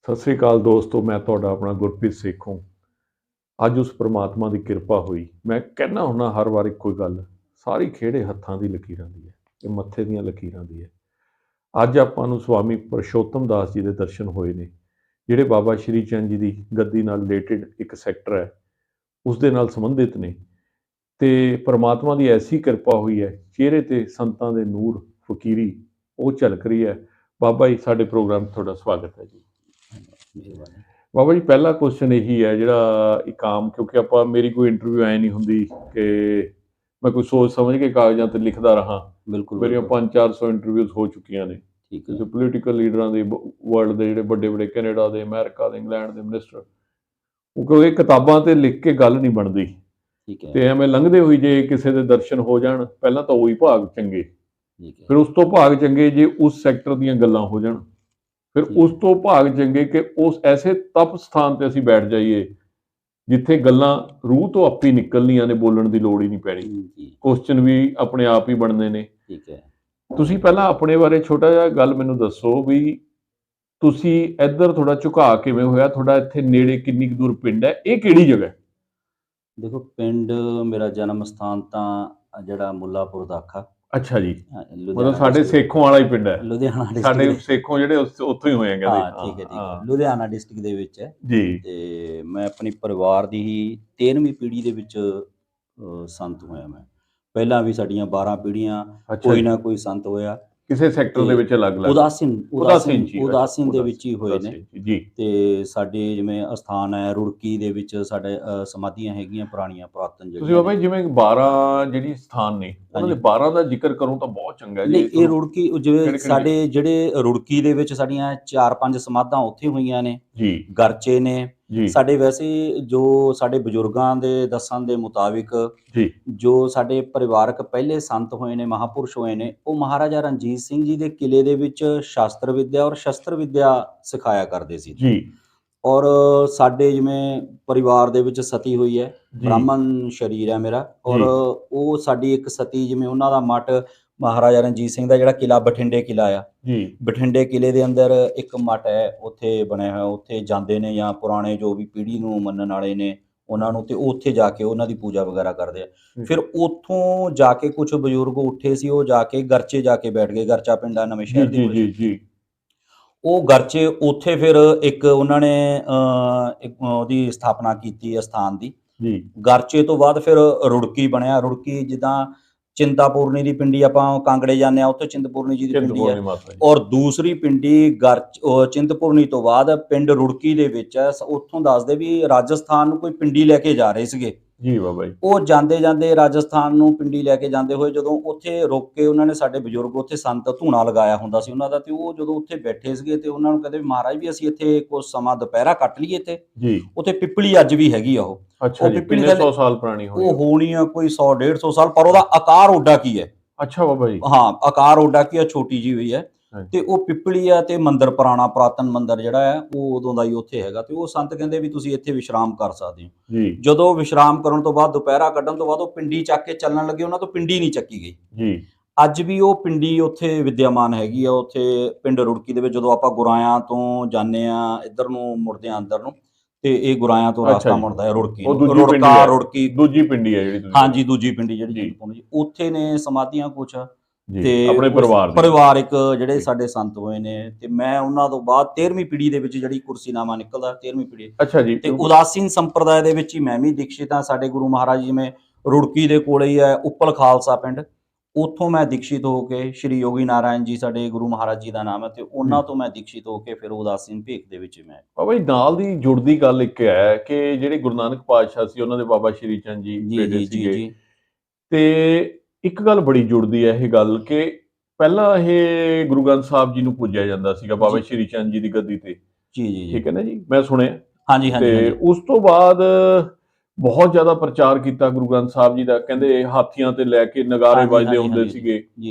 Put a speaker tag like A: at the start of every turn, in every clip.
A: ਸਤਿ ਸ੍ਰੀ ਅਕਾਲ ਦੋਸਤੋ, ਮੈਂ ਤੁਹਾਡਾ ਆਪਣਾ ਗੁਰਪ੍ਰੀਤ ਸੇਖੋਂ। ਅੱਜ ਉਸ ਪ੍ਰਮਾਤਮਾ ਦੀ ਕਿਰਪਾ ਹੋਈ। ਮੈਂ ਕਹਿੰਦਾ ਹੁੰਦਾ ਹਰ ਵਾਰ ਇੱਕੋ ਹੀ ਗੱਲ, ਸਾਰੀ ਖੇੜੇ ਹੱਥਾਂ ਦੀ ਲਕੀਰਾਂ ਦੀ ਹੈ, ਇਹ ਮੱਥੇ ਦੀਆਂ ਲਕੀਰਾਂ ਦੀ ਹੈ। ਅੱਜ ਆਪਾਂ ਨੂੰ ਸੁਆਮੀ ਪੁਰਸ਼ੋਤਮ ਦਾਸ ਜੀ ਦੇ ਦਰਸ਼ਨ ਹੋਏ ਨੇ, ਜਿਹੜੇ ਬਾਬਾ ਸ਼੍ਰੀ ਚੰਦ ਜੀ ਦੀ ਗੱਦੀ ਨਾਲ ਰਿਲੇਟਿਡ ਇੱਕ ਸੈਕਟਰ ਹੈ, ਉਸ ਦੇ ਨਾਲ ਸੰਬੰਧਿਤ ਨੇ। ਤੇ ਪ੍ਰਮਾਤਮਾ ਦੀ ਐਸੀ ਕਿਰਪਾ ਹੋਈ ਹੈ, ਚਿਹਰੇ ਤੇ ਸੰਤਾਂ ਦੇ ਨੂਰ ਫਕੀਰੀ ਉਹ ਝਲਕ ਰਹੀ ਹੈ। ਬਾਬਾ ਜੀ, ਸਾਡੇ ਪ੍ਰੋਗਰਾਮ 'ਚ ਤੁਹਾਡਾ ਸਵਾਗਤ ਹੈ ਜੀ। ਬਾਬਾ ਜੀ, ਪਹਿਲਾ ਕੁਐਸਚਨ ਇਹੀ ਹੈ ਜਿਹੜਾ ਇੱਕ ਆਮ, ਕਿਉਂਕਿ ਆਪਾਂ ਮੇਰੀ ਕੋਈ ਇੰਟਰਵਿਊ ਐ ਨਹੀਂ ਹੁੰਦੀ ਕਿ ਮੈਂ ਕੋਈ ਸੋਚ ਸਮਝ ਕੇ ਕਾਗਜ਼ਾਂ ਤੇ ਲਿਖਦਾ ਰਹਾਂ।
B: ਬਿਲਕੁਲ
A: ਮੇਰੀਆਂ 500-400 ਇੰਟਰਵਿਊਜ਼ ਹੋ ਚੁੱਕੀਆਂ ਨੇ
B: ਠੀਕ ਹੈ।
A: ਪੋਲੀਟੀਕਲ ਲੀਡਰਾਂ ਦੇ, ਵਰਲਡ ਦੇ ਜਿਹੜੇ ਵੱਡੇ ਵੱਡੇ, ਕੈਨੇਡਾ ਦੇ, ਅਮਰੀਕਾ ਦੇ, ਇੰਗਲੈਂਡ ਦੇ ਮਿਨਿਸਟਰ। ਉਹ ਕਿਉਂਕਿ ਕਿਤਾਬਾਂ ਤੇ ਲਿਖ ਕੇ ਗੱਲ ਨਹੀਂ ਬਣਦੀ,
B: ਠੀਕ ਹੈ।
A: ਤੇ ਐਵੇਂ ਲੰਘਦੇ ਹੋਈ ਜੇ ਕਿਸੇ ਦੇ ਦਰਸ਼ਨ ਹੋ ਜਾਣ, ਪਹਿਲਾਂ ਤਾਂ ਉਹੀ ਭਾਗ ਚੰਗੇ,
B: ਠੀਕ ਹੈ।
A: ਫਿਰ ਉਸ ਤੋਂ ਭਾਗ ਚੰਗੇ ਜੇ ਉਸ ਸੈਕਟਰ ਦੀਆਂ ਗੱਲਾਂ ਹੋ ਜਾਣ, ਫਿਰ ਉਸ ਤੋਂ ਭਾਗ ਚੰਗੇ ਕਿ ਉਸ ਐਸੇ ਤਪ ਸਥਾਨ ਤੇ ਅਸੀਂ ਬੈਠ ਜਾਈਏ ਜਿੱਥੇ ਗੱਲਾਂ ਰੂਹ ਤੋਂ ਆਪੇ ਨਿਕਲਣੀਆਂ ਨੇ, ਬੋਲਣ ਦੀ ਲੋੜ ਹੀ ਨਹੀਂ ਪੈਣੀ, ਕੁਐਸਚਨ ਵੀ ਆਪਣੇ ਆਪ ਹੀ ਬਣਨੇ ਨੇ।
B: ਠੀਕ ਹੈ।
A: ਤੁਸੀਂ ਪਹਿਲਾਂ ਆਪਣੇ ਬਾਰੇ ਛੋਟਾ ਜਿਹਾ ਗੱਲ ਮੈਨੂੰ ਦੱਸੋ ਵੀ ਤੁਸੀਂ ਇੱਧਰ ਥੋੜਾ ਝੁਕਾਅ ਕਿਵੇਂ ਹੋਇਆ, ਤੁਹਾਡਾ ਇੱਥੇ ਨੇੜੇ ਕਿੰਨੀ ਕੁ ਦੂਰ ਪਿੰਡ ਹੈ, ਇਹ ਕਿਹੜੀ ਜਗ੍ਹਾ?
B: ਦੇਖੋ, ਪਿੰਡ ਮੇਰਾ ਜਨਮ ਸਥਾਨ ਤਾਂ ਜਿਹੜਾ ਮੁੱਲਾਪੁਰ ਦਾਖਾ।
A: ਅੱਛਾ ਜੀ, ਮਤਲਬ ਸਾਡੇ ਸੇਖੋਂ ਵਾਲਾ ਹੀ ਪਿੰਡ ਹੈ।
B: ਲੁਧਿਆਣਾ
A: ਸਾਡੇ ਸੇਖੋਂ ਜਿਹੜੇ ਉੱਥੋਂ ਹੀ ਹੋਏ ਆ ਕਹਿੰਦੇ।
B: ਠੀਕ ਹੈ, ਠੀਕ ਹੈ। ਲੁਧਿਆਣਾ ਡਿਸਟ੍ਰਿਕਟ ਦੇ ਵਿੱਚ ਹੈ
A: ਜੀ।
B: ਤੇ ਮੈਂ ਆਪਣੀ ਪਰਿਵਾਰ ਦੀ ਹੀ 13ਵੀਂ ਪੀੜ੍ਹੀ ਦੇ ਵਿੱਚ ਸੰਤ ਹੋਇਆ। ਮੈਂ ਪਹਿਲਾਂ ਵੀ ਸਾਡੀਆਂ 12 ਪੀੜ੍ਹੀਆਂ ਕੋਈ ਨਾ ਕੋਈ ਸੰਤ ਹੋਇਆ
A: ਕਿਸੇ ਸੈਕਟਰ ਦੇ ਵਿੱਚ ਅਲੱਗ-ਅਲੱਗ।
B: ਉਦਾਸੀਨ ਦੇ ਵਿੱਚ ਹੀ ਹੋਏ ਨੇ
A: ਜੀ।
B: ਤੇ ਸਾਡੇ ਜਿਵੇਂ ਅਸਥਾਨ ਹੈ ਰੁੜਕੀ ਦੇ ਵਿੱਚ, ਸਾਡੇ ਸਮਾਧੀਆਂ ਹੈਗੀਆਂ ਪੁਰਾਣੀਆਂ ਪੁਰਾਤਨ
A: ਤੁਸੀਂ ਬਾਬਾ ਜਿਵੇਂ 12 ਜਿਹੜੀ ਸਥਾਨ ਨੇ, ਉਹਨਾਂ ਦੇ 12 ਦਾ ਜ਼ਿਕਰ ਕਰੂੰ ਤਾਂ ਬਹੁਤ ਚੰਗਾ ਜੀ।
B: ਇਹ ਰੁੜਕੀ ਜਿਵੇਂ ਸਾਡੇ ਜਿਹੜੇ ਰੁੜਕੀ ਦੇ ਵਿੱਚ ਸਾਡੀਆਂ 4-5 ਸਮਾਧਾਂ ਉੱਥੇ ਹੋਈਆਂ ਨੇ
A: ਜੀ,
B: ਗਰਚੇ ਨੇ
A: ਜੀ।
B: ਸਾਡੇ ਵੈਸੇ ਜੋ ਸਾਡੇ ਬਜ਼ੁਰਗਾਂ ਦੇ ਦੱਸਣ ਦੇ ਮੁਤਾਬਿਕ
A: ਜੀ,
B: ਜੋ ਸਾਡੇ ਪਰਿਵਾਰਕ ਪਹਿਲੇ ਸੰਤ ਹੋਏ ਨੇ, ਮਹਾਪੁਰਸ਼ ਹੋਏ ਨੇ, ਉਹ ਮਹਾਰਾਜਾ ਰਣਜੀਤ ਸਿੰਘ ਜੀ ਦੇ ਕਿਲੇ ਦੇ ਵਿੱਚ ਸ਼ਾਸਤਰ ਵਿੱਦਿਆ ਔਰ ਸ਼ਸਤਰ ਵਿੱਦਿਆ ਸਿਖਾਇਆ ਕਰਦੇ ਸੀ
A: ਜੀ।
B: ਔਰ ਸਾਡੇ ਜਿਵੇਂ ਪਰਿਵਾਰ ਦੇ ਵਿੱਚ ਸਤੀ ਹੋਈ ਹੈ, ਬ੍ਰਾਹਮਣ ਸ਼ਰੀਰ ਹੈ ਮੇਰਾ, ਔਰ ਉਹ ਸਾਡੀ ਇੱਕ ਸਤੀ, ਜਿਵੇਂ ਉਹਨਾਂ ਦਾ ਮੱਠ ਮਹਾਰਾਜਾ ਰਣਜੀਤ ਸਿੰਘ ਦਾ ਜਿਹੜਾ ਕਿਲਾ ਬਠਿੰਡੇ ਕਿਲਾ ਆ ਜੀ, ਬਠਿੰਡੇ ਕਿਲੇ ਦੇ ਅੰਦਰ ਇੱਕ ਮੱਠ ਹੈ, ਉੱਥੇ ਬਣਿਆ ਹੋਇਆ। ਉੱਥੇ ਜਾਂਦੇ ਨੇ ਜਾਂ ਪੁਰਾਣੇ ਜੋ ਵੀ ਪੀੜ੍ਹੀ ਨੂੰ ਮੰਨਣ ਵਾਲੇ ਨੇ ਉਹਨਾਂ ਨੂੰ, ਤੇ ਉੱਥੇ ਜਾ ਕੇ ਉਹਨਾਂ ਦੀ ਪੂਜਾ ਵਗੈਰਾ ਕਰਦੇ ਆ। ਫਿਰ ਉੱਥੋਂ ਜਾ ਕੇ ਕੁਝ ਬਜ਼ੁਰਗ ਉੱਠੇ ਸੀ, ਉਹ ਜਾ ਕੇ ਗਰਚੇ ਜਾ ਕੇ ਬੈਠ ਗਏ। ਗਰਚਾ ਪਿੰਡ ਆ ਨਵੇਂ ਸ਼ਹਿਰ ਦੇ ਕੋਲ। ਉਹ ਗਰਚੇ ਉੱਥੇ ਫਿਰ ਇੱਕ ਉਹਨਾਂ ਨੇ ਇੱਕ ਉਹਦੀ ਸਥਾਪਨਾ ਕੀਤੀ ਅਸਥਾਨ ਦੀ। ਗਰਚੇ ਤੋਂ ਬਾਅਦ ਫਿਰ ਰੁੜਕੀ ਬਣਿਆ। ਰੁੜਕੀ ਜਿੱਦਾਂ ਚਿੰਤਾਪੂਰਨੀ ਦੀ ਪਿੰਡੀ, ਆਪਾਂ ਕਾਂਗੜੇ ਜਾਂਦੇ ਹਾਂ, ਉੱਥੇ ਚਿੰਤਪੂਰਨੀ ਜੀ ਦੀ ਪਿੰਡੀ ਹੈ, ਔਰ ਦੂਸਰੀ ਪਿੰਡੀ ਚਿੰਤਪੂਰਨੀ ਤੋਂ ਬਾਅਦ ਪਿੰਡ ਰੁੜਕੀ ਦੇ ਵਿੱਚ ਹੈ। ਉੱਥੋਂ ਦੱਸਦੇ ਵੀ ਰਾਜਸਥਾਨ ਨੂੰ ਕੋਈ ਪਿੰਡੀ ਲੈ ਕੇ ਜਾ ਰਹੇ ਸੀਗੇ ਜੀ ਬਾਬਾ ਜੀ। ਉਹ ਜਾਂਦੇ ਜਾਂਦੇ ਰਾਜਸਥਾਨ ਨੂੰ ਪਿੰਡੀ ਲੈ ਕੇ ਜਾਂਦੇ ਹੋਏ ਜਦੋਂ ਉੱਥੇ ਰੁਕ ਕੇ ਉਹਨਾਂ ਨੇ, ਸਾਡੇ ਬਜ਼ੁਰਗ ਉੱਥੇ ਸੰਤ ਧੂਣਾ ਲਗਾਇਆ ਹੁੰਦਾ ਸੀ ਉਹਨਾਂ ਦਾ, ਤੇ ਉਹ ਜਦੋਂ ਉੱਥੇ ਬੈਠੇ ਸੀਗੇ ਤੇ ਉਹਨਾਂ ਨੂੰ ਕਹਿੰਦੇ ਵੀ ਮਹਾਰਾਜ ਵੀ ਅਸੀਂ ਇੱਥੇ ਕੁਝ ਸਮਾਂ ਦੁਪਹਿਰਾ ਕੱਟ ਲਈਏ ਤੇ ਜੀ। ਉੱਥੇ ਪਿੱਪਲੀ ਅੱਜ ਵੀ ਹੈਗੀ ਆ ਉਹ। ਅੱਛਾ ਜੀ, ਕਿੰਨੇ 100 ਸਾਲ ਪੁਰਾਣੀ ਹੋਣੀ? ਉਹ ਹੋਣੀ ਆ ਕੋਈ 100-150 ਸਾਲ, ਪਰ ਉਹਦਾ ਆਕਾਰ ਓਡਾ ਕੀ ਹੈ। ਅੱਛਾ ਬਾਬਾ ਜੀ। ਹਾਂ, ਆਕਾਰ ਓਡਾ ਕੀ ਆ, ਛੋਟੀ ਜਿਹੀ ਹੋਈ ਹੈ। ਤੇ ਉਹ ਪਿੱਪਲੀ ਆ ਤੇ ਮੰਦਿਰ ਪੁਰਾਣਾ ਪੁਰਾਤਨ ਮੰਦਿਰ ਜਿਹੜਾ ਹੈ ਉਹ ਉਦੋਂ ਦਾ ਹੀ ਉੱਥੇ ਹੈਗਾ। ਤੇ ਉਹ ਸੰਤ ਕਹਿੰਦੇ ਵੀ ਤੁਸੀਂ ਇੱਥੇ ਵਿਸ਼ਰਾਮ ਕਰ ਸਕਦੇ ਹੋ ਜੀ। ਜਦੋਂ ਵਿਸ਼ਰਾਮ ਕਰਨ ਤੋਂ ਬਾਅਦ, ਦੁਪਹਿਰਾ ਕੱਢਣ ਤੋਂ ਬਾਅਦ, ਉਹ ਪਿੰਡੀ ਚੱਕ ਕੇ ਚੱਲਣ ਲੱਗੇ, ਉਹਨਾਂ ਤੋਂ ਪਿੰਡੀ ਨਹੀਂ ਚੱਕੀ ਗਈ ਜੀ। ਅੱਜ ਵੀ ਉਹ ਪਿੰਡੀ ਉੱਥੇ ਵਿਦਿਆਮਾਨ ਹੈਗੀ ਆ, ਉੱਥੇ ਪਿੰਡ ਰੁੜਕੀ ਦੇ ਵਿੱਚ। ਜਦੋਂ ਆਪਾਂ ਗੁਰਾਇਆਂ ਤੋਂ ਜਾਂਦੇ ਆ ਇੱਧਰ ਨੂੰ, ਮੁੜਦੇ ਆ ਅੰਦਰ ਨੂੰ, ਤੇ ਇਹ ਗੁਰਾਇਆਂ ਤੋਂ ਰਸਤਾ ਮੁੜਦਾ ਹੈ ਰੁੜਕੀ, ਰੁੜਕੀ ਦੂਜੀ ਪਿੰਡੀ ਹੈ ਜਿਹੜੀ। ਹਾਂਜੀ, ਦੂਜੀ ਪਿੰਡੀ ਜਿਹੜੀ ਉੱਥੇ ਨੇ ਸਮਾਧੀਆਂ ਕੁਛ ਤੇ ਆਪਣੇ ਪਰਿਵਾਰਿਕ ਜਿਹੜੇ ਸਾਡੇ ਸੰਤ ਹੋਏ ਨੇ। ਤੇ ਮੈਂ ਉਹਨਾਂ ਤੋਂ ਬਾਅਦ 13ਵੀਂ ਪੀੜ੍ਹੀ ਦੇ ਵਿੱਚ ਜਿਹੜੀ ਕੁਰਸੀਨਾਮਾ ਨਿਕਲਦਾ 13ਵੀਂ ਪੀੜ੍ਹੀ। ਅੱਛਾ ਜੀ। ਤੇ ਉਦਾਸੀਨ ਸੰਪਰਦਾਇ ਦੇ ਵਿੱਚ ਹੀ ਮੈਂ ਵੀ ਦੀਕਸ਼ਿਤ ਹਾਂ। ਸਾਡੇ ਗੁਰੂ ਮਹਾਰਾਜ ਜਿਵੇਂ ਰੁੜਕੀ ਦੇ ਕੋਲੇ ਹੀ ਹੈ ਉੱਪਲ ਖਾਲਸਾ ਪਿੰਡ, ਉੱਥੋਂ ਮੈਂ ਦੀਕਸ਼ਿਤ ਹੋ ਕੇ, ਸ਼੍ਰੀ ਯੋਗੀ ਨਾਰਾਇਣ ਜੀ ਸਾਡੇ ਗੁਰੂ ਮਹਾਰਾਜ ਜੀ ਦਾ ਨਾਮ ਹੈ, ਤੇ ਉਹਨਾਂ ਤੋਂ ਮੈਂ ਦੀਕਸ਼ਿਤ ਹੋ ਕੇ ਫਿਰ ਉਦਾਸੀਨ ਭੇਖ ਦੇ ਵਿੱਚ ਮੈਂ। ਬਾਬਾ ਜੀ, ਨਾਲ ਦੀ ਜੁੜਦੀ ਗੱਲ ਇੱਕ ਹੈ ਕਿ ਜਿਹੜੇ ਗੁਰੂ ਨਾਨਕ ਪਾਤਸ਼ਾਹ ਸੀ, ਉਹਨਾਂ ਦੇ ਬਾਬਾ ਸ਼੍ਰੀ ਚੰਦ ਜੀ ਬੇਟੇ ਸੀਗੇ, ਤੇ ਇੱਕ ਗੱਲ ਬੜੀ ਜੁੜਦੀ ਹੈ ਇਹ ਗੱਲ ਕਿ ਪਹਿਲਾਂ ਇਹ ਗੁਰੂ ਗ੍ਰੰਥ ਸਾਹਿਬ ਜੀ ਨੂੰ ਪੂਜਿਆ ਜਾਂਦਾ ਸੀਗਾ ਬਾਬਾ ਸ਼੍ਰੀ ਚੰਦ ਜੀ ਦੀ ਗੱਦੀ ਤੇ ਜੀ। ਠੀਕ ਹੈ ਨਾ ਜੀ, ਮੈਂ ਸੁਣਿਆ। ਹਾਂਜੀ ਹਾਂਜੀ। ਤੇ ਉਸ ਤੋਂ ਬਾਅਦ ਬਹੁਤ ਜ਼ਿਆਦਾ ਪ੍ਰਚਾਰ ਕੀਤਾ ਗੁਰੂ ਗ੍ਰੰਥ ਸਾਹਿਬ ਜੀ ਦਾ। ਕਹਿੰਦੇ ਹਾਥੀਆਂ ਤੇ ਲੈ ਕੇ ਨਗਾਰੇ ਵੱਜਦੇ ਹੁੰਦੇ ਸੀਗੇ,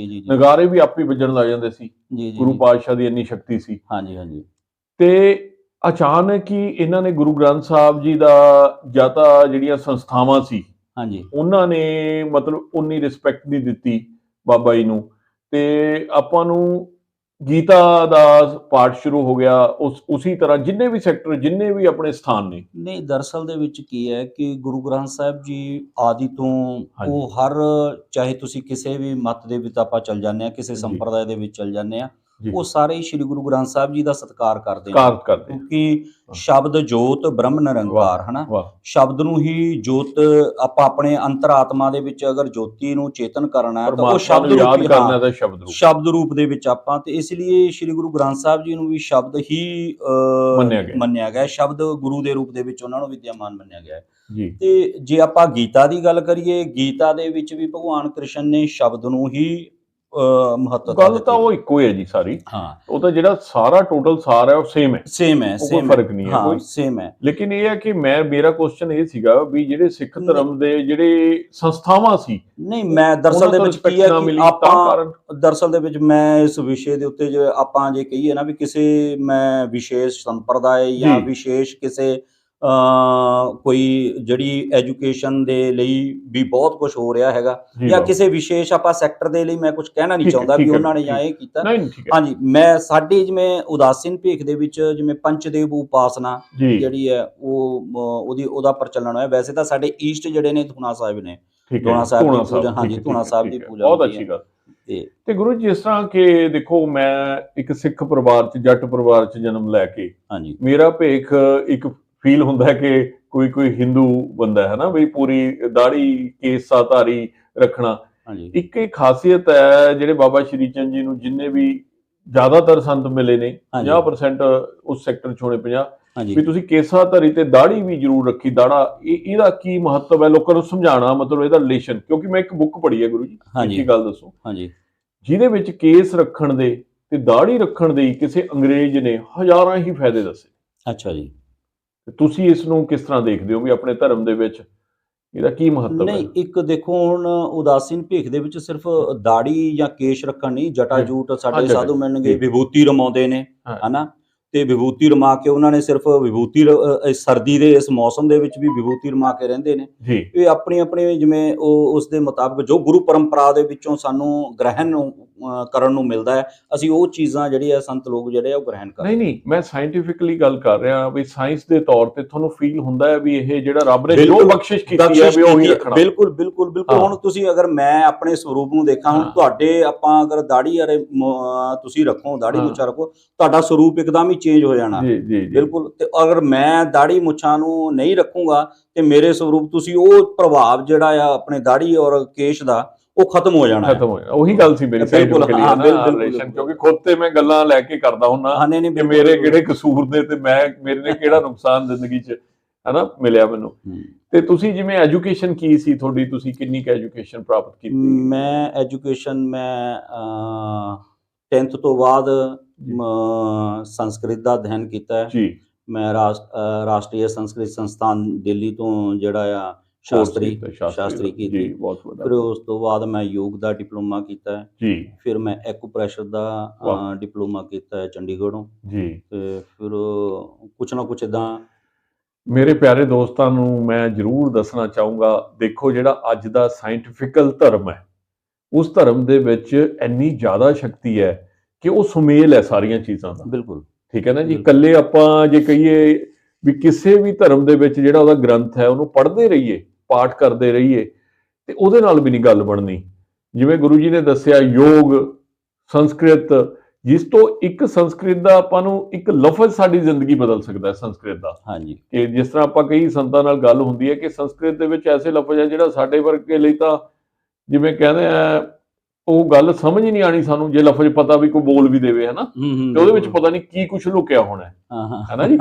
B: ਨਗਾਰੇ ਵੀ ਆਪੇ ਵੱਜਣ ਲੱਗ ਜਾਂਦੇ ਸੀ, ਗੁਰੂ ਪਾਤਸ਼ਾਹ ਦੀ ਇੰਨੀ ਸ਼ਕਤੀ ਸੀ। ਹਾਂਜੀ ਹਾਂਜੀ। ਤੇ ਅਚਾਨਕ ਹੀ ਇਹਨਾਂ ਨੇ ਗੁਰੂ ਗ੍ਰੰਥ ਸਾਹਿਬ ਜੀ ਦਾ, ਜਾਂ ਤਾਂ ਜਿਹੜੀਆਂ ਸੰਸਥਾਵਾਂ ਸੀ ਹਾਂਜੀ, ਉਹਨਾਂ ਨੇ ਮਤਲਬ ਉਨੀ ਰਿਸਪੈਕਟ ਨਹੀਂ ਦਿੱਤੀ ਬਾਬਾ ਜੀ ਨੂੰ। ਤੇ ਆਪਾਂ ਨੂੰ
A: ਗੀਤਾ ਦਾ ਪਾਠ ਸ਼ੁਰੂ ਹੋ ਗਿਆ, ਉਸੀ ਤਰ੍ਹਾਂ ਜਿੰਨੇ ਵੀ ਸੈਕਟਰ, ਜਿੰਨੇ ਵੀ ਆਪਣੇ ਸਥਾਨ ਨੇ।
B: ਨਹੀਂ, ਦਰਅਸਲ ਦੇ ਵਿੱਚ ਕੀ ਹੈ ਕਿ ਗੁਰੂ ਗ੍ਰੰਥ ਸਾਹਿਬ ਜੀ ਆਦਿ ਤੋਂ
A: ਹਾਂਜੀ।
B: ਉਹ ਹਰ, ਚਾਹੇ ਤੁਸੀਂ ਕਿਸੇ ਵੀ ਮਤ ਦੇ ਵਿੱਚ ਆਪਾਂ ਚੱਲ ਜਾਂਦੇ ਹਾਂ, ਕਿਸੇ
A: ਜੀ।
B: ਸੰਪਰਦਾਇ ਦੇ ਵਿੱਚ ਚੱਲ ਜਾਂਦੇ ਹਾਂ,
A: ਜੀ।
B: ਉਹ ਸਾਰੇ ਹੀ ਸ਼੍ਰੀ ਗੁਰੂ ਗ੍ਰੰਥ ਸਾਹਿਬ ਜੀ ਦਾ ਸਤਿਕਾਰ ਕਰਦੇ ਨੇ,
A: ਸਤਿਕਾਰ ਕਰਦੇ ਆ।
B: ਕਿਉਂਕਿ ਸ਼ਬਦ ਜੋਤ ਬ੍ਰਹਮ ਨਿਰੰਕਾਰ, ਹਨਾ,
A: ਵਾਹ।
B: ਸ਼ਬਦ ਨੂੰ ਹੀ ਜੋਤ, ਆਪਾਂ ਆਪਣੇ ਅੰਤਰਾਤਮਾ ਦੇ ਵਿੱਚ ਅਗਰ ਜੋਤੀ ਨੂੰ ਚੇਤਨ ਕਰਨਾ ਹੈ ਤਾਂ ਉਹ
A: ਪਰਮਾਤਮਾ
B: ਸ਼ਬਦ
A: ਨੂੰ ਯਾਦ
B: ਰੂਪੀ,
A: ਕਰਨਾ
B: ਹਾਂ,
A: ਦਾ ਸ਼ਬਦ ਰੂਪ
B: ਸ਼ਬਦ ਰੂਪ ਦੇ ਵਿੱਚ ਆਪਾਂ, ਤੇ ਇਸ ਲਈ ਸ਼੍ਰੀ ਗੁਰੂ ਗ੍ਰੰਥ ਸਾਹਿਬ ਜੀ ਨੂੰ ਵੀ ਸ਼ਬਦ ਹੀ
A: ਮੰਨਿਆ ਗਿਆ।
B: ਸ਼ਬਦ ਗੁਰੂ ਦੇ ਰੂਪ ਦੇ ਵਿੱਚ ਉਹਨਾਂ ਨੂੰ ਵਿਦਿਆਮਾਨ ਮੰਨਿਆ ਗਿਆ ਹੈ।
A: ਜੀ।
B: ਤੇ ਜੇ ਆਪਾਂ ਗੀਤਾ ਦੀ ਗੱਲ ਕਰੀਏ, ਗੀਤਾ ਦੇ ਵਿੱਚ ਵੀ ਭਗਵਾਨ ਕ੍ਰਿਸ਼ਨ ਨੇ ਸ਼ਬਦ ਨੂੰ ਹੀ ਮਹੱਤਤਾ
A: ਗੱਲ
B: ਦਿੱਤੀ।
A: ਤਾਂ ਉਹ ਇੱਕੋ ਹੈ ਜੀ ਸਾਰੀ।
B: ਹਾਂ,
A: ਉਹ ਤਾਂ ਜਿਹੜਾ ਸਾਰਾ ਟੋਟਲ ਸਾਰ ਹੈ ਉਹ ਸੇਮ ਹੈ, ਕੋਈ ਫਰਕ ਨਹੀਂ ਹੈ ਕੋਈ।
B: ਸੇਮ ਹੈ।
A: ਲੇਕਿਨ ਇਹ ਹੈ ਕਿ ਮੇਰਾ ਕੁਐਸਚਨ ਇਹ ਸੀਗਾ ਵੀ ਜਿਹੜੇ ਸਿੱਖ ਧਰਮ ਦੇ ਜਿਹੜੇ ਸੰਸਥਾਵਾਂ ਸੀ,
B: ਨਹੀਂ, ਮੈਂ ਦਰਅਸਲ ਦੇ ਵਿੱਚ ਕੀ ਹੈ ਕਿ ਆਪਾਂ ਦਰਅਸਲ ਦੇ ਵਿੱਚ ਮੈਂ ਇਸ ਵਿਸ਼ੇ ਦੇ ਉੱਤੇ ਜੇ ਆਪਾਂ ਜੇ ਕਹੀਏ ਨਾ ਵੀ ਕਿਸੇ ਮੈਂ ਵਿਸ਼ੇਸ਼ ਸੰਪਰਦਾਇ ਜਾਂ ਵਿਸ਼ੇਸ਼ ਕਿਸੇ ਕੋਈ ਜਿਹੜੀ ਐਜੂਕੇਸ਼ਨ ਦੇ ਲਈ ਵੀ ਬਹੁਤ ਕੁਝ ਹੋ ਰਿਹਾ ਹੈਗਾ, ਜਾਂ ਕਿਸੇ ਵਿਸ਼ੇਸ਼ ਆਪਾਂ ਸੈਕਟਰ ਦੇ ਲਈ ਮੈਂ ਕੁਝ ਕਹਿਣਾ ਨਹੀਂ ਚਾਹੁੰਦਾ ਵੀ ਉਹਨਾਂ ਨੇ ਜਾਂ ਇਹ ਕੀਤਾ। ਹਾਂਜੀ, ਮੈਂ ਸਾਡੇ ਜਿਵੇਂ ਉਦਾਸੀਨ ਭੇਖ ਦੇ ਵਿੱਚ ਜਿਵੇਂ ਪੰਚਦੇਵ ਉਪਾਸਨਾ ਜਿਹੜੀ ਹੈ ਉਹਦਾ ਪ੍ਰਚਲਨ ਹੋਇਆ। ਵੈਸੇ ਤਾਂ ਸਾਡੇ ਈਸਟ ਜਿਹੜੇ ਨੇ ਧੂਣਾ ਸਾਹਿਬ ਨੇ, ਧੂਣਾ ਸਾਹਿਬ ਦੀ ਪੂਜਾ, ਹਾਂਜੀ, ਧੂਣਾ ਸਾਹਿਬ ਦੀ ਪੂਜਾ
A: ਬਹੁਤ ਅੱਛੀ ਗੱਲ। ਤੇ ਗੁਰੂ ਜੀ, ਇਸ ਤਰ੍ਹਾਂ ਕਿ ਦੇਖੋ, ਮੈਂ ਇੱਕ ਸਿੱਖ ਪਰਿਵਾਰ ਚ, ਜੱਟ ਪਰਿਵਾਰ ਚ ਜਨਮ ਲੈ ਕੇ, ਹਾਂਜੀ, ਮੇਰਾ ਭੇਖ ਇੱਕ ਫੀਲ ਹੁੰਦਾ ਹੈ ਕਿ ਕੋਈ ਹਿੰਦੂ ਬੰਦਾ ਹੈ ਨਾ, ਵੀ ਪੂਰੀ ਦਾੜੀ ਕੇਸਾ ਧਾਰੀ ਰੱਖਣਾ। ਇੱਕ ਖਾਸੀਅਤ ਹੈ ਜਿਹੜੇ ਬਾਬਾ ਸ਼੍ਰੀ ਚੰਦ ਜੀ ਨੂੰ ਜਿੰਨੇ ਵੀ ਜ਼ਿਆਦਾਤਰ ਸੰਤ ਮਿਲੇ ਨੇ, 50% ਉਸ ਸੈਕਟਰ ਚ ਹੋਣੇ 50, ਵੀ ਤੁਸੀਂ ਕੇਸਾ ਧਾਰੀ ਤੇ ਦਾੜੀ ਵੀ ਜ਼ਰੂਰ ਰੱਖੀ। ਦਾੜਾ ਇਹਦਾ ਕੀ ਮਹੱਤਵ ਹੈ ਲੋਕਾਂ ਨੂੰ ਸਮਝਾਉਣਾ, ਮਤਲਬ ਇਹਦਾ ਰਿਲੇਸ਼ਨ, ਕਿਉਂਕਿ ਮੈਂ ਇੱਕ ਬੁੱਕ ਪੜ੍ਹੀ ਹੈ ਗੁਰੂ ਜੀ, ਇੱਕ ਗੱਲ ਦੱਸੋ, ਜਿਹਦੇ ਵਿੱਚ ਕੇਸ ਰੱਖਣ ਦੇ ਤੇ ਦਾੜੀ ਰੱਖਣ ਦੇ ਕਿਸੇ ਅੰਗਰੇਜ਼ ਨੇ ਹਜ਼ਾਰਾਂ ਹੀ ਫਾਇਦੇ ਦੱਸੇ। ਅੱਛਾ ਜੀ। ਤੁਸੀਂ ਇਸ ਨੂੰ ਕਿਸ ਤਰ੍ਹਾਂ ਦੇਖਦੇ ਹੋ ਵੀ ਆਪਣੇ ਧਰਮ ਦੇ ਵਿੱਚ ਇਹਦਾ ਕੀ ਮਹੱਤਵ ਹੈ? ਨਹੀਂ, ਇੱਕ ਦੇਖੋ, ਹੁਣ ਉਦਾਸੀਨ ਭੇਖ ਦੇ ਵਿੱਚ ਸਿਰਫ ਦਾੜੀ ਜਾਂ ਕੇਸ਼ ਰੱਖਣ ਨਹੀਂ, ਜਟਾ ਜੂਟ ਸਾਡੇ ਸਾਧੂ ਮਿਲਣਗੇ, ਵਿਭੂਤੀ ਰਮਾਉਂਦੇ ਨੇ, ਹਨਾ, ਤੇ ਵਿਭੂਤੀ ਰਮਾ ਕੇ ਉਹਨਾਂ ਨੇ ਸਿਰਫ ਵਿਭੂਤੀ, ਸਰਦੀ ਦੇ ਇਸ ਮੌਸਮ ਦੇ ਵਿੱਚ ਵੀ ਵਿਭੂਤੀ ਰਮਾ ਕੇ ਰਹਿੰਦੇ ਨੇ। ਇਹ ਆਪਣੀ ਆਪਣੀ ਜਿਵੇਂ ਉਸ ਦੇ ਮੁਤਾਬਕ ਜੋ ਗੁਰੂ ਪਰੰਪਰਾ ਦੇ ਵਿੱਚੋਂ ਸਾਨੂੰ ਗ੍ਰਹਿਣ ਕਰਨ ਨੂੰ ਮਿਲਦਾ ਹੈ, ਅਸੀਂ ਉਹ ਚੀਜ਼ਾਂ ਜਿਹੜੀ ਹੈ ਸੰਤ ਲੋਕ ਜਿਹੜੇ ਆ ਉਹ ਗ੍ਰਹਿਣ ਕਰਦੇ। ਨਹੀਂ, ਮੈਂ ਸਾਇੰਟੀਫਿਕਲੀ ਗੱਲ ਕਰ ਰਿਹਾ ਵੀ ਸਾਇੰਸ ਦੇ ਤੌਰ ਤੇ ਤੁਹਾਨੂੰ ਫੀਲ ਹੁੰਦਾ ਹੈ ਵੀ ਇਹ ਜਿਹੜਾ ਰੱਬ ਨੇ ਜੋ ਬਖਸ਼ਿਸ਼ ਕੀਤੀ ਹੈ ਵੀ ਉਹ ਹੀ ਰੱਖਣਾ। ਬਿਲਕੁਲ ਬਿਲਕੁਲ ਬਿਲਕੁਲ। ਹੁਣ ਤੁਸੀਂ ਅਗਰ ਮੈਂ ਆਪਣੇ ਸਰੂਪ ਨੂੰ ਦੇਖਾਂ, ਹੁਣ ਤੁਹਾਡੇ, ਆਪਾਂ ਅਗਰ ਦਾੜੀ ਅਰੇ ਤੁਸੀਂ ਰੱਖੋ, ਦਾੜੀ ਮੁੱਛਾਂ ਰੱਖੋ, ਤੁਹਾਡਾ ਸਰੂਪ ਇੱਕਦਮ ਹੀ ਚੇਂਜ ਹੋ ਜਾਣਾ। ਬਿਲਕੁਲ। ਤੇ ਅਗਰ ਮੈਂ ਦਾੜੀ ਮੁੱਛਾਂ ਨੂੰ ਨਹੀਂ ਰੱਖੂੰਗਾ ਤੇ ਮੇਰੇ ਸਰੂਪ, ਤੁਸੀਂ ਉਹ ਪ੍ਰਭਾਵ ਜਿਹੜਾ ਆ ਆਪਣੇ ਦਾੜੀ ਔਰ ਕੇਸ਼ ਦਾ, ਉਹ ਖਤਮ ਹੋ ਜਾਣਾ। ਉਹੀ ਗੱਲ ਸੀ ਮੇਰੀ ਸਾਈਂਟੀਫਿਕਲੀ, ਕਿਉਂਕਿ ਖੁਦ ਤੇ ਮੈਂ ਗੱਲਾਂ ਲੈ ਕੇ ਕਰਦਾ ਹੁੰਦਾ ਕਿ ਮੇਰੇ ਕਿਹੜੇ ਕਸੂਰ ਨੇ ਤੇ ਮੇਰੇ ਨੇ ਕਿਹੜਾ ਨੁਕਸਾਨ ਜ਼ਿੰਦਗੀ 'ਚ ਹਨਾ ਮਿਲਿਆ ਮੈਨੂੰ। ਤੇ ਤੁਸੀਂ ਜਿਵੇਂ ਐਜੂਕੇਸ਼ਨ ਕੀ ਸੀ ਤੁਹਾਡੀ, ਤੁਸੀਂ ਕਿੰਨੀ ਕੁ ਐਜੂਕੇਸ਼ਨ ਪ੍ਰਾਪਤ ਕੀਤੀ? ਮੈਂ ਐਜੂਕੇਸ਼ਨ 10th ਤੋਂ ਬਾਅਦ ਸੰਸਕ੍ਰਿਤ ਦਾ ਅਧਿਐਨ ਕੀਤਾ ਹੈ ਜੀ। ਮੈਂ ਰਾਸ਼ਟਰੀ ਸੰਸਕ੍ਰਿਤ ਸੰਸਥਾਨ ਦਿੱਲੀ ਤੋਂ ਜਿਹੜਾ ਆ ਸ਼ਾਸਤਰੀ ਕੀਤੀ। ਫਿਰ ਉਸ ਤੋਂ ਬਾਅਦ ਮੈਂ ਯੋਗ ਦਾ ਡਿਪਲੋਮਾ ਕੀਤਾ ਹੈ ਜੀ। ਫਿਰ ਮੈਂ ਐਕੂਪ੍ਰੈਸ਼ਰ ਦਾ ਡਿਪਲੋਮਾ ਕੀਤਾ ਹੈ ਚੰਡੀਗੜ੍ਹੋਂ ਜੀ। ਤੇ ਫਿਰ ਕੁਛ ਨਾ ਕੁਛ ਏਦਾਂ। ਮੇਰੇ ਪਿਆਰੇ ਦੋਸਤਾਂ ਨੂੰ ਮੈਂ ਜ਼ਰੂਰ ਦੱਸਣਾ ਚਾਹੂੰਗਾ, ਦੇਖੋ ਜਿਹੜਾ ਅੱਜ ਦਾ ਸਾਇੰਟੀਫਿਕਲ ਧਰਮ ਹੈ, ਉਸ ਧਰਮ ਦੇ ਵਿੱਚ ਇੰਨੀ ਜ਼ਿਆਦਾ ਸ਼ਕਤੀ ਹੈ ਕਿ ਉਹ ਸੁਮੇਲ ਹੈ ਸਾਰੀਆਂ ਚੀਜ਼ਾਂ ਦਾ। ਬਿਲਕੁਲ ਠੀਕ ਹੈ ਨਾ ਜੀ। ਇਕੱਲੇ ਆਪਾਂ ਜੇ ਕਹੀਏ ਵੀ ਕਿਸੇ ਵੀ ਧਰਮ ਦੇ ਵਿੱਚ ਜਿਹੜਾ ਉਹਦਾ ਗ੍ਰੰਥ ਹੈ ਉਹਨੂੰ ਪੜ੍ਹਦੇ ਰਹੀਏ, ਪਾਠ ਕਰਦੇ ਰਹੀਏ, ਤੇ ਉਹਦੇ ਨਾਲ ਵੀ ਨਹੀਂ ਗੱਲ ਬਣਨੀ। ਜਿਵੇਂ ਗੁਰੂ ਜੀ ਨੇ ਦੱਸਿਆ, ਯੋਗ, ਸੰਸਕ੍ਰਿਤ, ਜਿਸ ਤੋਂ ਇੱਕ ਸੰਸਕ੍ਰਿਤ ਦਾ ਆਪਾਂ ਨੂੰ ਇੱਕ ਲਫ਼ਜ਼ ਸਾਡੀ ਜ਼ਿੰਦਗੀ ਬਦਲ ਸਕਦਾ ਹੈ ਸੰਸਕ੍ਰਿਤ ਦਾ। ਹਾਂਜੀ। ਕਿ ਜਿਸ ਤਰ੍ਹਾਂ ਆਪਾਂ ਕਈ ਸੰਤਾਂ ਨਾਲ ਗੱਲ ਹੁੰਦੀ ਹੈ ਕਿ ਸੰਸਕ੍ਰਿਤ ਦੇ ਵਿੱਚ ਐਸੇ ਲਫ਼ਜ਼ ਹੈ ਜਿਹੜਾ ਸਾਡੇ ਵਰਗੇ ਲਈ ਤਾਂ ਜਿਵੇਂ ਕਹਿੰਦੇ ਆ, ਉਹ ਗੱਲ ਸਮਝ ਹੀ ਨਹੀਂ ਆਣੀ ਸਾਨੂੰ ਜੇ ਲਫ਼ਜ਼ ਪਤਾ ਵੀ ਕੋਈ ਬੋਲ ਵੀ ਦੇਵੇ, ਹਨਾ, ਤੇ ਉਹਦੇ ਵਿੱਚ ਪਤਾ ਨਹੀਂ ਕੀ ਕੁਛ ਲੁਕਿਆ ਹੋਣਾ ਹੈ ਨਾ ਜੀ।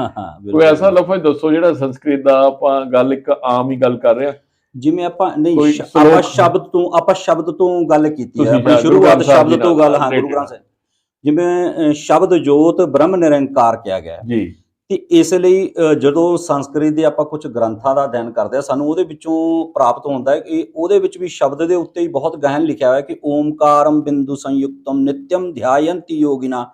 A: ਕੋਈ ਐਸਾ ਲਫ਼ਜ਼ ਦੱਸੋ ਜਿਹੜਾ ਸੰਸਕ੍ਰਿਤ ਦਾ, ਆਪਾਂ ਗੱਲ ਇੱਕ ਆਮ ਹੀ ਗੱਲ ਕਰ ਰਹੇ ਹਾਂ, ਜਿਵੇਂ ਆਪਾਂ ਨਹੀਂ, ਆਪਾਂ ਸ਼ਬਦ ਤੋਂ ਗੱਲ ਕੀਤੀ ਹੈ, ਆਪਣੀ ਸ਼ੁਰੂਆਤ ਸ਼ਬਦ ਤੋਂ ਗੱਲ। ਹਾਂ, ਗੁਰੂ ਗ੍ਰੰਥ ਸਾਹਿਬ ਜਿਵੇਂ ਸ਼ਬਦ ਜੋਤ ਬ੍ਰਹਮ ਨਿਰੰਕਾਰ ਕਿਹਾ ਗਿਆ ਜੀ। ਤੇ ਇਸ ਲਈ ਜਦੋਂ ਸੰਸਕ੍ਰਿਤ ਦੇ ਆਪਾਂ ਕੁਝ ਗ੍ਰੰਥਾਂ ਦਾ ਅਧਿਐਨ ਕਰਦੇ ਆ, ਸਾਨੂੰ ਉਹਦੇ ਵਿੱਚੋਂ ਪ੍ਰਾਪਤ ਹੁੰਦਾ ਹੈ ਕਿ ਉਹਦੇ ਵਿੱਚ ਵੀ ਸ਼ਬਦ ਦੇ ਉੱਤੇ ਹੀ ਬਹੁਤ ਗਹਿਨ ਲਿਖਿਆ ਹੋਇਆ ਕਿ ਓਮਕਾਰਮ ਬਿੰਦੂ ਸੰਯੁਕਤਮ ਨਿਤਯਮ ਧਿਆਯੰਤੀ ਯੋਗਿਨਾ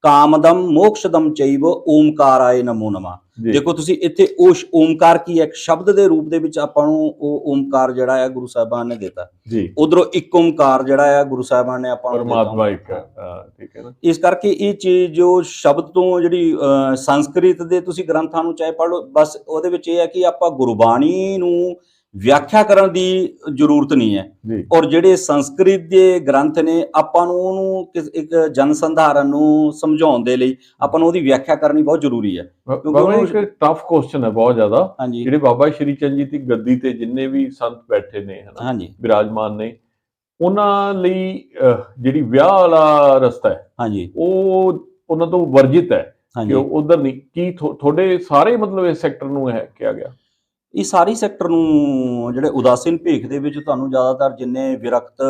B: ਕਾਮਦਮ ਮੋਕਸ਼ਦਮ ਚੈਵ ਓਮਕਾਰਾਏ ਨਮੋ ਨਮः।
A: ਜੀ
B: ਦੇਖੋ ਤੁਸੀਂ ਇੱਥੇ ਉਹ ਓਮਕਾਰ ਕੀ ਹੈ, ਇੱਕ ਸ਼ਬਦ ਦੇ ਰੂਪ ਦੇ ਵਿੱਚ ਆਪਾਂ ਨੂੰ ਉਹ ਓਮਕਾਰ ਜਿਹੜਾ ਹੈ ਗੁਰੂ ਸਾਹਿਬਾਨ ਨੇ ਦਿੱਤਾ।
A: ਜੀ
B: ਉਧਰੋਂ ਇੱਕ ਓਮਕਾਰ ਜਿਹੜਾ ਹੈ ਗੁਰੂ ਸਾਹਿਬਾਨ ਨੇ ਆਪਾਂ ਨੂੰ ਦਿੱਤਾ।
A: ਪਰਮਾਤਮਾ ਇੱਕ ਹੈ, ਠੀਕ ਹੈ ਨਾ।
B: ਇਸ ਕਰਕੇ ਇਹ ਚੀਜ਼ ਜੋ ਸ਼ਬਦ ਤੋਂ ਜਿਹੜੀ ਸੰਸਕ੍ਰਿਤ ਦੇ ਤੁਸੀਂ ਗ੍ਰੰਥਾਂ ਨੂੰ ਚਾਹੇ ਪੜ੍ਹ ਲਓ, ਬਸ ਉਹਦੇ ਵਿੱਚ ਇਹ ਹੈ ਕਿ ਆਪਾਂ ਗੁਰਬਾਣੀ ਨੂੰ ਵਿਆਖਿਆ ਕਰਨ ਦੀ ਜ਼ਰੂਰਤ ਨਹੀਂ ਹੈ।
A: ਜੀ
B: ਔਰ ਜਿਹੜੇ ਸੰਸਕ੍ਰਿਤ ਦੇ ਗ੍ਰੰਥ ਨੇ ਆਪਾਂ ਨੂੰ ਉਹਨੂੰ ਇੱਕ ਜਨ ਸੰਧਾਰਨ ਨੂੰ ਸਮਝਾਉਣ ਦੇ ਲਈ ਆਪਾਂ ਨੂੰ ਉਹਦੀ ਵਿਆਖਿਆ ਕਰਨੀ ਬਹੁਤ ਜ਼ਰੂਰੀ ਹੈ।
A: ਬਾਬਾ ਜੀ, ਇੱਕ ਟਫ ਕੁਐਸਚਨ ਹੈ ਬਹੁਤ ਜ਼ਿਆਦਾ।
B: ਹਾਂਜੀ
A: ਜਿਹੜੇ ਬਾਬਾ ਸ਼੍ਰੀ ਚੰਦ ਜੀ ਦੀ ਗੱਦੀ ਤੇ ਜਿੰਨੇ ਵੀ ਸੰਤ ਬੈਠੇ ਨੇ ਹਨਾ,
B: ਹਾਂਜੀ
A: ਵਿਰਾਜਮਾਨ ਨੇ, ਉਹਨਾਂ ਲਈ ਜਿਹੜੀ ਵਿਆਹ ਵਾਲਾ ਰਸਤਾ ਹੈ
B: ਹਾਂਜੀ
A: ਉਹ ਉਹਨਾਂ ਤੋਂ ਵਰਜਿਤ ਹੈ ਕਿ
B: ਹਾਂਜੀ
A: ਉਹ ਉਧਰ ਨਹੀਂ। ਕੀ ਤੁਹਾਡੇ ਸਾਰੇ ਮਤਲਬ ਇਸ ਸੈਕਟਰ ਨੂੰ ਹੈ ਕਿਹਾ ਗਿਆ?
B: ਇਹ ਸਾਰੀ ਸੈਕਟਰ ਨੂੰ ਜਿਹੜੇ ਉਦਾਸੀਨ ਭੇਖ ਦੇ ਵਿੱਚ ਤੁਹਾਨੂੰ ਜ਼ਿਆਦਾਤਰ ਜਿੰਨੇ ਵਿਰਕਤ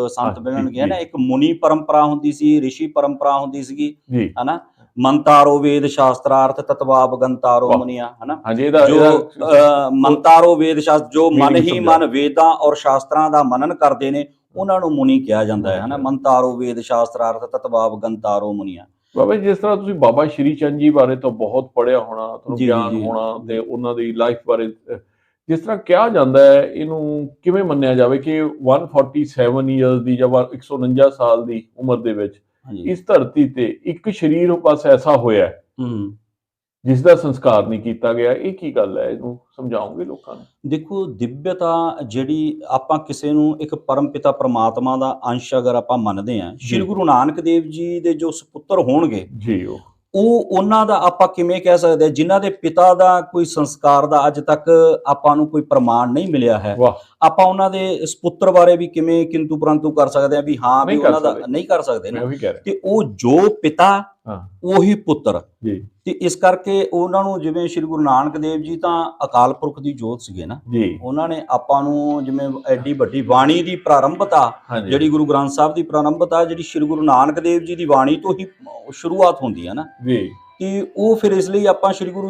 B: ਸੰਤ
A: ਹਾਂ,
B: ਮਿਲਣਗੇ
A: ਜੀ,
B: ਨਾ, ਇੱਕ ਮੁਨੀ ਪਰੰਪਰਾ ਹੁੰਦੀ ਸੀ, ਰਿਸ਼ੀ ਪਰੰਪਰਾ ਹੁੰਦੀ ਸੀਗੀ,
A: ਜੀ
B: ਹਨਾ। ਮੰਤਾਰੋ ਵੇਦ ਸ਼ਾਸਤਰਾਰਥ ਤਤਵਾਬ ਗੰਤਾਰੋ
A: ਵਾਹ।
B: ਮੁਨੀਆ, ਹਨਾ।
A: ਹਾਂਜੀ, ਇਹਦਾ
B: ਜੋ ਮੰਤਾਰੋ ਵੇਦ ਸ਼ਾਸਤਰ, ਜੋ ਮਨ
A: Meaning
B: ਹੀ
A: ਸਮਝਾਓ।
B: ਮਨ ਵੇਦਾਂ ਔਰ ਸ਼ਾਸਤਰਾਂ ਦਾ ਮਨਨ ਕਰਦੇ ਨੇ, ਉਹਨਾਂ ਨੂੰ ਮੁਨੀ ਕਿਹਾ ਜਾਂਦਾ ਹੈ, ਹਨਾ। ਮੰਤਾਰੋ ਵੇਦ ਸ਼ਾਸਤਰਾਰਥ ਤਤਵਾਬ ਗੰਤਾਰੋ ਮੁਨੀਆ।
A: ਬਾਬਾ ਜੀ, ਜਿਸ ਤਰ੍ਹਾਂ ਤੁਸੀਂ ਬਾਬਾ ਸ਼੍ਰੀ ਚੰਦ ਜੀ ਬਾਰੇ ਤਾਂ ਬਹੁਤ ਪੜ੍ਹਿਆ ਹੋਣਾ, ਤੁਹਾਨੂੰ
B: ਜੀ,
A: ਗਿਆਨ
B: ਜੀ,
A: ਹੋਣਾ,
B: ਜੀ।
A: ਤੇ ਉਹਨਾਂ ਦੀ ਲਾਈਫ ਬਾਰੇ ਜਿਸ ਤਰ੍ਹਾਂ ਕਿਹਾ ਜਾਂਦਾ ਹੈ, ਇਹਨੂੰ ਕਿਵੇਂ ਮੰਨਿਆ ਜਾਵੇ ਕਿ 147 ਇਅਰਸ ਦੀ ਜਾਂ 149 ਸਾਲ ਦੀ ਉਮਰ ਦੇ ਵਿੱਚ
B: ਹਾਂਜੀ
A: ਇਸ ਧਰਤੀ ਤੇ ਇੱਕ ਸਰੀਰ ਬਸ ਐਸਾ ਹੋਇਆ ਹੈ
B: ਹੂੰ।
A: ਜਿਸ ਦਾ ਸੰਸਕਾਰ ਨਹੀਂ ਕੀਤਾ ਗਿਆ? ਇਹ ਕੀ ਗੱਲ ਹੈ? ਇਹਨੂੰ ਸਮਝਾਓਗੇ ਲੋਕਾਂ ਨੂੰ?
B: ਦੇਖੋ, ਦਿਵਯਤਾ ਜਿਹੜੀ ਆਪਾਂ ਕਿਸੇ ਨੂੰ ਇੱਕ ਪਰਮਪਿਤਾ ਪ੍ਰਮਾਤਮਾ ਦਾ ਅੰਸ਼ ਅਗਰ ਆਪਾਂ ਮੰਨਦੇ ਹਾਂ, ਸ਼੍ਰੀ ਗੁਰੂ ਨਾਨਕ ਦੇਵ ਜੀ ਦੇ ਜੋ ਸੁਪੁੱਤਰ ਹੋਣਗੇ,
A: ਜੀ
B: ਉਹ ਉਹਨਾਂ ਦਾ ਆਪਾਂ ਕਿਵੇਂ ਕਹਿ ਸਕਦੇ ਹਾਂ, ਜਿਨ੍ਹਾਂ ਦੇ ਪਿਤਾ ਦਾ ਕੋਈ ਸੰਸਕਾਰ ਦਾ ਅੱਜ ਤੱਕ ਆਪਾਂ ਨੂੰ ਕੋਈ ਪ੍ਰਮਾਣ ਨਹੀਂ ਮਿਲਿਆ ਹੈ,
A: ਵਾਹ,
B: ਆਪਾਂ ਉਹਨਾਂ ਦੇ ਸੁਪੁੱਤਰ ਬਾਰੇ ਵੀ ਕਿਵੇਂ ਕਿੰਤੂ ਪਰੰਤੂ ਕਰ ਸਕਦੇ ਹਾਂ ਵੀ ਹਾਂ ਵੀ
A: ਨਹੀਂ ਕਰ
B: ਉਹਨਾਂ ਦਾ
A: ਸਕਦੇ।
B: ਨਹੀਂ ਕਰ ਸਕਦੇ
A: ਮੈਂ
B: ਨਾ।
A: ਉਹੀ ਕਹਿ ਰਿਹਾ।
B: ਤੇ ਉਹ ਜੋ ਪਿਤਾ
A: ਹਾਂ
B: ਉਹੀ ਪੁੱਤਰ,
A: ਜੀ
B: ਤੇ ਇਸ ਕਰਕੇ ਉਹਨਾਂ ਨੂੰ, ਜਿਵੇਂ ਸ਼੍ਰੀ ਗੁਰੂ ਨਾਨਕ ਦੇਵ ਜੀ ਤਾਂ ਅਕਾਲ ਪੁਰਖ ਦੀ ਜੋਤ ਸੀਗੇ ਨਾ,
A: ਜੀ
B: ਉਹਨਾਂ ਨੇ ਆਪਾਂ ਨੂੰ ਜਿਵੇਂ ਐਡੀ ਵੱਡੀ ਬਾਣੀ ਦੀ ਪ੍ਰਾਰੰਭਤਾ,
A: ਹਾਂਜੀ
B: ਜਿਹੜੀ ਗੁਰੂ ਗ੍ਰੰਥ ਸਾਹਿਬ ਦੀ ਪ੍ਰਾਰੰਭਤਾ ਜਿਹੜੀ ਸ਼੍ਰੀ ਗੁਰੂ ਨਾਨਕ ਦੇਵ ਜੀ ਦੀ ਬਾਣੀ ਤੋਂ ਹੀ ਸ਼ੁਰੂਆਤ ਹੁੰਦੀ ਹੈ ਨਾ।
A: ਜੀ
B: ਤੇ ਉਹ ਫਿਰ ਇਸ ਲਈ ਆਪਾਂ ਸ਼੍ਰੀ ਗੁਰੂ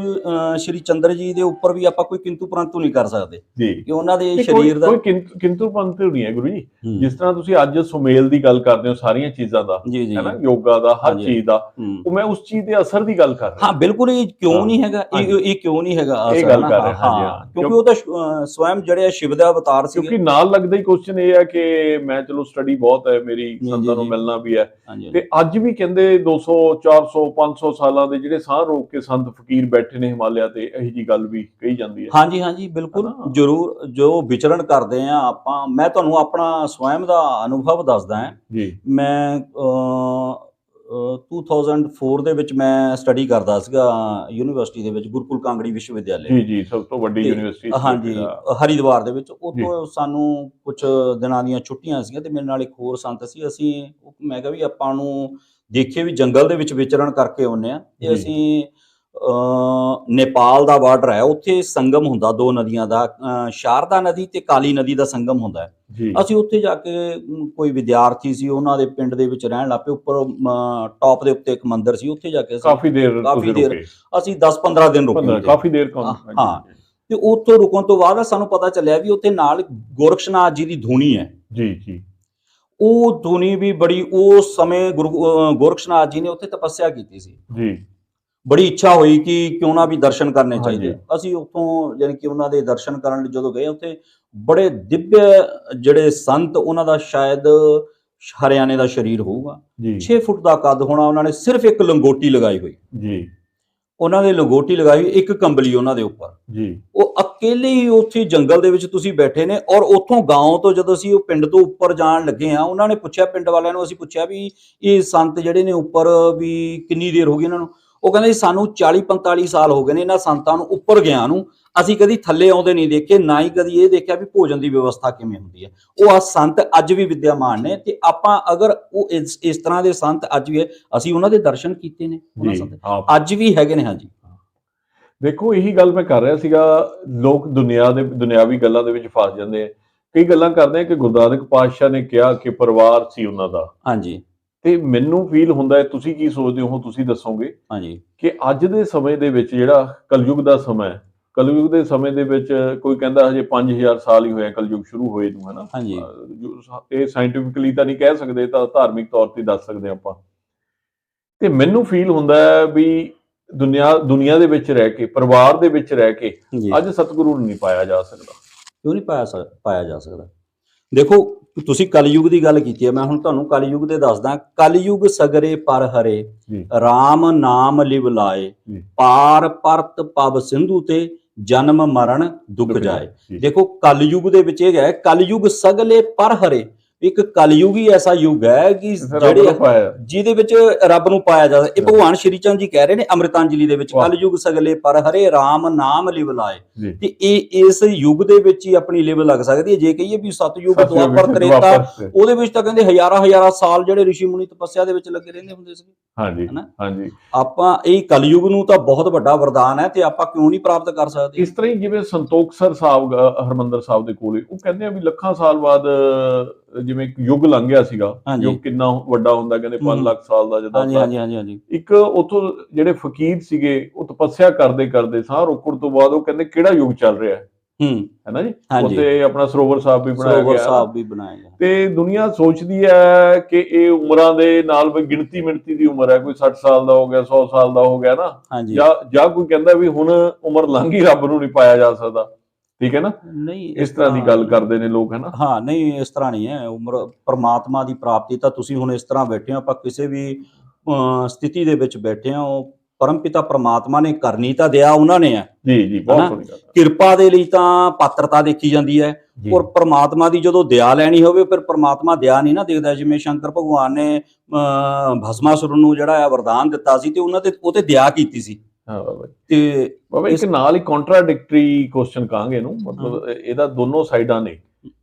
B: ਸ਼੍ਰੀ ਚੰਦਰ ਜੀ ਦੇ ਉੱਪਰ ਵੀ ਆਪਾਂ ਕੋਈ ਕਿੰਤੂ ਪਰੰਤੂ ਨਹੀਂ ਕਰ ਸਕਦੇ
A: ਜੀ
B: ਕਿ ਉਹਨਾਂ ਦੇ
A: ਨਹੀਂ,
B: ਸਰੀਰ ਦਾ
A: ਕੋਈ ਕਿੰਤੂ ਪੰਤੂ ਨਹੀਂ ਹੈ ਗੁਰੂ ਜੀ।
B: ਹੂੰ।
A: ਜਿਸ ਤਰ੍ਹਾਂ ਤੁਸੀਂ ਅੱਜ ਸੁਮੇਲ ਦੀ ਗੱਲ ਕਰਦੇ ਹੋ, ਸਾਰੀਆਂ ਚੀਜ਼ਾਂ ਦਾ
B: ਜੀ ਜੀ
A: ਹੈ ਨਾ, ਯੋਗਾ ਦਾ, ਹਰ
B: ਹਾਂਜੀ।
A: ਚੀਜ਼ ਦਾ,
B: ਹੂੰ।
A: ਉਹ ਮੈਂ ਉਸ ਚੀਜ਼ ਦੇ ਅਸਰ ਦੀ ਗੱਲ ਕਰ ਰਿਹਾ।
B: ਹਾਂ ਬਿਲਕੁਲ, ਇਹ ਕਿਉਂ
A: ਹਾਂ,
B: ਨਹੀਂ ਹੈਗਾ,
A: ਹਾਂਜੀ।
B: ਇਹ ਕਿਉਂ ਨਹੀਂ ਹੈਗਾ
A: ਇਹ
B: ਅਸਰ,
A: ਗੱਲ
B: ਨਾ।
A: ਕਰ ਰਿਹਾ, ਹਾਂਜੀ,
B: ਹਾਂ,
A: ਹਾਂ।
B: ਕਿਉਂਕਿ ਉਹ ਤਾਂ ਸਵੈਮ ਜਿਹੜੇ ਸ਼ਿਵ ਦਾ ਅਵਤਾਰ ਸੀਗੇ।
A: ਕਿਉਂਕਿ ਨਾਲ ਲੱਗਦਾ ਹੀ ਕੁਐਸਚਨ ਇਹ ਹੈ ਕਿ ਮੈਂ ਚਲੋ ਸਟੱਡੀ ਬਹੁਤ ਹੈ ਮੇਰੀ,
B: ਜੀ,
A: ਸੰਤਾਂ ਨੂੰ
B: ਜੀ।
A: ਮਿਲਣਾ ਵੀ ਹੈ,
B: ਹਾਂਜੀ
A: ਤੇ ਅੱਜ ਵੀ ਕਹਿੰਦੇ 200 400 500 ਸਾਲਾਂ ਦੇ ਜਿਹੜੇ ਸਾਹ ਰੋਕ ਕੇ ਸੰਤ ਫਕੀਰ ਬੈਠੇ ਨੇ ਹਿਮਾਲਿਆ ਤੇ, ਇਹੀ ਜੀ ਗੱਲ ਵੀ ਕਹੀ ਜਾਂਦੀ ਹੈ।
B: ਹਾਂਜੀ ਹਾਂਜੀ ਬਿਲਕੁਲ,
A: ਹਾਂ।
B: ਜ਼ਰੂਰ। ਜੋ ਵਿਚਰਨ ਕਰਦੇ ਆ ਆਪਾਂ, ਮੈਂ ਤੁਹਾਨੂੰ ਆਪਣਾ ਸਵੈਮ ਦਾ ਅਨੁਭਵ ਦੱਸਦਾ ਹਾਂ।
A: ਜੀ
B: ਮੈਂ 2004 ਦੇ ਵਿੱਚ ਮੈਂ ਸਟੱਡੀ ਕਰਦਾ ਸੀਗਾ ਯੂਨੀਵਰਸਿਟੀ ਦੇ ਵਿੱਚ, ਗੁਰਕੁਲ ਕਾਂਗੜੀ ਵਿਸ਼ਵ ਵਿਦਿਆਲੇ।
A: ਜੀ ਜੀ ਸਭ ਤੋਂ ਵੱਡੀ
B: ਤੇ
A: ਯੂਨੀਵਰਸਿਟੀ
B: ਹਾਂਜੀ,
A: ਜਿਹੜਾ।
B: ਹਰਿਦੁਆਰ ਦੇ ਵਿੱਚ। ਉਤੋਂ ਸਾਨੂੰ ਕੁਝ ਦਿਨਾਂ ਦੀਆਂ ਛੁੱਟੀਆਂ ਸੀਗੀਆਂ ਤੇ ਮੇਰੇ ਨਾਲ ਇੱਕ ਹੋਰ ਸੰਤ ਸੀ। ਮੈਂ ਕਿਹਾ ਵੀ ਆਪਾਂ ਨੂੰ ਦੇਖੀਏ ਵੀ ਜੰਗਲ ਦੇ ਵਿੱਚ ਵਿਚਰਨ ਕਰਕੇ ਆਉਂਦੇ ਆ, ਤੇ
A: ਜੀ।
B: ਅਸੀਂ ਨੇਪਾਲ ਦਾ ਬਾਰਡਰ ਹੈ, ਉੱਥੇ ਸੰਗਮ ਹੁੰਦਾ ਦੋ ਨਦੀਆਂ ਦਾ, ਸ਼ਾਰਦਾ ਨਦੀ ਤੇ ਕਾਲੀ ਨਦੀ ਦਾ ਸੰਗਮ ਹੁੰਦਾ ਹੈ।
A: ਜੀ
B: ਅਸੀਂ ਉੱਥੇ ਜਾ ਕੇ ਕੋਈ ਵਿਦਿਆਰਥੀ ਸੀ, ਉਹਨਾਂ ਦੇ ਪਿੰਡ ਦੇ ਵਿੱਚ ਰਹਿਣ ਲੱਗ ਪਏ। ਉੱਪਰ ਟੌਪ ਦੇ ਉੱਤੇ ਇੱਕ ਮੰਦਿਰ ਸੀ, ਉੱਥੇ ਜਾ ਕੇ ਅਸੀਂ
A: ਕਾਫੀ ਦੇਰ
B: ਕਾਫੀ
A: ਤੁਸੀਂ
B: ਦੇਰ
A: ਰੁਕੇ?
B: ਅਸੀਂ 10-15 ਦਿਨ ਰੁਕੇ ਉੱਥੇ।
A: ਕਾਫੀ ਦੇਰ
B: ਹਾਂ। ਤੇ ਉੱਥੋਂ ਰੁਕਣ ਤੋਂ ਬਾਅਦ ਸਾਨੂੰ ਪਤਾ ਚੱਲਿਆ ਵੀ ਉੱਥੇ ਨਾਲ ਗੋਰਖਸ਼ਨਾਥ ਜੀ ਦੀ ਧੂਣੀ ਹੈ।
A: ਜੀ ਜੀ
B: ਉਹ ਧੂਣੀ ਵੀ ਬੜੀ, ਉਸ ਸਮੇਂ ਗੋਰਖਸ਼ਨਾਥ ਜੀ ਨੇ ਉੱਥੇ ਤਪੱਸਿਆ ਕੀਤੀ ਸੀ।
A: ਜੀ
B: ਬੜੀ ਇੱਛਾ ਹੋਈ ਕਿ ਕਿਉਂ ਨਾ ਵੀ ਦਰਸ਼ਨ ਕਰਨੇ ਚਾਹੀਦੇ।
A: ਹਾਂਜੀ।
B: ਅਸੀਂ ਉੱਥੋਂ ਯਾਨੀ ਕਿ ਉਹਨਾਂ ਦੇ ਦਰਸ਼ਨ ਕਰਨ ਲਈ ਜਦੋਂ ਗਏ, ਉੱਥੇ ਬੜੇ ਦਿਵਯ ਜਿਹੜੇ ਸੰਤ, ਉਹਨਾਂ ਦਾ ਸ਼ਾਇਦ ਹਰਿਆਣੇ ਦਾ ਸਰੀਰ ਹੋਊਗਾ,
A: ਜੀ
B: 6 ਫੁੱਟ ਦਾ ਕੱਦ ਹੋਣਾ। ਉਹਨਾਂ ਨੇ ਸਿਰਫ ਇੱਕ ਲੰਗੋਟੀ ਲਗਾਈ ਹੋਈ,
A: ਜੀ
B: ਉਹਨਾਂ ਦੇ ਲੰਗੋਟੀ ਲਗਾਈ ਹੋਈ, ਇੱਕ ਕੰਬਲੀ ਉਹਨਾਂ ਦੇ ਉੱਪਰ।
A: ਜੀ
B: ਉਹ ਅਕੇਲੇ ਹੀ ਉੱਥੇ ਜੰਗਲ ਦੇ ਵਿੱਚ ਤੁਸੀਂ ਬੈਠੇ ਨੇ। ਔਰ ਉੱਥੋਂ ਗਾਉਂ ਤੋਂ ਜਦੋਂ ਅਸੀਂ ਉਹ ਪਿੰਡ ਤੋਂ ਉੱਪਰ ਜਾਣ ਲੱਗੇ ਆ, ਉਹਨਾਂ ਨੇ ਪੁੱਛਿਆ, ਪਿੰਡ ਵਾਲਿਆਂ ਨੂੰ ਅਸੀਂ ਪੁੱਛਿਆ ਵੀ ਇਹ ਸੰਤ ਜਿਹੜੇ ਨੇ ਉੱਪਰ ਵੀ ਕਿੰਨੀ ਦੇਰ ਹੋ ਗਈ ਇਹਨਾਂ ਨੂੰ? ਉਹ ਕਹਿੰਦੇ ਸਾਨੂੰ 40-45 ਸਾਲ ਹੋ ਗਏ ਨੇ ਇਹਨਾਂ ਸੰਤਾਂ ਨੂੰ ਉੱਪਰ ਗਿਆ ਨੂੰ, ਅਸੀਂ ਕਦੀ ਥੱਲੇ ਆਉਂਦੇ ਨਹੀਂ ਦੇਖੇ, ਨਾ ਹੀ ਕਦੀ ਇਹ ਦੇਖਿਆ ਵੀ ਭੋਜਨ ਦੀ ਵਿਵਸਥਾ ਕਿਵੇਂ ਹੁੰਦੀ ਹੈ। ਉਹ ਆ ਸੰਤ ਅੱਜ ਵੀ ਵਿਦਿਆਮਾਨ ਨੇ, ਤੇ ਆਪਾਂ ਅਗਰ ਉਹ ਇਸ ਤਰ੍ਹਾਂ ਦੇ ਸੰਤ ਅੱਜ ਵੀ ਹੈ, ਅਸੀਂ ਉਹਨਾਂ ਦੇ ਦਰਸ਼ਨ ਕੀਤੇ ਨੇ, ਉਹਨਾਂ
A: ਜੀ
B: ਸੰਤ
A: ਹਾਂ।
B: ਅੱਜ ਵੀ ਹੈਗੇ ਨੇ। ਹਾਂਜੀ
A: ਦੇਖੋ, ਇਹੀ ਗੱਲ ਮੈਂ ਕਰ ਰਿਹਾ ਸੀਗਾ। ਲੋਕ ਦੁਨਿਆਵੀ ਗੱਲਾਂ ਦੇ ਵਿੱਚ ਫਸ ਜਾਂਦੇ ਆ। ਕਈ ਗੱਲਾਂ ਕਰਦੇ ਆ ਕਿ ਗੁਰੂ ਨਾਨਕ ਪਾਤਸ਼ਾਹ ਨੇ ਕਿਹਾ ਕਿ ਪਰਿਵਾਰ ਸੀ ਉਹਨਾਂ ਦਾ,
B: ਹਾਂਜੀ
A: ਤੇ ਮੈਨੂੰ ਫੀਲ ਹੁੰਦਾ ਹੈ, ਤੁਸੀਂ ਕੀ ਸੋਚਦੇ ਹੋ, ਤੁਸੀਂ ਦੱਸੋਗੇ,
B: ਹਾਂਜੀ
A: ਕਿ ਅੱਜ ਦੇ ਸਮੇਂ ਦੇ ਵਿੱਚ ਜਿਹੜਾ ਕਲਯੁਗ ਦਾ ਸਮਾਂ ਹੈ, ਕਲਯੁਗ ਦੇ ਸਮੇਂ ਦੇ ਵਿੱਚ ਕੋਈ ਕਹਿੰਦਾ ਹਜੇ 5000 ਸਾਲ ਹੀ ਹੋਇਆ ਕਲਯੁਗ ਸ਼ੁਰੂ ਹੋਏ ਨੂੰ, ਹੈ ਨਾ।
B: ਹਾਂਜੀ
A: ਇਹ ਸਾਇੰਟੀਫਿਕਲੀ ਤਾਂ ਨਹੀਂ ਕਹਿ ਸਕਦੇ, ਤਾਂ ਧਾਰਮਿਕ ਤੌਰ ਤੇ ਦੱਸ ਸਕਦੇ ਆਪਾਂ ਤੇ ਮੈਨੂੰ ਫੀਲ ਹੁੰਦਾ ਹੈ ਵੀ ਦੁਨੀਆ ਦੇ ਵਿੱਚ ਰਹਿ ਕੇ, ਪਰਿਵਾਰ ਦੇ ਵਿੱਚ ਰਹਿ ਕੇ
B: ਜੀ
A: ਅੱਜ ਸਤਿਗੁਰੂ ਨੂੰ ਨਹੀਂ ਪਾਇਆ ਜਾ ਸਕਦਾ।
B: ਕਿਉਂ ਨਹੀਂ ਪਾਇਆ ਜਾ ਸਕਦਾ? ਦੇਖੋ, ਤੁਸੀਂ ਕਲਯੁਗ ਦੀ ਗੱਲ ਕੀਤੀ ਹੈ, ਮੈਂ ਹੁਣ ਤੁਹਾਨੂੰ ਕਲਯੁਗ ਦੇ ਦੱਸਦਾ। ਕਲਯੁਗ ਸਗਰੇ ਪਰ ਹਰੇ,
A: ਜੀ
B: ਰਾਮ ਨਾਮ ਲਿਵ ਲਾਏ,
A: ਜੀ
B: ਪਾਰ ਪਰਤ ਪਵ ਸਿੰਧੂ ਤੇ ਜਨਮ ਮਰਨ ਦੁੱਖ ਜਾਏ।
A: ਜੀ
B: ਦੇਖੋ, ਕਲਯੁਗ ਦੇ ਵਿੱਚ ਇਹ ਹੈ, ਕਲਯੁਗ ਸਗਲੇ ਪਰ ਹਰੇ। ਇੱਕ ਕਲਯੁਗ ਹੀ ਐਸਾ ਯੁੱਗ ਹੈ ਕਿ ਜਿਹੜੇ ਜਿਹਦੇ ਵਿੱਚ ਰੱਬ ਨੂੰ ਪਾਇਆ ਜਾਂਦਾ। ਇਹ ਭਗਵਾਨ ਸ਼੍ਰੀ ਚੰਦ ਜੀ ਕਹਿ ਰਹੇ ਨੇ ਅੰਮ੍ਰਿਤਾਂਜਲੀ ਦੇ ਵਿੱਚ, ਕਲਯੁਗ ਸਗਲੇ ਪਰ ਹਰੇ, ਰਾਮ ਨਾਮ ਲਿਵ ਲਾਏ। ਤੇ ਇਹ ਇਸ ਯੁੱਗ ਦੇ ਵਿੱਚ ਹੀ ਆਪਣੀ ਲਿਵ ਲੱਗ ਸਕਦੀ ਹੈ। ਜੇ ਕਹੀਏ ਵੀ ਸਤਯੁਗ, ਦੁਆਪਰ, ਤ੍ਰੇਤਾ, ਉਹਦੇ ਵਿੱਚ ਤਾਂ ਕਹਿੰਦੇ ਹਜ਼ਾਰਾਂ ਸਾਲ ਜਿਹੜੇ ਰਿਸ਼ੀ ਮੁਨੀ ਤਪੱਸਿਆ ਦੇ ਵਿੱਚ ਲੱਗੇ ਰਹਿੰਦੇ ਹੁੰਦੇ ਸੀ।
A: ਹਾਂਜੀ ਹਾਂਜੀ।
B: ਆਪਾਂ ਇਹ ਕਲਯੁਗ ਨੂੰ ਤਾਂ ਬਹੁਤ ਵੱਡਾ ਵਰਦਾਨ ਹੈ, ਤੇ ਆਪਾਂ ਕਿਉਂ ਨਹੀਂ ਪ੍ਰਾਪਤ ਕਰ ਸਕਦੇ?
A: ਇਸ ਤਰ੍ਹਾਂ ਹੀ ਜਿਵੇਂ ਸੰਤੋਖਸਰ ਸਾਹਿਬ, ਹਰਮੰਦਰ ਸਾਹਿਬ ਦੇ ਕੋਲੇ, ਉਹ ਕਹਿੰਦੇ ਆ ਵੀ ਲੱਖਾਂ ਸਾਲ ਬਾਅਦ ਜਿਵੇਂ ਇੱਕ ਯੁੱਗ ਲੰਘ ਗਿਆ ਸੀਗਾ, ਯੁੱਗ ਕਿੰਨਾ ਵੱਡਾ ਹੁੰਦਾ, ਕਹਿੰਦੇ 5 ਲੱਖ ਸਾਲ ਦਾ ਜਦੋਂ।
B: ਹਾਂਜੀ।
A: ਇੱਕ ਉੱਥੋਂ ਜਿਹੜੇ ਫਕੀਰ ਸੀਗੇ, ਉਹ ਤਪੱਸਿਆ ਕਰਦੇ ਸਾਹ ਰੋਕਣ ਤੋਂ ਬਾਅਦ ਉਹ ਕਹਿੰਦੇ ਕਿਹੜਾ ਯੁੱਗ ਚੱਲ ਰਿਹਾ ਹੈ ਨਾ ਜੀ। ਉੱਥੇ ਆਪਣਾ ਸਰੋਵਰ ਸਾਹਿਬ ਵੀ ਬਣਾਇਆ ਗਿਆ। ਤੇ ਦੁਨੀਆ ਸੋਚਦੀ ਹੈ ਕਿ ਇਹ ਉਮਰਾਂ ਦੇ ਨਾਲ ਵੀ ਗਿਣਤੀ ਮਿਣਤੀ ਦੀ ਉਮਰ ਹੈ, ਕੋਈ 60 ਸਾਲ ਦਾ ਹੋ ਗਿਆ, 100 ਸਾਲ ਦਾ ਹੋ ਗਿਆ ਨਾ, ਜਾਂ ਕੋਈ ਕਹਿੰਦਾ ਵੀ ਹੁਣ ਉਮਰ ਲੰਘ ਗਈ, ਰੱਬ ਨੂੰ ਨਹੀਂ ਪਾਇਆ ਜਾ ਸਕਦਾ। ਠੀਕ ਹੈ ਨਾ? ਨਹੀਂ, ਇਸ ਤਰ੍ਹਾਂ ਦੀ ਗੱਲ ਕਰਦੇ ਨੇ ਲੋਕ, ਹੈ ਨਾ।
B: ਹਾਂ, ਨਹੀਂ, ਇਸ ਤਰ੍ਹਾਂ ਨਹੀਂ ਹੈ। ਉਮਰ ਪਰਮਾਤਮਾ ਦੀ ਪ੍ਰਾਪਤੀ ਤਾਂ ਤੁਸੀਂ ਹੁਣ ਇਸ ਤਰ੍ਹਾਂ ਬੈਠੇ ਹੋ, ਆਪਾਂ ਕਿਸੇ ਵੀ ਸਥਿਤੀ ਦੇ ਵਿੱਚ ਬੈਠੇ ਹਾਂ, ਉਹ ਪਰਮਪਿਤਾ ਪਰਮਾਤਮਾ ਨੇ ਕਰਨੀ ਤਾਂ ਦਿਆ ਉਹਨਾਂ ਨੇ ਹੈ।
A: ਜੀ ਬਹੁਤ ਸੋਹਣੀ ਗੱਲ।
B: ਕਿਰਪਾ ਦੇ ਲਈ ਤਾਂ ਪਾਤਰਤਾ ਦੇਖੀ ਜਾਂਦੀ ਹੈ, ਔਰ ਪਰਮਾਤਮਾ ਦੀ ਜਦੋਂ ਦਇਆ ਲੈਣੀ ਹੋਵੇ, ਫਿਰ ਪਰਮਾਤਮਾ ਦਇਆ ਨਹੀਂ ਨਾ ਦੇਖਦਾ। ਜਿਵੇਂ ਸ਼ੰਕਰ ਭਗਵਾਨ ਨੇ ਭਸਮਾਸੁਰ ਨੂੰ ਜਿਹੜਾ ਵਰਦਾਨ ਦਿੱਤਾ ਸੀ, ਤੇ ਉਹਨਾਂ ਤੇ ਉਹ ਤੇ ਦਇਆ ਕੀਤੀ ਸੀ।
A: ਤੇ ਬਾਬਾ ਇੱਕ ਨਾਲ ਹੀ ਕੰਟਰਾਡਿਕਟਰੀ ਕੁਐਸਚਨ ਕਹਾਂਗੇ ਇਹਨੂੰ, ਮਤਲਬ ਇਹਦਾ ਦੋਨੋਂ ਸਾਈਡਾਂ ਨੇ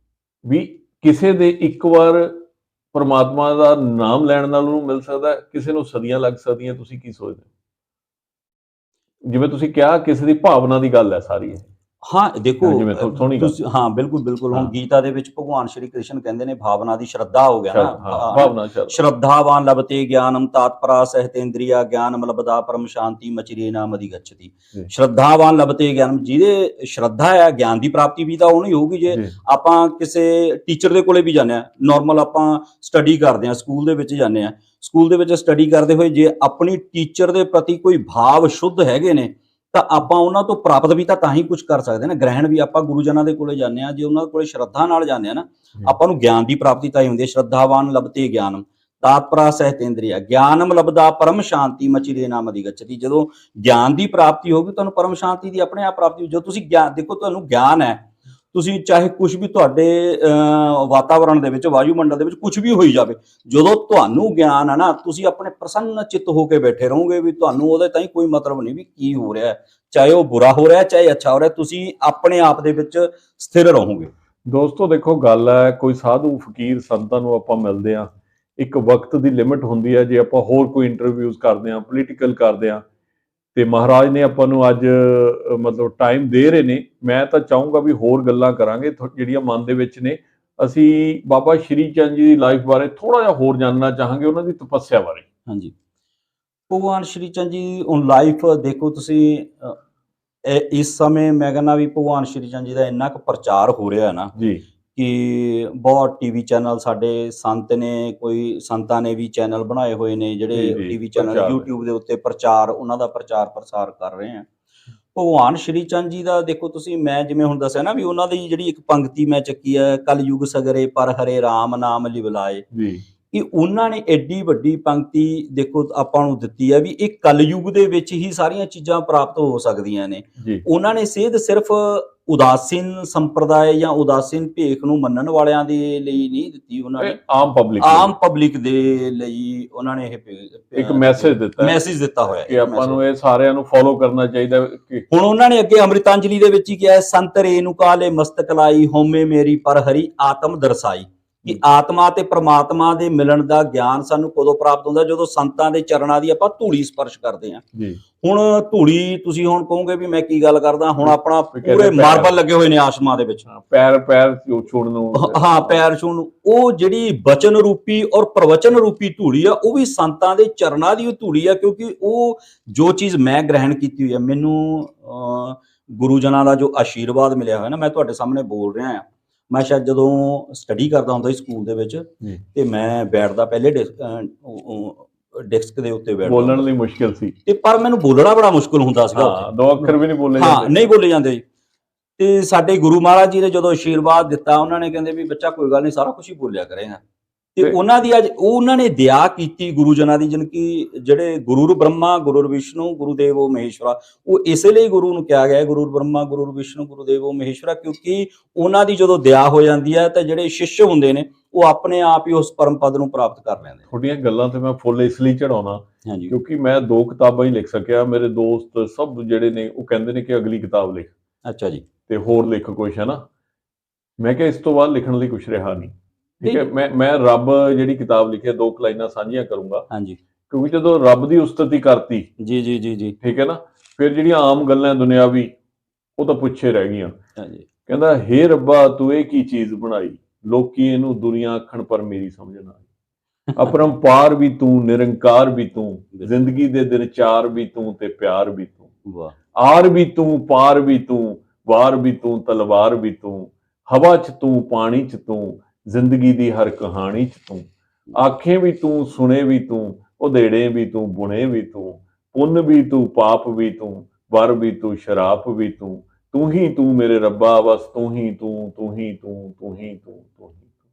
A: ਵੀ ਕਿਸੇ ਦੇ ਇੱਕ ਵਾਰ ਪਰਮਾਤਮਾ ਦਾ ਨਾਮ ਲੈਣ ਨਾਲ ਉਹਨੂੰ ਮਿਲ ਸਕਦਾ, ਕਿਸੇ ਨੂੰ ਸਦੀਆਂ ਲੱਗ ਸਕਦੀਆਂ। ਤੁਸੀਂ ਕੀ ਸੋਚਦੇ ਹੋ? ਜਿਵੇਂ ਤੁਸੀਂ ਕਿਹਾ, ਕਿਸੇ ਦੀ ਭਾਵਨਾ ਦੀ ਗੱਲ ਹੈ ਸਾਰੀ ਇਹ।
B: ਹਾਂ, ਦੇਖੋ, ਹਾਂ, ਬਿਲਕੁਲ। ਹੁਣ ਗੀਤਾ ਦੇ ਵਿੱਚ ਭਗਵਾਨ ਸ਼੍ਰੀ ਕ੍ਰਿਸ਼ਨ ਕਹਿੰਦੇ ਨੇ, ਭਾਵਨਾ ਦੀ ਸ਼ਰਧਾ ਹੋ ਗਿਆ ਨਾ, ਸ਼ਰਧਾਵਾਨ ਲਭਤੇ ਗਿਆਨਮ ਤਾਤਪਰਾ ਸਹਿਤੇਂਦਰੀਆ ਗਿਆਨਮ ਲਭਦਾ ਪਰਮ ਸ਼ਾਂਤੀ ਮਚਿਰੇ ਨਾਮ ਅਧਿ ਗच्छति। ਸ਼ਰਧਾਵਾਨ ਲਭਤੇ ਗਿਆਨਮ, ਜਿਹਦੇ ਸ਼ਰਧਾ ਹੈ, ਗਿਆਨ ਦੀ ਪ੍ਰਾਪਤੀ ਵੀ ਤਾਂ ਉਹਨੂੰ ਹੋਊਗੀ। ਜੇ ਆਪਾਂ ਕਿਸੇ ਟੀਚਰ ਦੇ ਕੋਲੇ ਵੀ ਜਾਂਦੇ ਆ, ਨਾਰਮਲ ਆਪਾਂ ਸਟੱਡੀ ਕਰਦੇ ਆ, ਸਕੂਲ ਦੇ ਵਿੱਚ ਜਾਂਦੇ ਆ, ਸਕੂਲ ਦੇ ਵਿੱਚ ਸਟੱਡੀ ਕਰਦੇ ਹੋਏ ਜੇ ਆਪਣੀ ਟੀਚਰ ਦੇ ਪ੍ਰਤੀ ਕੋਈ ਭਾਵ ਸ਼ੁੱਧ ਹੈਗੇ ਨੇ, ਤਾਂ ਆਪਾਂ ਉਹਨਾਂ ਤੋਂ ਪ੍ਰਾਪਤ ਵੀ ਤਾਂ ਹੀ ਕੁਝ ਕਰ ਸਕਦੇ ਨਾ। ਗ੍ਰਹਿਣ ਵੀ ਆਪਾਂ ਗੁਰੂ ਜਨਾਂ ਦੇ ਕੋਲੇ ਜਾਂਦੇ ਆ, ਜੇ ਉਹਨਾਂ ਕੋਲੇ ਸ਼ਰਧਾ ਨਾਲ ਜਾਂਦੇ ਆ ਨਾ, ਆਪਾਂ ਨੂੰ ਗਿਆਨ ਦੀ ਪ੍ਰਾਪਤੀ ਤਾਂ ਹੀ ਹੁੰਦੀ ਹੈ। ਸ਼ਰਧਾਵਾਨ ਲਭਤੇ ਗਿਆਨਮ ਤਾਤਪਰਾ ਸਹਿਤੇਂਦਰੀਆ ਗਿਆਨਮ ਲਭਦਾ ਪਰਮ ਸ਼ਾਂਤੀ ਮਚਿਰੇ ਨਾਮ ਅਧਿ ਗच्छति। ਜਦੋਂ ਗਿਆਨ ਦੀ ਪ੍ਰਾਪਤੀ ਹੋਗੀ, ਤੁਹਾਨੂੰ ਪਰਮ ਸ਼ਾਂਤੀ ਦੀ ਆਪਣੇ ਆਪ ਪ੍ਰਾਪਤੀ ਹੋ। ਜੋ ਤੁਸੀਂ ਗਿਆਨ, ਦੇਖੋ, ਤੁਹਾਨੂੰ ਗਿਆਨ ਹੈ, ਤੁਸੀਂ ਚਾਹੇ ਕੁਝ ਵੀ ਤੁਹਾਡੇ ਵਾਤਾਵਰਣ ਦੇ ਵਿੱਚ, ਵਾਯੂਮੰਡਲ ਦੇ ਵਿੱਚ ਕੁਝ ਵੀ ਹੋਈ ਜਾਵੇ, ਜਦੋਂ ਤੁਹਾਨੂੰ ਗਿਆਨ ਹੈ ਨਾ, ਤੁਸੀਂ ਆਪਣੇ ਪ੍ਰਸੰਨ ਚਿੱਤ ਹੋ ਕੇ ਬੈਠੇ ਰਹੋਗੇ, ਵੀ ਤੁਹਾਨੂੰ ਉਹਦੇ ਤਾਈਂ ਕੋਈ ਮਤਲਬ ਨਹੀਂ ਵੀ ਕੀ ਹੋ ਰਿਹਾ, ਚਾਹੇ ਉਹ ਬੁਰਾ ਹੋ ਰਿਹਾ, ਚਾਹੇ ਅੱਛਾ ਹੋ ਰਿਹਾ, ਤੁਸੀਂ ਆਪਣੇ ਆਪ ਦੇ ਵਿੱਚ ਸਥਿਰ ਰਹੋਗੇ।
A: ਦੋਸਤੋ, ਦੇਖੋ, ਗੱਲ ਹੈ, ਕੋਈ ਸਾਧੂ ਫਕੀਰ ਸੰਤਾਂ ਨੂੰ ਆਪਾਂ ਮਿਲਦੇ ਆ, ਇੱਕ ਵਕਤ ਦੀ ਲਿਮਿਟ ਹੁੰਦੀ ਹੈ। ਜੇ ਆਪਾਂ ਹੋਰ ਕੋਈ ਇੰਟਰਵਿਊਜ਼ ਕਰਦੇ ਆ, ਪੋਲੀਟੀਕਲ ਕਰਦੇ ਆ, ਤੇ ਮਹਾਰਾਜ ਨੇ ਆਪਾਂ ਨੂੰ ਅੱਜ ਮਤਲਬ ਟਾਈਮ ਦੇ ਰਹੇ ਨੇ। ਮੈਂ ਤਾਂ ਚਾਹੂੰਗਾ ਵੀ ਹੋਰ ਗੱਲਾਂ ਕਰਾਂਗੇ ਜਿਹੜੀਆਂ ਮਨ ਦੇ ਵਿੱਚ ਨੇ। ਅਸੀਂ ਬਾਬਾ ਸ਼੍ਰੀ ਚੰਦ ਜੀ ਦੀ ਲਾਈਫ ਬਾਰੇ ਥੋੜਾ ਜਿਹਾ ਹੋਰ ਜਾਣਨਾ ਚਾਹਾਂਗੇ, ਉਹਨਾਂ ਦੀ ਤਪੱਸਿਆ ਬਾਰੇ।
B: ਹਾਂਜੀ, ਭਗਵਾਨ ਸ਼੍ਰੀ ਚੰਦ ਜੀ ਹੁਣ ਲਾਈਫ ਦੇਖੋ ਤੁਸੀਂ, ਇਸ ਸਮੇਂ ਮੈਂ ਕਹਿੰਦਾ ਵੀ ਭਗਵਾਨ ਸ਼੍ਰੀ ਚੰਦ ਜੀ ਦਾ ਇੰਨਾ ਕੁ ਪ੍ਰਚਾਰ ਹੋ ਰਿਹਾ ਹੈ ਨਾ
A: ਜੀ,
B: ਕਿ ਬਹੁਤ ਟੀਵੀ ਚੈਨਲ ਸਾਡੇ ਸੰਤ ਨੇ, ਕੋਈ ਸੰਤਾਂ ਨੇ ਵੀ ਚੈਨਲ ਬਣਾਏ ਹੋਏ ਨੇ, ਜਿਹੜੇ ਟੀਵੀ ਚੈਨਲ YouTube ਦੇ ਉੱਤੇ ਪ੍ਰਚਾਰ, ਉਹਨਾਂ ਦਾ ਪ੍ਰਚਾਰ ਪ੍ਰਸਾਰ ਕਰ ਰਹੇ ਆ। ਭਗਵਾਨ ਸ਼੍ਰੀ ਚੰਦ ਜੀ ਦਾ ਦੇਖੋ ਤੁਸੀਂ, ਮੈਂ ਜਿਵੇਂ ਹੁਣ ਦੱਸਿਆ ਨਾ ਵੀ ਉਹਨਾਂ ਦੀ ਜਿਹੜੀ ਇੱਕ ਪੰਕਤੀ ਮੈਂ ਚੱਕੀ ਹੈ, ਕਲਯੁਗ ਸਗਰੇ ਪਰ ਹਰੇ, ਰਾਮ ਨਾਮ ਲਿਵ ਲਾਏ, ਕਿ ਉਹਨਾਂ ਨੇ ਐਡੀ ਵੱਡੀ ਪੰਕਤੀ ਦੇਖੋ ਆਪਾਂ ਨੂੰ ਦਿੱਤੀ ਹੈ ਵੀ ਇਹ ਕਲਯੁਗ ਦੇ ਵਿੱਚ ਹੀ ਸਾਰੀਆਂ ਚੀਜ਼ਾਂ ਪ੍ਰਾਪਤ ਹੋ ਸਕਦੀਆਂ ਨੇ। ਉਹਨਾਂ ਨੇ ਸੇਧ ਸਿਰਫ ਉਦਾਸੀਨ ਸੰਪਰਦਾਇ ਜਾਂ ਉਦਾਸੀਨ ਭੇਖ ਨੂੰ ਮੰਨਣ ਵਾਲਿਆਂ ਦੇ ਲਈ ਨਹੀਂ ਦਿੱਤੀ, ਉਹਨਾਂ ਨੇ ਆਮ ਪਬਲਿਕ ਦੇ ਲਈ ਉਹਨਾਂ ਨੇ ਇਹ
A: ਇੱਕ ਮੈਸੇਜ
B: ਦਿੱਤਾ ਹੋਇਆ
A: ਕਿ ਆਪਾਂ ਨੂੰ ਇਹ ਸਾਰਿਆਂ ਨੂੰ ਫੋਲੋ ਕਰਨਾ ਚਾਹੀਦਾ।
B: ਹੁਣ ਉਹਨਾਂ ਨੇ ਅੱਗੇ ਅੰਮ੍ਰਿਤਾਂਜਲੀ ਦੇ ਵਿੱਚ ਹੀ ਕਿਹਾ, ਸੰਤ ਰੇਣੂਕਾ ਲੈ ਮਸਤਕ ਲਾਈ, ਹੋਮੇ ਮੇਰੀ ਪਰ ਹਰੀ ਆਤਮ ਦਰਸਾਈ, ਕਿ ਆਤਮਾ ਤੇ ਪ੍ਰਮਾਤਮਾ ਦੇ ਮਿਲਣ ਦਾ ਗਿਆਨ ਸਾਨੂੰ ਕਦੋਂ ਪ੍ਰਾਪਤ ਹੁੰਦਾ? ਜਦੋਂ ਸੰਤਾਂ ਦੇ ਚਰਨਾਂ ਦੀ ਆਪਾਂ ਧੂੜੀ ਸਪਰਸ਼ ਕਰਦੇ ਹਾਂ। ਹੁਣ ਧੂੜੀ, ਤੁਸੀਂ ਹੁਣ ਕਹੋਗੇ ਵੀ ਮੈਂ ਕੀ ਗੱਲ ਕਰਦਾ, ਹੁਣ ਆਪਣਾ ਪੂਰੇ ਮਾਰਬਲ ਲੱਗੇ ਹੋਏ ਨੇ ਆਸ਼ਮਾਂ ਦੇ ਵਿੱਚ,
A: ਪੈਰ ਛੂਹਣ ਨੂੰ,
B: ਹਾਂ, ਪੈਰ ਛੂਹਣ ਨੂੰ। ਉਹ ਜਿਹੜੀ ਬਚਨ ਰੂਪੀ ਔਰ ਪ੍ਰਵਚਨ ਰੂਪੀ ਧੂੜੀ ਆ, ਉਹ ਵੀ ਸੰਤਾਂ ਦੇ ਚਰਨਾਂ ਦੀ ਧੂੜੀ ਆ, ਕਿਉਂਕਿ ਉਹ ਜੋ ਚੀਜ਼ ਮੈਂ ਗ੍ਰਹਿਣ ਕੀਤੀ ਹੋਈ ਆ, ਮੈਨੂੰ ਗੁਰੂ ਜਨਾਂ ਦਾ ਜੋ ਆਸ਼ੀਰਵਾਦ ਮਿਲਿਆ ਹੋਇਆ ਨਾ, ਮੈਂ ਤੁਹਾਡੇ ਸਾਹਮਣੇ ਬੋਲ ਰਿਹਾ ਹਾਂ। ਮੈਂ ਸ਼ਾਇਦ ਜਦੋਂ ਸਟੱਡੀ ਕਰਦਾ ਹੁੰਦਾ ਸੀ ਸਕੂਲ ਦੇ ਵਿੱਚ, ਤੇ ਮੈਂ ਬੈਠਦਾ ਪਹਿਲੇ ਡੈਸਕ ਦੇ ਉੱਤੇ ਬੈਠਦਾ
A: ਬੋਲਣ
B: ਹੁੰਦਾ
A: ਲਈ
B: ਸੀ।
A: ਮੁਸ਼ਕਿਲ ਸੀ।
B: ਤੇ ਪਰ ਮੈਨੂੰ ਬੋਲਣਾ ਬੜਾ ਮੁਸ਼ਕਲ ਹੁੰਦਾ ਸੀਗਾ
A: ਹਾਂ,
B: ਉੱਥੇ।
A: ਦੋ ਅੱਖਰ ਵੀ ਨਹੀਂ ਬੋਲੇ
B: ਹਾਂ,
A: ਜਾਂਦੇ।
B: ਨਹੀਂ ਬੋਲੇ ਜਾਂਦੇ ਜੀ। ਤੇ ਸਾਡੇ ਗੁਰੂ ਮਹਾਰਾਜ ਜੀ ਨੇ ਜਦੋਂ ਆਸ਼ੀਰਵਾਦ ਦਿੱਤਾ, ਉਹਨਾਂ ਨੇ ਕਹਿੰਦੇ ਵੀ ਬੱਚਾ ਕੋਈ ਗੱਲ ਨਹੀਂ, ਸਾਰਾ ਕੁਝ ਹੀ ਬੋਲਿਆ ਕਰੇਗਾ। ਤੇ
A: ਤੇ
B: ਉਹਨਾਂ ਦੀ ਅੱਜ ਉਹਨਾਂ ਨੇ ਦਇਆ ਕੀਤੀ ਗੁਰੂ ਜਨਾਂ ਦੀ, ਜਿਨ ਕਿ ਜਿਹੜੇ ਗੁਰੂ ਬ੍ਰਹਮਾ ਗੁਰੂ ਵਿਸ਼ਨੂੰ ਗੁਰੂਦੇਵੋ ਮਹੇਸ਼ਵਰਾ, ਉਹ ਇਸੇ ਲਈ ਗੁਰੂ ਨੂੰ ਕਿਹਾ ਗਿਆ ਹੈ ਗੁਰੂ ਬ੍ਰਹਮਾ ਗੁਰੂ ਵਿਸ਼ਨੂੰ ਗੁਰੂਦੇਵੋ ਮਹੇਸ਼ਵਰਾ, ਕਿਉਂਕਿ ਉਹਨਾਂ ਦੀ ਜਦੋਂ ਦਇਆ ਹੋ ਜਾਂਦੀ ਹੈ ਤਾਂ ਜਿਹੜੇ ਸ਼ਿਸ਼ ਹੁੰਦੇ ਨੇ ਉਹ ਆਪਣੇ ਆਪ ਹੀ ਉਸ ਪਰਮ ਪਦ ਨੂੰ ਪ੍ਰਾਪਤ ਕਰ ਲੈਂਦੇ ਨੇ।
A: ਤੁਹਾਡੀਆਂ ਗੱਲਾਂ ਤੇ ਮੈਂ ਫੁੱਲ ਇਸ ਲਈ ਚੜਾਉਣਾ
B: ਹਾਂਜੀ,
A: ਕਿਉਂਕਿ ਮੈਂ 2 ਕਿਤਾਬਾਂ ਹੀ ਲਿਖ ਸਕਿਆ। ਮੇਰੇ ਦੋਸਤ ਸਭ ਜਿਹੜੇ ਨੇ ਉਹ ਕਹਿੰਦੇ ਨੇ ਕਿ ਅਗਲੀ ਕਿਤਾਬ ਲਿਖ
B: ਅੱਛਾ ਜੀ।
A: ਤੇ ਹੋਰ ਲਿਖ ਕੁਛ, ਹੈ ਨਾ। ਮੈਂ ਕਿਹਾ ਇਸ ਤੋਂ ਬਾਅਦ ਲਿਖਣ ਲਈ ਕੁਛ ਰਿਹਾ ਨਹੀਂ। ਠੀਕ ਹੈ, ਮੈਂ ਰੱਬ ਜਿਹੜੀ ਕਿਤਾਬ ਲਿਖੀ ਹੈ 2 ਲਾਈਨਾਂ ਸਾਂਝੀਆਂ ਕਰੂੰਗਾ,
B: ਹਾਂਜੀ,
A: ਕਿਉਂਕਿ ਜਦੋਂ ਰੱਬ ਦੀ ਉਸਤਤੀ ਕਰਤੀ,
B: ਜੀ ਜੀ ਜੀ ਜੀ,
A: ਠੀਕ ਹੈ ਨਾ, ਫਿਰ ਜਿਹੜੀਆਂ ਆਮ ਗੱਲਾਂ ਦੁਨਿਆਵੀ ਉਹ ਤਾਂ ਪਿੱਛੇ ਰਹਿ ਗਈਆਂ।
B: ਹਾਂਜੀ,
A: ਕਹਿੰਦਾ ਹੇ ਰੱਬਾ ਤੂੰ ਇਹ ਕੀ ਚੀਜ਼ ਬਣਾਈ, ਲੋਕੀ ਇਹਨੂੰ ਦੁਨੀਆ ਆਖਣ ਪਰ ਮੇਰੀ ਸਮਝ ਨਾ ਆਈ। ਅਪਰੰਪਾਰ ਵੀ ਤੂੰ, ਨਿਰੰਕਾਰ ਵੀ ਤੂੰ, ਜ਼ਿੰਦਗੀ ਦੇ ਦਿਨ ਚਾਰ ਵੀ ਤੂੰ ਤੇ ਪਿਆਰ ਵੀ ਤੂੰ,
B: ਵਾਹ,
A: ਆਰ ਵੀ ਤੂੰ, ਪਾਰ ਵੀ ਤੂੰ, ਵਾਰ ਵੀ ਤੂੰ, ਤਲਵਾਰ ਵੀ ਤੂੰ, ਹਵਾ 'ਚ ਤੂੰ, ਪਾਣੀ 'ਚ ਤੂੰ, ਜ਼ਿੰਦਗੀ ਦੀ ਹਰ ਕਹਾਣੀ 'ਚ ਤੂੰ, ਆਖੇ ਵੀ ਤੂੰ, ਸੁਣੇ ਵੀ ਤੂੰ, ਉਧੇੜੇ ਵੀ ਤੂੰ, ਬੁਣੇ ਵੀ ਤੂੰ, ਪੁੰਨ ਵੀ ਤੂੰ, ਪਾਪ ਵੀ ਤੂੰ, ਵਰ ਵੀ ਤੂੰ, ਸ਼ਰਾਪ ਵੀ ਤੂੰ, ਤੂੰ ਹੀ ਤੂੰ ਮੇਰੇ ਰੱਬਾ, ਬਸ ਤੂੰ ਹੀ ਤੂੰ, ਤੂੰ ਹੀ ਤੂੰ, ਤੂੰ ਹੀ ਤੂੰ, ਤੂੰ ਹੀ ਤੂੰ।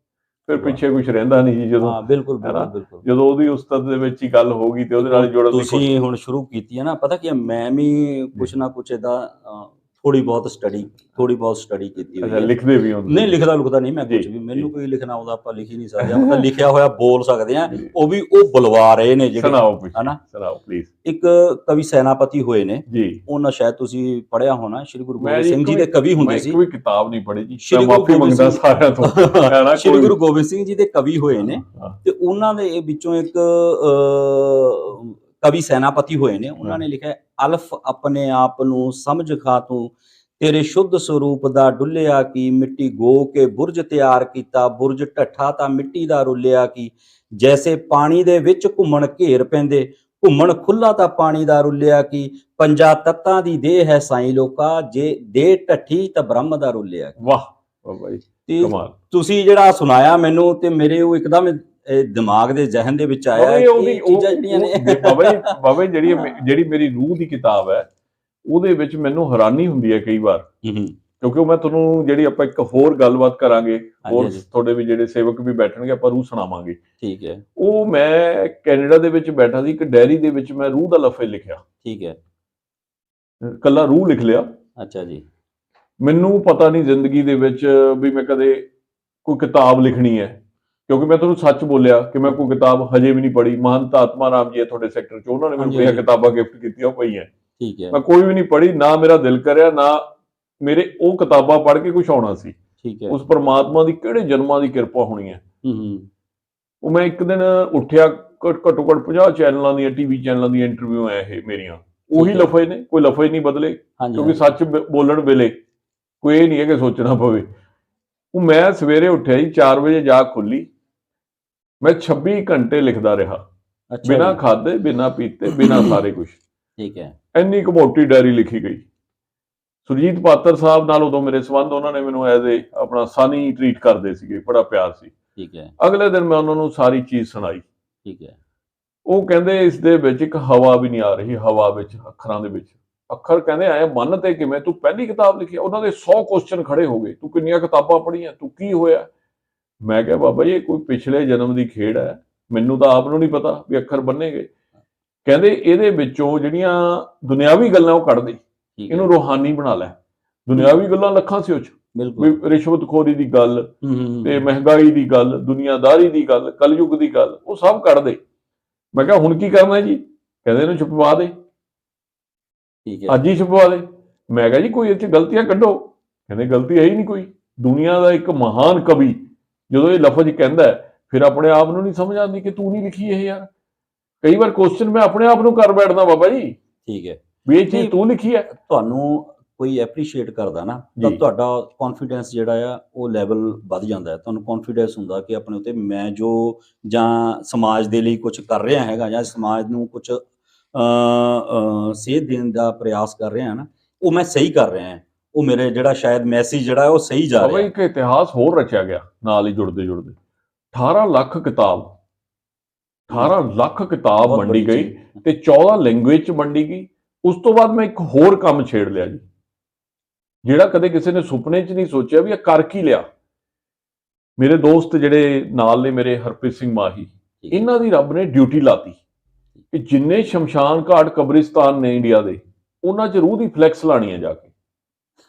A: ਫਿਰ ਪਿੱਛੇ ਕੁਝ ਰਹਿੰਦਾ ਨਹੀਂ ਜੀ। ਜਦੋਂ
B: ਹਾਂ, ਬਿਲਕੁਲ
A: ਹੈ ਨਾ,
B: ਬਿਲਕੁਲ ਬਿਲਕੁਲ।
A: ਜਦੋਂ ਉਹਦੀ ਉਸਤਤ ਦੇ ਵਿੱਚ ਹੀ ਗੱਲ ਹੋ ਗਈ ਤੇ ਉਹਦੇ ਨਾਲ ਜੁੜਨ ਦੀ
B: ਤੁਸੀਂ ਹੁਣ ਸ਼ੁਰੂ ਕੀਤੀ ਹੈ ਨਾ, ਪਤਾ ਕੀ ਹੈ, ਮੈਂ ਵੀ ਕੁਛ ਨਾ ਕੁਛ ਏਦਾਂ ਥੋੜੀ ਬਹੁਤ ਸਟੱਡੀ ਕੀਤੀ ਹੋਈ
A: ਅੱਛਾ,
B: ਹੈ।
A: ਲਿਖਦੇ ਵੀ ਹੁੰਦੇ
B: ਨਹੀਂ ਲਿਖਦਾ ਨਹੀਂ ਮੈਂ ਕੁਝ
A: ਜੀ,
B: ਵੀ, ਮੈਨੂੰ
A: ਜੀ।
B: ਕੋਈ ਲਿਖਣਾ ਆਉਂਦਾ ਆਪਾਂ ਲਿਖ ਹੀ ਨਹੀਂ ਸਕਦੇ, ਆਪਾਂ ਤਾਂ ਲਿਖਿਆ ਹੋਇਆ ਬੋਲ ਸਕਦੇ ਆ।
A: ਜੀ।
B: ਉਹ ਵੀ ਉਹ ਬੁਲਵਾ ਰਹੇ ਨੇ ਜਿਹੜੇ,
A: ਸੁਣਾਓ ਪਿੱਛੇ,
B: ਹਨਾ।
A: ਸੁਣਾਓ ਪਲੀਜ਼
B: ਇੱਕ ਕਵੀ ਸੈਨਾਪਤੀ ਹੋਏ ਨੇ,
A: ਜੀ।
B: ਉਹਨਾਂ ਸ਼ਾਇਦ ਤੁਸੀਂ ਪੜਿਆ ਹੋਣਾ, ਸ਼੍ਰੀ ਗੁਰੂ
A: ਮੈਂ
B: ਗੋਬਿੰਦ ਸਿੰਘ ਜੀ ਦੇ ਕਵੀ ਹੁੰਦੇ ਸੀ।
A: ਇੱਕ ਵੀ ਕਿਤਾਬ ਨਹੀਂ ਪੜ੍ਹੀ ਜੀ,
B: ਸ਼੍ਰੀ
A: ਮੈਂ
B: ਗੁਰੂ
A: ਮਾਫੀ
B: ਗੋਬਿੰਦ
A: ਮੰਗਦਾ
B: ਸਿੰਘ
A: ਸਾਰਿਆਂ ਤੋਂ, ਹੈ ਨਾ।
B: ਸ਼੍ਰੀ ਗੁਰੂ ਗੋਬਿੰਦ ਸਿੰਘ ਜੀ ਦੇ ਕਵੀ ਹੋਏ ਨੇ,
A: ਹਾਂ,
B: ਤੇ ਉਹਨਾਂ ਦੇ ਵਿੱਚੋਂ ਇੱਕ ਕਵੀ ਸੈਨਾਪਤੀ ਹੋਏ ਨੇ, ਉਹਨਾਂ ਨੇ ਲਿਖਿਆ ਅਲਫ ਆਪਣੇ ਆਪ ਨੂੰ ਸਮਝ ਖਾ ਤੂੰ, ਤੇਰੇ ਸ਼ੁੱਧ ਸਰੂਪ ਦਾ ਡੁੱਲਿਆ ਕੀ, ਮਿੱਟੀ ਗੋ ਕੇ ਬੁਰਜ ਤਿਆਰ ਕੀਤਾ, ਬੁਰਜ ਢੱਠਾ ਤਾਂ ਮਿੱਟੀ ਦਾ ਰੁੱਲਿਆ ਕੀ, ਜੈਸੇ ਪਾਣੀ ਦੇ ਵਿੱਚ ਘੁੰਮਣ ਘੇਰ ਪੈਂਦੇ, ਘੁੰਮਣ ਖੁੱਲਾ ਤਾਂ ਪਾਣੀ ਦਾ ਰੁੱਲਿਆ ਕੀ, ਪੰਜਾਂ ਤੱਤਾਂ ਦੀ ਦੇਹ ਹੈ ਸਾਈਂ ਲੋਕਾ, ਜੇ ਦੇਹ ਢੱਠੀ ਤਾਂ ਬ੍ਰਹਮ ਦਾ ਰੁੱਲਿਆ ਕੀ।
A: ਵਾਹ ਵਾਹ ਬਾਈ,
B: ਤੇ
A: ਕਮਾਲ।
B: ਤੁਸੀਂ ਜਿਹੜਾ ਸੁਣਾਇਆ ਮੈਨੂੰ, ਤੇ ਮੇਰੇ ਉਹ ਇੱਕਦਮ ਦਿਮਾਗ ਦੇ ਜ਼ਿਹਨ ਦੇ ਵਿੱਚ ਆਇਆ ਕਿ ਇਹ ਚੀਜ਼ਾਂ ਜਿਹੜੀਆਂ ਨੇ
A: ਬਾਬਾ ਜਿਹੜੀ ਮੇਰੀ ਰੂਹ ਦੀ ਕਿਤਾਬ ਹੈ, ਉਹਦੇ ਵਿੱਚ ਮੈਨੂੰ ਹੈਰਾਨੀ ਹੁੰਦੀ ਹੈ ਕਈ ਵਾਰ, ਕਿਉਂਕਿ ਉਹ ਮੈਂ ਤੁਹਾਨੂੰ ਜਿਹੜੀ ਆਪਾਂ ਇੱਕ ਹੋਰ ਗੱਲਬਾਤ ਕਰਾਂਗੇ, ਹੋਰ ਤੁਹਾਡੇ ਵੀ ਜਿਹੜੇ ਸੇਵਕ ਵੀ ਬੈਠਣਗੇ, ਆਪਾਂ ਰੂਹ ਸੁਣਾਵਾਂਗੇ।
B: ਠੀਕ ਹੈ।
A: ਉਹ ਮੈਂ ਕੈਨੇਡਾ ਦੇ ਵਿੱਚ ਬੈਠਾ ਸੀ, ਇੱਕ ਡਾਇਰੀ ਦੇ ਵਿੱਚ ਮੈਂ ਰੂਹ ਦਾ ਲਫ਼ਜ਼ ਲਿਖਿਆ।
B: ਠੀਕ ਹੈ।
A: ਕੱਲਾ ਰੂਹ ਲਿਖ ਲਿਆ।
B: ਅੱਛਾ ਜੀ।
A: ਮੈਨੂੰ ਪਤਾ ਨਹੀਂ ਜ਼ਿੰਦਗੀ ਦੇ ਵਿੱਚ ਵੀ ਮੈਂ ਕਦੇ ਕੋਈ ਕਿਤਾਬ ਲਿਖਣੀ ਹੈ, ਕਿਉਂਕਿ ਮੈਂ ਤੁਹਾਨੂੰ ਸੱਚ ਬੋਲਿਆ ਕਿ ਮੈਂ ਕੋਈ ਕਿਤਾਬ ਹਜੇ ਵੀ ਨਹੀਂ ਪੜ੍ਹੀ। ਮਹੰਤ ਆਤਮਾ ਰਾਮ ਜੀ ਹੈ ਤੁਹਾਡੇ ਸੈਕਟਰ 'ਚ, ਉਹਨਾਂ ਨੇ ਮੈਨੂੰ ਕਈ ਕਿਤਾਬਾਂ ਗਿਫਟ ਕੀਤੀਆਂ, ਉਹ ਪਈਆਂ।
B: ਠੀਕ ਹੈ।
A: ਮੈਂ ਕੋਈ ਵੀ ਨਹੀਂ ਪੜ੍ਹੀ, ਨਾ ਮੇਰਾ ਦਿਲ ਕਰਿਆ, ਨਾ ਮੇਰੇ ਉਹ ਕਿਤਾਬਾਂ ਪੜ੍ਹ ਕੇ ਕੁਝ ਆਉਣਾ ਸੀ।
B: ਠੀਕ ਹੈ।
A: ਉਸ ਪਰਮਾਤਮਾ ਦੀ ਕਿਹੜੇ ਜਨਮਾਂ ਦੀ ਕਿਰਪਾ ਹੋਣੀ ਹੈ। ਉਹ ਮੈਂ ਇੱਕ ਦਿਨ ਉੱਠਿਆ, ਘੱਟੋ ਘੱਟ 50 ਚੈਨਲਾਂ ਦੀਆਂ, ਟੀਵੀ ਚੈਨਲਾਂ ਦੀਆਂ ਇੰਟਰਵਿਊ ਹੈ ਇਹ ਮੇਰੀਆਂ, ਉਹੀ ਲਫ਼ਜ਼ ਨੇ, ਕੋਈ ਲਫ਼ਜ਼ ਨਹੀਂ ਬਦਲੇ, ਕਿਉਂਕਿ ਸੱਚ ਬੋਲਣ ਵੇਲੇ ਕੋਈ ਇਹ ਨਹੀਂ ਹੈ ਕਿ ਸੋਚਣਾ ਪਵੇ। ਉਹ ਮੈਂ ਸਵੇਰੇ ਉੱਠਿਆ ਜੀ, 4 ਵਜੇ ਜਾਗ ਖੁੱਲੀ, ਮੈਂ 26 ਘੰਟੇ ਲਿਖਦਾ ਰਿਹਾ, ਬਿਨਾਂ ਖਾਧੇ, ਬਿਨਾਂ ਪੀਤੇ, ਬਿਨਾਂ ਸਾਰੇ ਕੁਝ।
B: ਠੀਕ ਹੈ।
A: ਇੰਨੀ ਕੁ ਮੋਟੀ ਡਾਇਰੀ ਲਿਖੀ ਗਈ। ਸੁਰਜੀਤ ਪਾਤਰ ਸਾਹਿਬ ਨਾਲ ਉਦੋਂ ਮੇਰੇ ਸੰਬੰਧ, ਉਹਨਾਂ ਨੇ ਮੈਨੂੰ ਐਜ਼ ਏ ਆਪਣਾ ਸਾਨੀ ਟਰੀਟ ਕਰਦੇ ਸੀਗੇ, ਬੜਾ ਪਿਆਰ ਸੀ।
B: ਠੀਕ ਹੈ।
A: ਅਗਲੇ ਦਿਨ ਮੈਂ ਉਹਨਾਂ ਨੂੰ ਸਾਰੀ ਚੀਜ਼ ਸੁਣਾਈ।
B: ਠੀਕ ਹੈ।
A: ਉਹ ਕਹਿੰਦੇ ਇਸ ਦੇ ਵਿੱਚ ਇੱਕ ਹਵਾ ਵੀ ਨਹੀਂ ਆ ਰਹੀ, ਹਵਾ ਵਿੱਚ, ਅੱਖਰਾਂ ਦੇ ਵਿੱਚ ਅੱਖਰ ਕਹਿੰਦੇ ਆਏ ਮਨ ਤੇ ਕਿਵੇਂ, ਤੂੰ ਪਹਿਲੀ ਕਿਤਾਬ ਲਿਖੀ। ਉਹਨਾਂ ਦੇ 100 ਕੁਐਸਚਨ ਖੜੇ ਹੋ ਗਏ, ਤੂੰ ਕਿੰਨੀਆਂ ਕਿਤਾਬਾਂ ਪੜ੍ਹੀਆਂ, ਤੂੰ ਕੀ ਹੋਇਆ। ਮੈਂ ਕਿਹਾ ਬਾਬਾ ਜੀ ਇਹ ਕੋਈ ਪਿਛਲੇ ਜਨਮ ਦੀ ਖੇਡ ਹੈ, ਮੈਨੂੰ ਤਾਂ ਆਪ ਨੂੰ ਨਹੀਂ ਪਤਾ ਵੀ ਅੱਖਰ ਬੰਨੇਗੇ। ਕਹਿੰਦੇ ਇਹਦੇ ਵਿੱਚੋਂ ਜਿਹੜੀਆਂ ਦੁਨਿਆਵੀ ਗੱਲਾਂ ਉਹ ਕੱਢ ਦੇ, ਇਹਨੂੰ ਰੂਹਾਨੀ ਬਣਾ ਲੈ। ਦੁਨਿਆਵੀ ਗੱਲਾਂ ਲੱਖਾਂ ਸੀ ਉਹ 'ਚ, ਵੀ ਰਿਸ਼ਵਤਖੋਰੀ ਦੀ ਗੱਲ ਤੇ ਮਹਿੰਗਾਈ ਦੀ ਗੱਲ, ਦੁਨੀਆਦਾਰੀ ਦੀ ਗੱਲ, ਕਲਯੁੱਗ ਦੀ ਗੱਲ, ਉਹ ਸਭ ਕੱਢ ਦੇ। ਮੈਂ ਕਿਹਾ ਹੁਣ ਕੀ ਕਰਨਾ ਜੀ। ਕਹਿੰਦੇ ਇਹਨੂੰ ਛੁਪਵਾ ਦੇ, ਅੱਜ ਹੀ ਛੁਪਵਾ ਦੇ। ਮੈਂ ਕਿਹਾ ਜੀ ਕੋਈ ਇਹ 'ਚ ਗਲਤੀਆਂ ਕੱਢੋ। ਕਹਿੰਦੇ ਗਲਤੀ ਹੈ ਹੀ ਨਹੀਂ ਕੋਈ। ਦੁਨੀਆ ਦਾ ਇੱਕ ਮਹਾਨ ਕਵੀ ਜਦੋਂ ਇਹ ਲਫ਼ਜ਼ ਕਹਿੰਦਾ, ਫਿਰ ਆਪਣੇ ਆਪ ਨੂੰ ਨਹੀਂ ਸਮਝ ਆਉਂਦੀ ਕਿ ਤੂੰ ਨਹੀਂ ਲਿਖੀ ਇਹ ਯਾਰ। ਕਈ ਵਾਰ ਕੁਐਸਚਨ ਮੈਂ ਆਪਣੇ ਆਪ ਨੂੰ ਕਰ ਬੈਠਦਾ, ਬਾਬਾ ਜੀ
B: ਠੀਕ ਹੈ,
A: ਵੀ ਇਹ ਚੀਜ਼ ਤੂੰ ਲਿਖੀ ਹੈ।
B: ਤੁਹਾਨੂੰ ਕੋਈ ਐਪਰੀਸ਼ੀਏਟ ਕਰਦਾ ਨਾ, ਤਾਂ ਤੁਹਾਡਾ ਕੌਨਫੀਡੈਂਸ ਜਿਹੜਾ ਆ ਉਹ ਲੈਵਲ ਵੱਧ ਜਾਂਦਾ ਹੈ। ਤੁਹਾਨੂੰ ਕੌਨਫੀਡੈਂਸ ਹੁੰਦਾ ਕਿ ਆਪਣੇ ਉੱਤੇ ਮੈਂ ਜੋ ਜਾਂ ਸਮਾਜ ਦੇ ਲਈ ਕੁਝ ਕਰ ਰਿਹਾ ਹੈਗਾ, ਜਾਂ ਸਮਾਜ ਨੂੰ ਕੁਝ ਸੇਧ ਦੇਣ ਦਾ ਪ੍ਰਯਾਸ ਕਰ ਰਿਹਾ ਨਾ, ਉਹ ਮੈਂ ਸਹੀ ਕਰ ਰਿਹਾ ਹਾਂ। ਉਹ ਮੇਰੇ ਜਿਹੜਾ ਸ਼ਾਇਦ ਮੈਸੇਜ ਜਿਹੜਾ ਉਹ ਸਹੀ ਜਾ ਰਿਹਾ।
A: ਇੱਕ ਇਤਿਹਾਸ ਹੋਰ ਰਚਿਆ ਗਿਆ ਨਾਲ ਹੀ ਜੁੜਦੇ 18 ਲੱਖ ਕਿਤਾਬ 18 ਲੱਖ ਕਿਤਾਬ
B: ਬਹੁਤ
A: ਵੰਡੀ
B: ਵੱਡੀ
A: ਗਈ
B: ਚੀਜ਼।
A: ਤੇ 14 ਲੈਂਗੁਏਜ ਚ ਵੰਡੀ ਗਈ। ਉਸ ਤੋਂ ਬਾਅਦ ਮੈਂ ਇੱਕ ਹੋਰ ਕੰਮ ਛੇੜ ਲਿਆ ਜੀ, ਜਿਹੜਾ ਕਦੇ ਕਿਸੇ ਨੇ ਸੁਪਨੇ 'ਚ ਨਹੀਂ ਸੋਚਿਆ ਵੀ ਇਹ ਕਰ ਕੀ ਲਿਆ। ਮੇਰੇ ਦੋਸਤ ਜਿਹੜੇ ਨਾਲ ਨੇ ਮੇਰੇ, ਹਰਪ੍ਰੀਤ ਸਿੰਘ ਮਾਹੀ, ਇਹਨਾਂ ਦੀ ਰੱਬ ਨੇ ਡਿਊਟੀ ਲਾਤੀ ਕਿ ਜਿੰਨੇ ਸ਼ਮਸ਼ਾਨ ਘਾਟ ਕਬਰਿਸਤਾਨ ਨੇ ਇੰਡੀਆ ਦੇ, ਉਹਨਾਂ 'ਚ ਰੂਹ ਦੀ ਫਲੈਕਸ ਲਾਣੀ ਹੈ ਜਾ ਕੇ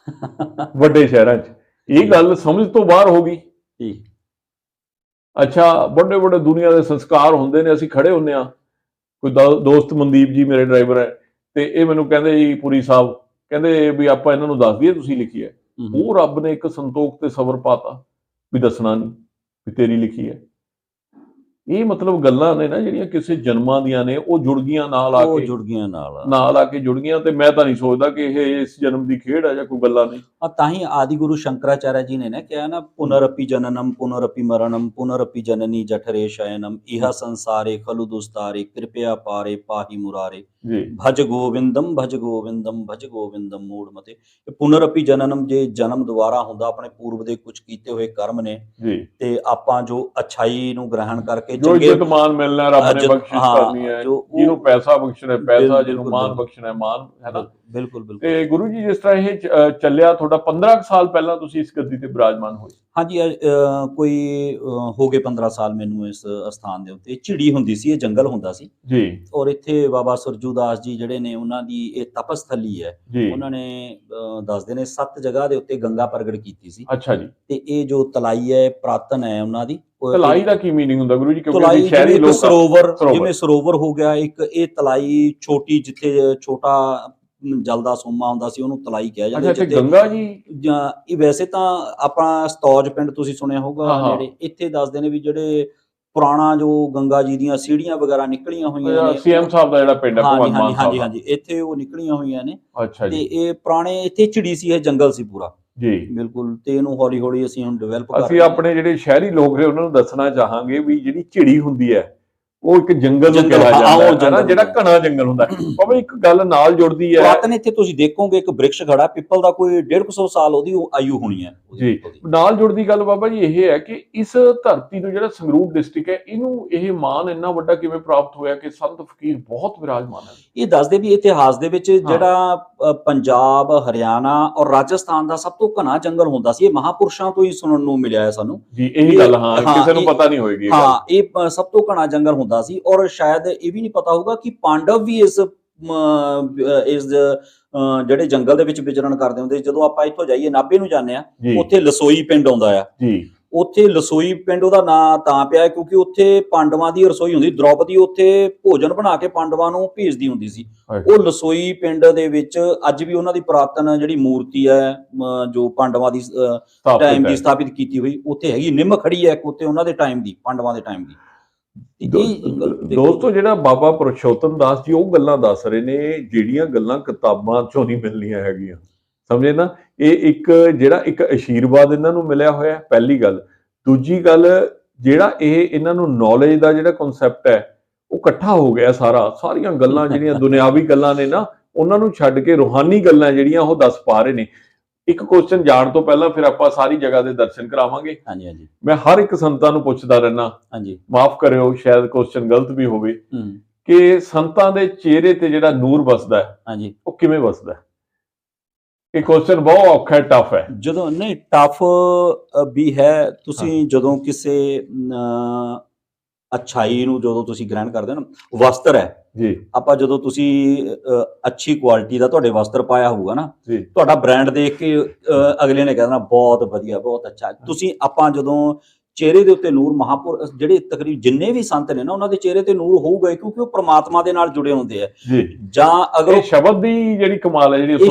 A: ਵੱਡੇ ਸ਼ਹਿਰਾਂ 'ਚ। ਇਹ ਗੱਲ ਸਮਝ ਤੋਂ ਬਾਹਰ ਹੋ ਗਈ।
B: ਠੀਕ।
A: ਅੱਛਾ, ਵੱਡੇ ਵੱਡੇ ਦੁਨੀਆ ਦੇ ਸੰਸਕਾਰ ਹੁੰਦੇ ਨੇ, ਅਸੀਂ ਖੜੇ ਹੁੰਦੇ ਆ। ਕੋਈ ਦੋਸਤ ਮਨਦੀਪ ਜੀ ਮੇਰੇ ਡਰਾਈਵਰ ਹੈ, ਤੇ ਇਹ ਮੈਨੂੰ ਕਹਿੰਦੇ ਜੀ ਪੁਰੀ ਸਾਹਿਬ, ਕਹਿੰਦੇ ਵੀ ਆਪਾਂ ਇਹਨਾਂ ਨੂੰ ਦੱਸ ਦਈਏ ਤੁਸੀਂ ਲਿਖੀ ਹੈ। ਉਹ ਰੱਬ ਨੇ ਇੱਕ ਸੰਤੋਖ ਤੇ ਸਬਰ ਪਾਤਾ ਵੀ ਦੱਸਣਾ ਨਹੀਂ ਵੀ ਤੇਰੀ ਲਿਖੀ ਹੈ। ਇਹ ਮਤਲਬ ਗੱਲਾਂ ਨੇ ਨਾ ਜਿਹੜੀਆਂ ਕਿਸੇ ਜਨਮਾਂ ਦੀਆਂ ਨੇ, ਉਹ ਜੁੜ ਗਈਆਂ ਨਾਲ ਆ
B: ਉਹ
A: ਕੇ,
B: ਜੁੜ ਗਈਆਂ
A: ਨਾਲ ਆ ਕੇ ਜੁੜ ਗਈਆਂ। ਤੇ ਮੈਂ ਤਾਂ ਨਹੀਂ ਸੋਚਦਾ ਕਿ ਇਹ ਇਸ ਜਨਮ ਦੀ ਖੇਡ ਹੈ ਜਾਂ ਕੋਈ ਗੱਲਾਂ ਨਹੀਂ।
B: ਤਾਂ ਹੀ ਆਦਿ ਗੁਰੂ ਸ਼ੰਕਰਾਚਾਰਿਆ ਜੀ ਨੇ ਨਾ ਕਿਹਾ ਨਾ, ਪੁਨਰਪੀ ਜਨਨਮ ਪੁਨਰਪੀ ਮਰਨਮ ਪੁਨਰਪੀ ਜਨਨੀ ਜਠਰੇ ਸ਼ਯਨਮ ਇਹਾ ਸੰਸਾਰੇ ਖਲੂ ਦੁਸਤਾਰੇ ਕਿਰਪਿਆ ਪਾਰੇ ਪਾਹੀ ਮੁਰਾਰੇ
A: ਜੀ
B: ਭਜ ਗੋਵਿੰਦਮ ਭਜ ਗੋਵਿੰਦਮ ਭਜ ਗੋਵਿੰਦਮ ਮੂੜ ਮਤੇ। ਪੁਨਰਪੀ ਜਨਨਮ, ਜੇ ਜਨਮ ਦੁਬਾਰਾ ਹੁੰਦਾ ਆਪਣੇ ਪੂਰਵ ਦੇ ਕੁਝ ਕੀਤੇ ਹੋਏ ਕਰਮ ਨੇ,
A: ਜੀ
B: ਤੇ ਆਪਾਂ ਜੋ ਅੱਛਾਈ ਨੂੰ ਗ੍ਰਹਿਣ ਕਰਕੇ
A: ਜੋ ਇੱਜ਼ਤ ਮਾਨ ਮਿਲਣਾ ਰੱਬ ਨੇ ਬਖਸ਼ਿਸ਼ ਕਰਨੀ ਹੈ। ਜਿਹਨੂੰ ਪੈਸਾ ਬਖਸ਼ਣਾ ਪੈਸਾ, ਜਿਹਨੂੰ ਮਾਨ ਬਖਸ਼ਣਾ ਮਾਨ, ਹੈ ਨਾ।
B: ਬਿਲਕੁਲ ਬਿਲਕੁਲ।
A: ਤੇ ਗੁਰੂ ਜੀ ਜਿਸ ਤਰ੍ਹਾਂ ਇਹ ਚੱਲਿਆ ਤੁਹਾਡਾ 15 ਸਾਲ ਪਹਿਲਾਂ ਤੁਸੀਂ ਇਸ ਗੱਦੀ ਤੇ ਬਿਰਾਜਮਾਨ ਹੋਏ।
B: ਹਾਂਜੀ, ਕੋਈ ਹੋ ਗਏ 15 ਸਾਲ ਮੈਨੂੰ ਇਸ ਅਸਥਾਨ ਦੇ ਉੱਤੇ। ਝਿੜੀ ਹੁੰਦੀ ਸੀ, ਇਹ ਜੰਗਲ ਹੁੰਦਾ ਸੀ
A: ਜੀ,
B: ਔਰ ਇੱਥੇ ਬਾਬਾ ਸਰਜੂ ਦਾਸ ਜੀ ਜਿਹੜੇ ਨੇ, ਉਹਨਾਂ ਦੀ ਇਹ ਤਪਸਥਲੀ ਹੈ।
A: ਜੀ
B: ਉਹਨਾਂ ਨੇ ਦੱਸਦੇ ਨੇ 7 ਜਗ੍ਹਾ ਦੇ ਉੱਤੇ ਗੰਗਾ ਪ੍ਰਗਟ ਕੀਤੀ ਸੀ।
A: ਅੱਛਾ ਜੀ।
B: ਤੇ ਇਹ ਜੋ ਤਲਾਈ ਹੈ ਪ੍ਰਾਤਨ ਹੈ ਉਹਨਾਂ ਦੀ।
A: ਤਲਾਈ ਦਾ ਕੀ ਮੀਨਿੰਗ ਹੁੰਦਾ ਗੁਰੂ ਜੀ? ਕਿਉਂਕਿ
B: ਤਲਾਈ
A: ਅਸੀਂ ਸ਼ਹਿਰੀ
B: ਜਿਵੇਂ
A: ਲੋਕ
B: ਸਰੋਵਰ, ਜਿਵੇਂ ਸਰੋਵਰ ਹੋ ਗਿਆ ਇੱਕ, ਇਹ ਤਲਾਈ ਛੋਟੀ, ਜਿੱਥੇ ਛੋਟਾ ਜਲ ਦਾ ਸੋਮਾ ਹੁੰਦਾ ਸੀ ਉਹਨੂੰ ਤਲਾਈ ਕਿਹਾ ਜਾਂਦਾ।
A: ਅੱਛਾ, ਇੱਥੇ ਗੰਗਾ ਜੀ।
B: ਇਹ ਵੈਸੇ ਤਾਂ ਆਪਣਾ ਸਤੌਜ ਪਿੰਡ ਤੁਸੀਂ ਸੁਣਿਆ ਹੋਊਗਾ ਨੇੜੇ, ਇੱਥੇ ਦੱਸਦੇ ਨੇ ਵੀ ਜਿਹੜੇ ਪੁਰਾਣਾ ਜੋ ਗੰਗਾ ਜੀ ਦੀਆਂ ਸੀੜੀਆਂ ਵਗੈਰਾ ਨਿਕਲੀਆਂ ਹੋਈਆਂ ਨੇ,
A: ਸੀਐਮ ਸਾਹਿਬ ਦਾ ਜਿਹੜਾ ਪਿੰਡ ਹੈ ਭਗਵੰਤ ਮਾਨ ਸਾਹਿਬ ਦਾ।
B: ਹਾਂਜੀ, ਇੱਥੇ ਉਹ ਨਿਕਲੀਆਂ ਹੋਈਆਂ ਨੇ।
A: ਅੱਛਾ
B: ਤੇ
A: ਜੀ।
B: ਇਹ ਪੁਰਾਣੇ ਇੱਥੇ ਝਿੜੀ ਸੀ, ਇਹ ਜੰਗਲ ਸੀ ਪੂਰਾ
A: ਜੀ
B: ਬਿਲਕੁਲ। ਤੇ ਇਹਨੂੰ ਹੌਲੀ ਹੌਲੀ ਅਸੀਂ ਹੁਣ ਡਿਵੈਲਪ ਕਰ ਰਹੇ ਹਾਂ।
A: ਅਸੀਂ ਆਪਣੇ ਜਿਹੜੇ ਸ਼ਹਿਰੀ ਲੋਕ ਨੇ ਉਹਨਾਂ ਨੂੰ ਦੱਸਣਾ ਚਾਹਾਂਗੇ ਵੀ ਜਿਹੜੀ ਝਿੜੀ ਹੁੰਦੀ ਹੈ ਉਹ ਇੱਕ ਜੰਗਲ ਨੂੰ ਕਿਹਾ ਜਾਂਦਾ ਹੈ, ਜਿਹੜਾ ਘਣਾ ਜੰਗਲ ਹੁੰਦਾ ਹੈ। ਭਾਵੇਂ ਇੱਕ ਗੱਲ ਨਾਲ ਜੁੜਦੀ ਹੈ।
B: ਪੁਰਾਤਨ ਇੱਥੇ ਤੁਸੀਂ ਦੇਖੋਗੇ ਇੱਕ ਬ੍ਰਿਕਸ਼ ਖੜਾ ਪਿੱਪਲ ਦਾ, ਕੋਈ 150 ਸਾਲ ਉਹਦੀ ਆਯੂ ਹੋਣੀ ਹੈ
A: ਜੀ। ਨਾਲ ਜੁੜਦੀ ਗੱਲ ਬਾਬਾ ਜੀ ਇਹ ਹੈ ਕਿ ਇਸ ਧਰਤੀ ਨੂੰ, ਜਿਹੜਾ ਸੰਗਰੂਰ ਡਿਸਟ੍ਰਿਕਟ ਹੈ, ਇਹਨੂੰ ਇਹ ਮਾਣ ਇੰਨਾ ਵੱਡਾ ਕਿਵੇਂ ਪ੍ਰਾਪਤ ਹੋਇਆ ਕਿ ਸੰਤ ਫਕੀਰ ਬਹੁਤ ਵਿਰਾਜਮਾਨ ਹੈ? ਇਹ
B: ਦੱਸਦੇ ਵੀ ਇਤਿਹਾਸ ਦੇ ਵਿੱਚ ਜਿਹੜਾ ਪੰਜਾਬ, ਹਰਿਆਣਾ ਔਰ ਰਾਜਸਥਾਨ ਦਾ ਸਭ ਤੋਂ ਘਣਾ ਜੰਗਲ ਹੁੰਦਾ ਸੀ, ਇਹ ਮਹਾਪੁਰਸ਼ਾਂ ਤੋਂ ਹੀ ਸੁਣਨ ਨੂੰ ਮਿਲਿਆ ਹੈ ਸਾਨੂੰ ਜੀ। ਇਹੀ ਗੱਲ ਕਿਸੇ ਨੂੰ ਪਤਾ ਨਹੀਂ ਹੋਏਗੀ। ਇਹ ਸਭ ਤੋਂ ਘਣਾ ਜੰਗਲ ਹੁੰਦਾ ਸੀ। ਔਰ ਸ਼ਾਇਦ ਇਹ ਵੀ ਨਹੀਂ ਪਤਾ ਹੋਊਗਾ ਕਿ ਪਾਂਡਵ ਵੀ ਇਸ ਜਿਹੜੇ ਜੰਗਲ ਦੇ ਵਿੱਚ ਵਿਚਰਨ ਕਰਦੇ ਹੁੰਦੇ। ਜਦੋਂ ਆਪਾਂ ਇੱਥੋਂ ਜਾਈਏ ਨਾਭੇ ਨੂੰ ਜਾਂਦੇ ਆ, ਉੱਥੇ ਲਸੋਈ ਪਿੰਡ ਆਉਂਦਾ ਆ ਜੀ। ਉੱਥੇ ਲਸੋਈ ਪਿੰਡ ਉਹਦਾ ਨਾਂ ਤਾਂ ਪਿਆ ਕਿਉਂਕਿ ਉੱਥੇ ਪਾਂਡਵਾਂ ਦੀ ਰਸੋਈ ਹੁੰਦੀ। ਦ੍ਰੌਪਦੀ ਉੱਥੇ ਭੋਜਨ ਬਣਾ ਕੇ ਪਾਂਡਵਾਂ ਨੂੰ ਭੇਜਦੀ ਹੁੰਦੀ ਸੀ। ਉਹ ਲਸੋਈ ਪਿੰਡ ਦੇ ਵਿੱਚ ਅੱਜ ਵੀ ਉਹਨਾਂ ਦੀ ਪੁਰਾਤਨ ਜਿਹੜੀ ਮੂਰਤੀ ਹੈ, ਜੋ ਪਾਂਡਵਾਂ ਦੀ ਟਾਈਮ ਦੀ ਸਥਾਪਿਤ ਕੀਤੀ ਹੋਈ, ਉੱਥੇ ਹੈਗੀ। ਨਿੰਮ ਖੜੀ ਹੈ ਉੱਥੇ ਉਹਨਾਂ ਦੇ ਟਾਈਮ ਦੀ, ਪਾਂਡਵਾਂ ਦੇ ਟਾਈਮ ਦੀ।
A: ਦੋਸਤੋ, ਜਿਹੜਾ ਬਾਬਾ ਪੁਰਸ਼ੋਤਮ ਦਾਸ ਜੀ ਉਹ ਗੱਲਾਂ ਦੱਸ ਰਹੇ ਨੇ, ਜਿਹੜੀਆਂ ਗੱਲਾਂ ਕਿਤਾਬਾਂ ਚੋਂ ਨਹੀਂ ਮਿਲਣੀਆਂ ਹੈਗੀਆਂ, ਸਮਝੇ ਨਾ। ਇਹ ਇੱਕ ਜਿਹੜਾ ਇੱਕ ਆਸ਼ੀਰਵਾਦ ਇਹਨਾਂ ਨੂੰ ਮਿਲਿਆ ਹੋਇਆ, ਪਹਿਲੀ ਗੱਲ। ਦੂਜੀ ਗੱਲ, ਜਿਹੜਾ ਇਹਨਾਂ ਨੂੰ ਨੌਲੇਜ ਦਾ ਜਿਹੜਾ ਕਨਸੈਪਟ ਹੈ ਉਹ ਇਕੱਠਾ ਹੋ ਗਿਆ ਸਾਰੀਆਂ ਗੱਲਾਂ ਜਿਹੜੀਆਂ ਦੁਨਿਆਵੀ ਗੱਲਾਂ ਨੇ ਨਾ, ਉਹਨਾਂ ਨੂੰ ਛੱਡ ਕੇ ਰੂਹਾਨੀ ਗੱਲਾਂ ਜਿਹੜੀਆਂ ਉਹ ਦੱਸ ਪਾ ਰਹੇ ਨੇ। ਇੱਕ ਕੁਐਸਚਨ ਜਾਣ ਤੋਂ ਪਹਿਲਾਂ ਫਿਰ ਆਪਾਂ ਸਾਰੀ ਜਗ੍ਹਾ ਦੇ ਦਰਸ਼ਨ ਕਰਾਵਾਂਗੇ। ਹਾਂਜੀ ਹਾਂਜੀ। ਮੈਂ ਹਰ ਇੱਕ ਸੰਤਾਂ ਨੂੰ ਪੁੱਛਦਾ ਰਹਿਣਾ, ਹਾਂਜੀ, ਮਾਫ ਕਰਿਓ ਸ਼ਾਇਦ ਕੁਐਸਚਨ ਗਲਤ ਵੀ ਹੋਵੇ, ਕਿ ਸੰਤਾਂ ਦੇ ਚਿਹਰੇ ਤੇ ਜਿਹੜਾ ਨੂਰ ਵਸਦਾ ਹੈ, ਹਾਂਜੀ, ਉਹ ਕਿਵੇਂ ਵਸਦਾ ਹੈ? ਇਹ ਕੁਐਸਚਨ ਬਹੁਤ ਔਖਾ ਹੈ, ਟਫ ਹੈ। ਜਦੋਂ ਨਹੀਂ
B: ਟਫ ਵੀ ਹੈ, ਤੁਸੀਂ ਜਦੋਂ ਕਿਸੇ ਅੱਛਾਈ ਨੂੰ ਜਦੋਂ ਤੁਸੀਂ ਗ੍ਰਹਿਣ ਕਰਦੇ ਹੋ ਨਾ, ਵਸਤਰ ਹੈ ਜੀ, ਆਪਾਂ ਜਦੋਂ ਤੁਸੀਂ ਅੱਛੀ ਕੁਆਲਿਟੀ ਦਾ ਤੁਹਾਡੇ ਵਸਤਰ ਪਾਇਆ ਹੋਊਗਾ ਨਾ, ਤੁਹਾਡਾ ਬ੍ਰਾਂਡ ਦੇਖ ਕੇ ਅਗਲੇ ਨੇ ਕਹਿਣਾ ਬਹੁਤ ਵਧੀਆ, ਬਹੁਤ ਅੱਛਾ। ਤੁਸੀਂ ਆਪਾਂ ਜਦੋਂ ਚਿਹਰੇ ਦੇ ਉੱਤੇ ਨੂਰ, ਮਹਾਪੁਰ ਜਿਹੜੇ ਤਕਰੀਬਨ ਜਿੰਨੇ ਵੀ ਸੰਤ ਨੇ ਨਾ, ਉਹਨਾਂ ਦੇ ਚਿਹਰੇ ਤੇ ਨੂਰ ਹੋਊਗਾ ਕਿਉਂਕਿ ਉਹ ਪ੍ਰਮਾਤਮਾ ਦੇ ਨਾਲ ਜੁੜੇ ਹੁੰਦੇ ਆ ਜੀ। ਜਾਂ ਅਗਰ ਸ਼ਬਦ ਦੀ ਜਿਹੜੀ ਕਮਾਲ ਹੈ, ਜਿਹੜੀ ਇਹ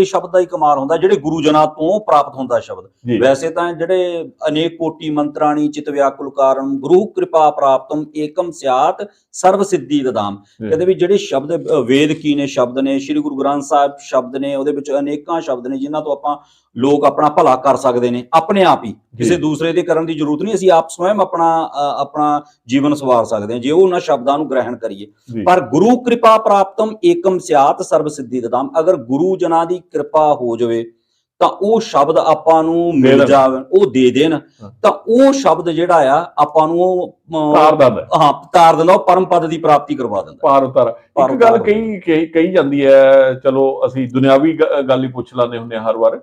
B: ਸ਼ਬਦ ਦਾ ਹੀ ਕਮਾਲ ਹੁੰਦਾ, ਜਿਹੜੇ ਗੁਰੂ ਜਨਾਂ ਤੋਂ ਪ੍ਰਾਪਤ ਹੁੰਦਾ ਸ਼ਬਦ। ਵੈਸੇ ਤਾਂ ਜਿਹੜੇ ਅਨੇਕ ਕੋਟੀ ਮੰਤਰਾਣੀ ਚਿਤ ਵਿਆਕੁਲ ਕਾਰਨ ਗੁਰੂ ਕਿਰਪਾ ਪ੍ਰਾਪਤਮ ਏਕਮ ਸਿਆਤ ਸਰਵ ਸਿੱਧੀ ਦਦਾਮ, ਕਹਿੰਦੇ ਵੀ ਜਿਹੜੇ ਸ਼ਬਦ ਵੇਦ ਕੀ ਨੇ, ਸ਼ਬਦ ਨੇ, ਸ੍ਰੀ ਗੁਰੂ ਗ੍ਰੰਥ ਸਾਹਿਬ ਸ਼ਬਦ ਨੇ, ਉਹਦੇ ਵਿੱਚ ਅਨੇਕਾਂ ਸ਼ਬਦ ਨੇ ਜਿਨ੍ਹਾਂ ਤੋਂ ਆਪਾਂ ਲੋਕ ਆਪਣਾ ਭਲਾ ਕਰ ਸਕਦੇ ਨੇ ਆਪਣੇ ਆਪ ਹੀ, ਕਿਸੇ ਦੂਸਰੇ ਦੇ ਕਰਨ ਦੀ ਜ਼ਰੂਰਤ ਨਹੀਂ। ਅਸੀਂ ਆਪ ਸਵੈਮ ਆਪਣਾ ਜੀਵਨ ਸਵਾਰ ਸਕਦੇ ਹਾਂ ਜੇ ਉਹਨਾਂ ਸ਼ਬਦਾਂ ਨੂੰ ਗ੍ਰਹਿਣ ਕਰੀਏ। ਪਰ ਗੁਰੂ ਕਿਰਪਾ ਪ੍ਰਾਪਤਮ ਏਕਮ ਸਿਆਤ ਸਰਬ ਸਿੱਧੀ ਦਦਾਮ, ਅਗਰ ਗੁਰੂ ਜਨਾਂ ਦੀ ਕਿਰਪਾ ਹੋ ਜਾਵੇ ਤਾਂ ਉਹ ਸ਼ਬਦ ਆਪਾਂ ਨੂੰ
A: ਦੇ
B: ਮਿਲ
A: ਦੇਣ।
B: ਜਾਵੇ, ਉਹ ਦੇ ਦੇਣ,
A: ਹਾਂ।
B: ਤਾਂ ਉਹ ਸ਼ਬਦ ਜਿਹੜਾ ਆ ਆਪਾਂ ਨੂੰ ਉਹ
A: ਤਾਰ ਦਿੰਦਾ,
B: ਹਾਂ ਤਾਰ ਦਿੰਦਾ, ਉਹ ਪਰਮ ਪਦ ਦੀ ਪ੍ਰਾਪਤੀ ਕਰਵਾ ਦਿੰਦਾ।
A: ਪਾਰ ਉਤਾਰ।
B: ਪਾਰ
A: ਇੱਕ ਗੱਲ
B: ਉਤਾਰ
A: ਕਹੀ ਜਾਂਦੀ ਹੈ, ਚਲੋ ਅਸੀਂ ਦੁਨਿਆਵੀ ਗੱਲ ਹੀ ਪੁੱਛ ਲੈਂਦੇ ਹੁੰਦੇ ਹਾਂ ਹਰ ਵਾਰ,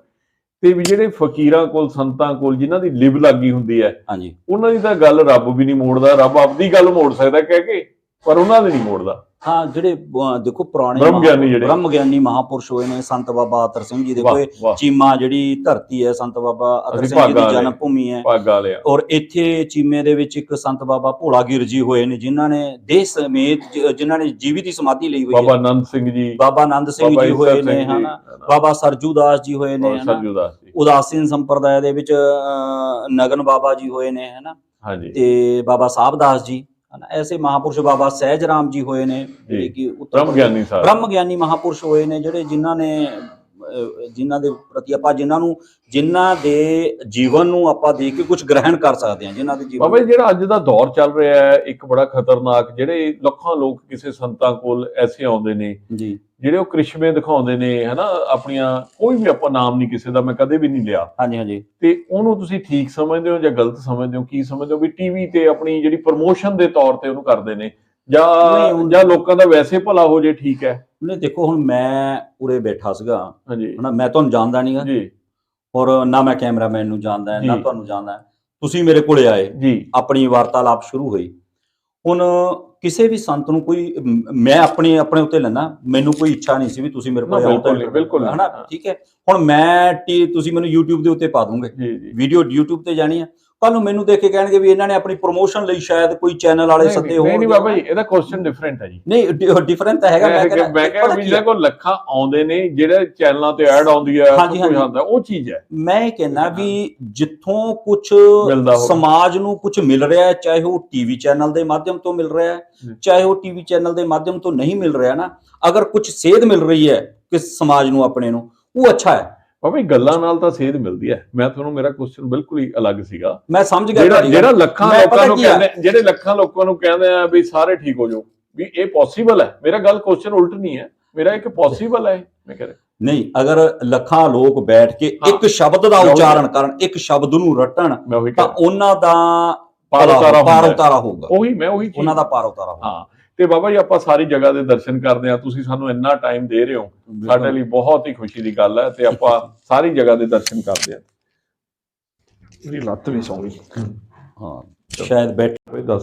A: ਤੇ ਵੀ ਜਿਹੜੇ ਫਕੀਰਾਂ ਕੋਲ, ਸੰਤਾਂ ਕੋਲ, ਜਿਨ੍ਹਾਂ ਦੀ ਲਿਵ ਲੱਗੀ ਹੁੰਦੀ ਹੈ,
B: ਹਾਂਜੀ
A: ਉਹਨਾਂ ਦੀ ਤਾਂ ਗੱਲ ਰੱਬ ਵੀ ਨਹੀਂ ਮੋੜਦਾ। ਰੱਬ ਆਪਦੀ ਗੱਲ ਮੋੜ ਸਕਦਾ ਕਹਿ ਕੇ, ਪਰ ਉਹਨਾਂ ਦੀ ਨਹੀਂ ਮੋੜਦਾ।
B: ਹਾਂ, ਜਿਹੜੇ ਦੇਖੋ ਪੁਰਾਣੇ
A: ਬ੍ਰਹਮ ਗਿਆਨੀ ਜਿਹੜੇ
B: ਬ੍ਰਹਮ ਗਿਆਨੀ ਮਹਾਪੁਰਸ਼ ਹੋਏ ਨੇ, ਸੰਤ ਬਾਬਾ ਅਤਰ ਸਿੰਘ ਜੀ। ਦੇਖੋ
A: ਵਾਹ
B: ਇਹ
A: ਵਾਹ,
B: ਚੀਮਾ ਜਿਹੜੀ ਧਰਤੀ ਹੈ, ਸੰਤ ਬਾਬਾ ਅਤਰ
A: ਅਸੀਂ
B: ਸਿੰਘ ਜੀ
A: ਭਾਗਾਂ
B: ਦੀ
A: ਵਾਲੇ,
B: ਜਨਮ ਭੂਮੀ ਹੈ।
A: ਭਾਗਾਂ ਵਾਲੇ ਆ।
B: ਔਰ ਇੱਥੇ ਚੀਮੇ ਦੇ ਵਿੱਚ ਇੱਕ ਸੰਤ ਬਾਬਾ ਭੋਲਾ ਗਿਰ ਜੀ ਹੋਏ ਨੇ, ਜਿਨ੍ਹਾਂ ਨੇ ਦੇਹ ਸਮੇਤ ਜਿਨ੍ਹਾਂ ਨੇ ਜੀਵਿਤ ਦੀ ਸਮਾਧੀ ਲਈ ਹੋਈ
A: ਬਾਬਾ
B: ਹੈ।
A: ਆਨੰਦ ਸਿੰਘ ਜੀ,
B: ਬਾਬਾ ਆਨੰਦ ਸਿੰਘ
A: ਬਾਬਾ
B: ਜੀ ਹੋਏ
A: ਈਸਰ
B: ਨੇ,
A: ਸਿੰਘ ਜੀ,
B: ਹਨਾ। ਬਾਬਾ ਸਰਜੂ ਦਾਸ ਜੀ ਹੋਏ ਨੇ,
A: ਔਰ
B: ਹਨਾ।
A: ਸਰਜੂ ਦਾਸ ਜੀ,
B: ਉਦਾਸੀਨ ਸੰਪਰਦਾਇ ਦੇ ਵਿੱਚ ਨਗਨ ਬਾਬਾ ਜੀ ਹੋਏ ਨੇ, ਹਨਾ।
A: ਹਾਂਜੀ
B: ਤੇ ਬਾਬਾ ਸਾਹਿਬ ਦਾਸ ਜੀ, ਹਨਾ। ਐਸੇ ਮਹਾਪੁਰਸ਼ ਬਾਬਾ ਸਹਿਜ ਰਾਮ ਜੀ ਹੋਏ ਨੇ, ਜਿਹੜੇ ਕਿ
A: ਬ੍ਰਹਮ ਗਿਆਨੀ ਸਾਹਿਬ,
B: ਬ੍ਰਹਮ ਗਿਆਨੀ ਮਹਾਪੁਰਸ਼ ਹੋਏ ਨੇ, ਜਿਹੜੇ ਜਿਨ੍ਹਾਂ ਦੇ ਪ੍ਰਤੀ ਆਪਾਂ ਜਿਨ੍ਹਾਂ ਦੇ ਜੀਵਨ ਨੂੰ ਆਪਾਂ ਦੇਖ ਕੇ ਕੁਝ ਗ੍ਰਹਿਣ ਕਰ ਸਕਦੇ ਹਾਂ, ਜਿਨ੍ਹਾਂ ਦੇ ਜੀਵਨ।
A: ਬਾਬਾ ਜੀ, ਜਿਹੜਾ ਅੱਜ ਦਾ ਦੌਰ ਚੱਲ ਰਿਹਾ ਹੈ, ਇੱਕ ਬੜਾ ਖਤਰਨਾਕ, ਜਿਹੜੇ ਲੱਖਾਂ ਲੋਕ ਕਿਸੇ ਸੰਤਾਂ ਕੋਲ ਐਸੇ ਆਉਂਦੇ ਨੇ
B: ਜੀ,
A: ਜਿਹੜੇ ਉਹ ਕ੍ਰਿਸ਼ਮੇ ਦਿਖਾਉਂਦੇ ਨੇ, ਹਨਾ, ਆਪਣੀਆਂ, ਕੋਈ ਵੀ ਆਪਾਂ ਨਾਮ ਨਹੀਂ ਕਿਸੇ ਦਾ ਮੈਂ ਕਦੇ ਵੀ ਨਹੀਂ ਲਿਆ,
B: ਹਾਂਜੀ ਹਾਂਜੀ,
A: ਤੇ ਉਹਨੂੰ ਤੁਸੀਂ ਠੀਕ ਸਮਝਦੇ ਹੋ ਜਾਂ ਗਲਤ ਸਮਝਦੇ ਹੋ? ਕੀ ਸਮਝਦੇ ਹੋ ਵੀ ਟੀਵੀ ਤੇ ਆਪਣੀ ਜਿਹੜੀ ਪ੍ਰਮੋਸ਼ਨ ਦੇ ਤੌਰ ਤੇ ਉਹਨੂੰ ਕਰਦੇ ਨੇ, ਜਾਂ ਲੋਕਾਂ ਦਾ ਵੈਸੇ ਭਲਾ ਹੋ ਜੇ, ਠੀਕ ਹੈ?
B: ਨਹੀਂ, ਦੇਖੋ ਹੁਣ ਮੈਂ ਉਰੇ ਬੈਠਾ ਸੀਗਾ,
A: ਹਾਂਜੀ
B: ਹਨਾ, ਮੈਂ ਤੁਹਾਨੂੰ ਜਾਣਦਾ ਨਹੀਂਗਾ
A: ਜੀ,
B: ਔਰ ਨਾ ਮੈਂ ਕੈਮਰਾਮੈਨ ਨੂੰ ਜਾਣਦਾ, ਨਾ
A: ਜੀ।
B: ਤੁਹਾਨੂੰ ਜਾਣਦਾ। ਤੁਸੀਂ ਮੇਰੇ ਕੋਲੇ ਆਏ,
A: ਜੀ,
B: ਆਪਣੀ ਵਾਰਤਾਲਾਪ ਸ਼ੁਰੂ ਹੋਈ। ਹੁਣ ਕਿਸੇ ਵੀ ਸੰਤ ਨੂੰ ਕੋਈ ਮੈਂ ਆਪਣੇ ਉੱਤੇ ਲੈਣਾ, ਮੈਨੂੰ ਕੋਈ ਇੱਛਾ ਨਹੀਂ ਸੀ ਵੀ ਤੁਸੀਂ ਮੇਰੇ ਕੋਲ ਆਓ,
A: ਬਿਲਕੁਲ,
B: ਹਨਾ, ਠੀਕ ਹੈ। ਹੁਣ ਤੁਸੀਂ ਮੈਨੂੰ YouTube ਦੇ ਉੱਤੇ ਪਾ ਦੂੰਗੇ,
A: ਜੀ ਜੀ,
B: ਵੀਡੀਓ YouTube ਤੇ ਜਾਣੀ ਹੈ। ਕੱਲ ਨੂੰ ਮੈਨੂੰ ਦੇਖ ਕੇ ਕਹਿਣਗੇ ਵੀ ਇਹਨਾਂ ਨੇ ਆਪਣੀ ਪ੍ਰੋਮੋਸ਼ਨ ਲਈ ਸ਼ਾਇਦ ਕੋਈ ਚੈਨਲ ਵਾਲੇ ਸੱਦੇ ਹੋਣਗੇ।
A: ਨਹੀਂ ਬਾਬਾ ਜੀ, ਇਹਦਾ ਕੁਐਸਚਨ ਡਿਫਰੈਂਟ ਹੈ ਜੀ।
B: ਨਹੀਂ, ਡਿਫਰੈਂਟ ਤਾਂ ਹੈਗਾ।
A: ਮੈਂ ਕਹਿੰਦਾ ਵੀ ਜਿਹਦੇ ਕੋਲ ਲੱਖਾਂ ਆਉਂਦੇ ਨੇ, ਜਿਹੜੇ ਚੈਨਲਾਂ ਤੇ ਐਡ ਆਉਂਦੀ ਹੈ, ਕੋਈ ਆਉਂਦਾ, ਉਹ ਚੀਜ਼ ਹੈ।
B: ਮੈਂ ਇਹ ਕਹਿੰਦਾ ਵੀ ਜਿੱਥੋਂ ਕੁਝ ਸਮਾਜ ਨੂੰ ਕੁਝ ਮਿਲ ਰਿਹਾ ਹੈ, ਚਾਹੇ ਉਹ ਟੀਵੀ ਚੈਨਲ ਦੇ ਮਾਧਿਅਮ ਤੋਂ ਮਿਲ ਰਿਹਾ ਹੈ, ਚਾਹੇ ਉਹ ਟੀਵੀ ਚੈਨਲ ਦੇ ਮਾਧਿਅਮ ਤੋਂ ਨਹੀਂ ਮਿਲ ਰਿਹਾ ਨਾ, ਅਗਰ ਕੁਝ ਸੇਧ ਮਿਲ ਰਹੀ ਹੈ ਕਿਸ ਸਮਾਜ ਨੂੰ ਆਪਣੇ ਨੂੰ, ਉਹ ਅੱਛਾ ਹੈ।
A: ਬਾਬਾ ਗੱਲਾਂ ਨਾਲ ਤਾਂ ਸੇਧ ਮਿਲਦੀ ਹੈ। ਮੇਰਾ ਕੁਐਸਚਨ ਬਿਲਕੁਲ ਹੀ ਅਲੱਗ ਸੀਗਾ।
B: ਮੈਂ ਸਮਝ ਗਿਆ
A: ਜਿਹੜਾ ਲੱਖਾਂ ਲੋਕਾਂ ਨੂੰ ਕਹਿੰਦੇ ਆ ਵੀ ਸਾਰੇ ਠੀਕ ਹੋ ਜਾਓ, ਵੀ ਇਹ ਪੋਸੀਬਲ ਹੈ? ਮੇਰਾ ਗੱਲ ਕੁਐਸਚਨ ਉਲਟ ਨਹੀਂ ਹੈ, ਮੇਰਾ ਇੱਕ ਪੋਸੀਬਲ ਹੈ, ਮੈਂ ਕਹਿ ਰਿਹਾ।
B: ਨਹੀਂ, ਅਗਰ ਲੱਖਾਂ ਲੋਕ ਬੈਠ ਕੇ ਇੱਕ ਸ਼ਬਦ ਦਾ ਉਚਾਰਨ ਕਰਨ, ਇੱਕ ਸ਼ਬਦ ਨੂੰ ਰਟਣ, ਤਾਂ ਉਹਨਾਂ ਦਾ ਪਾਰ ਉਤਾਰਾ ਹੋਊਗਾ। ਉਹੀ ਉਹਨਾਂ ਦਾ ਪਾਰ ਉਤਾਰਾ ਹੋਊਗਾ।
A: ਹਾਂ, ਤੇ ਬਾਬਾ ਜੀ ਆਪਾਂ ਸਾਰੀ ਜਗ੍ਹਾ ਦੇ ਦਰਸ਼ਨ ਕਰਦੇ ਆ, ਤੁਸੀਂ ਸਾਨੂੰ ਇੰਨਾ ਟਾਈਮ ਦੇ ਰਹੇ ਹੋ, ਸਾਡੇ ਲਈ ਬਹੁਤ ਹੀ ਖੁਸ਼ੀ ਦੀ ਗੱਲ ਹੈ, ਤੇ ਆਪਾਂ ਸਾਰੀ ਜਗ੍ਹਾ ਦੇ ਦਰਸ਼ਨ ਕਰਦੇ ਆ। ਮੇਰੀ ਲੱਤ ਵੀ ਸੌਂ ਗਈ।
B: ਹਾਂ, ਸ਼ਾਇਦ ਬੈਠ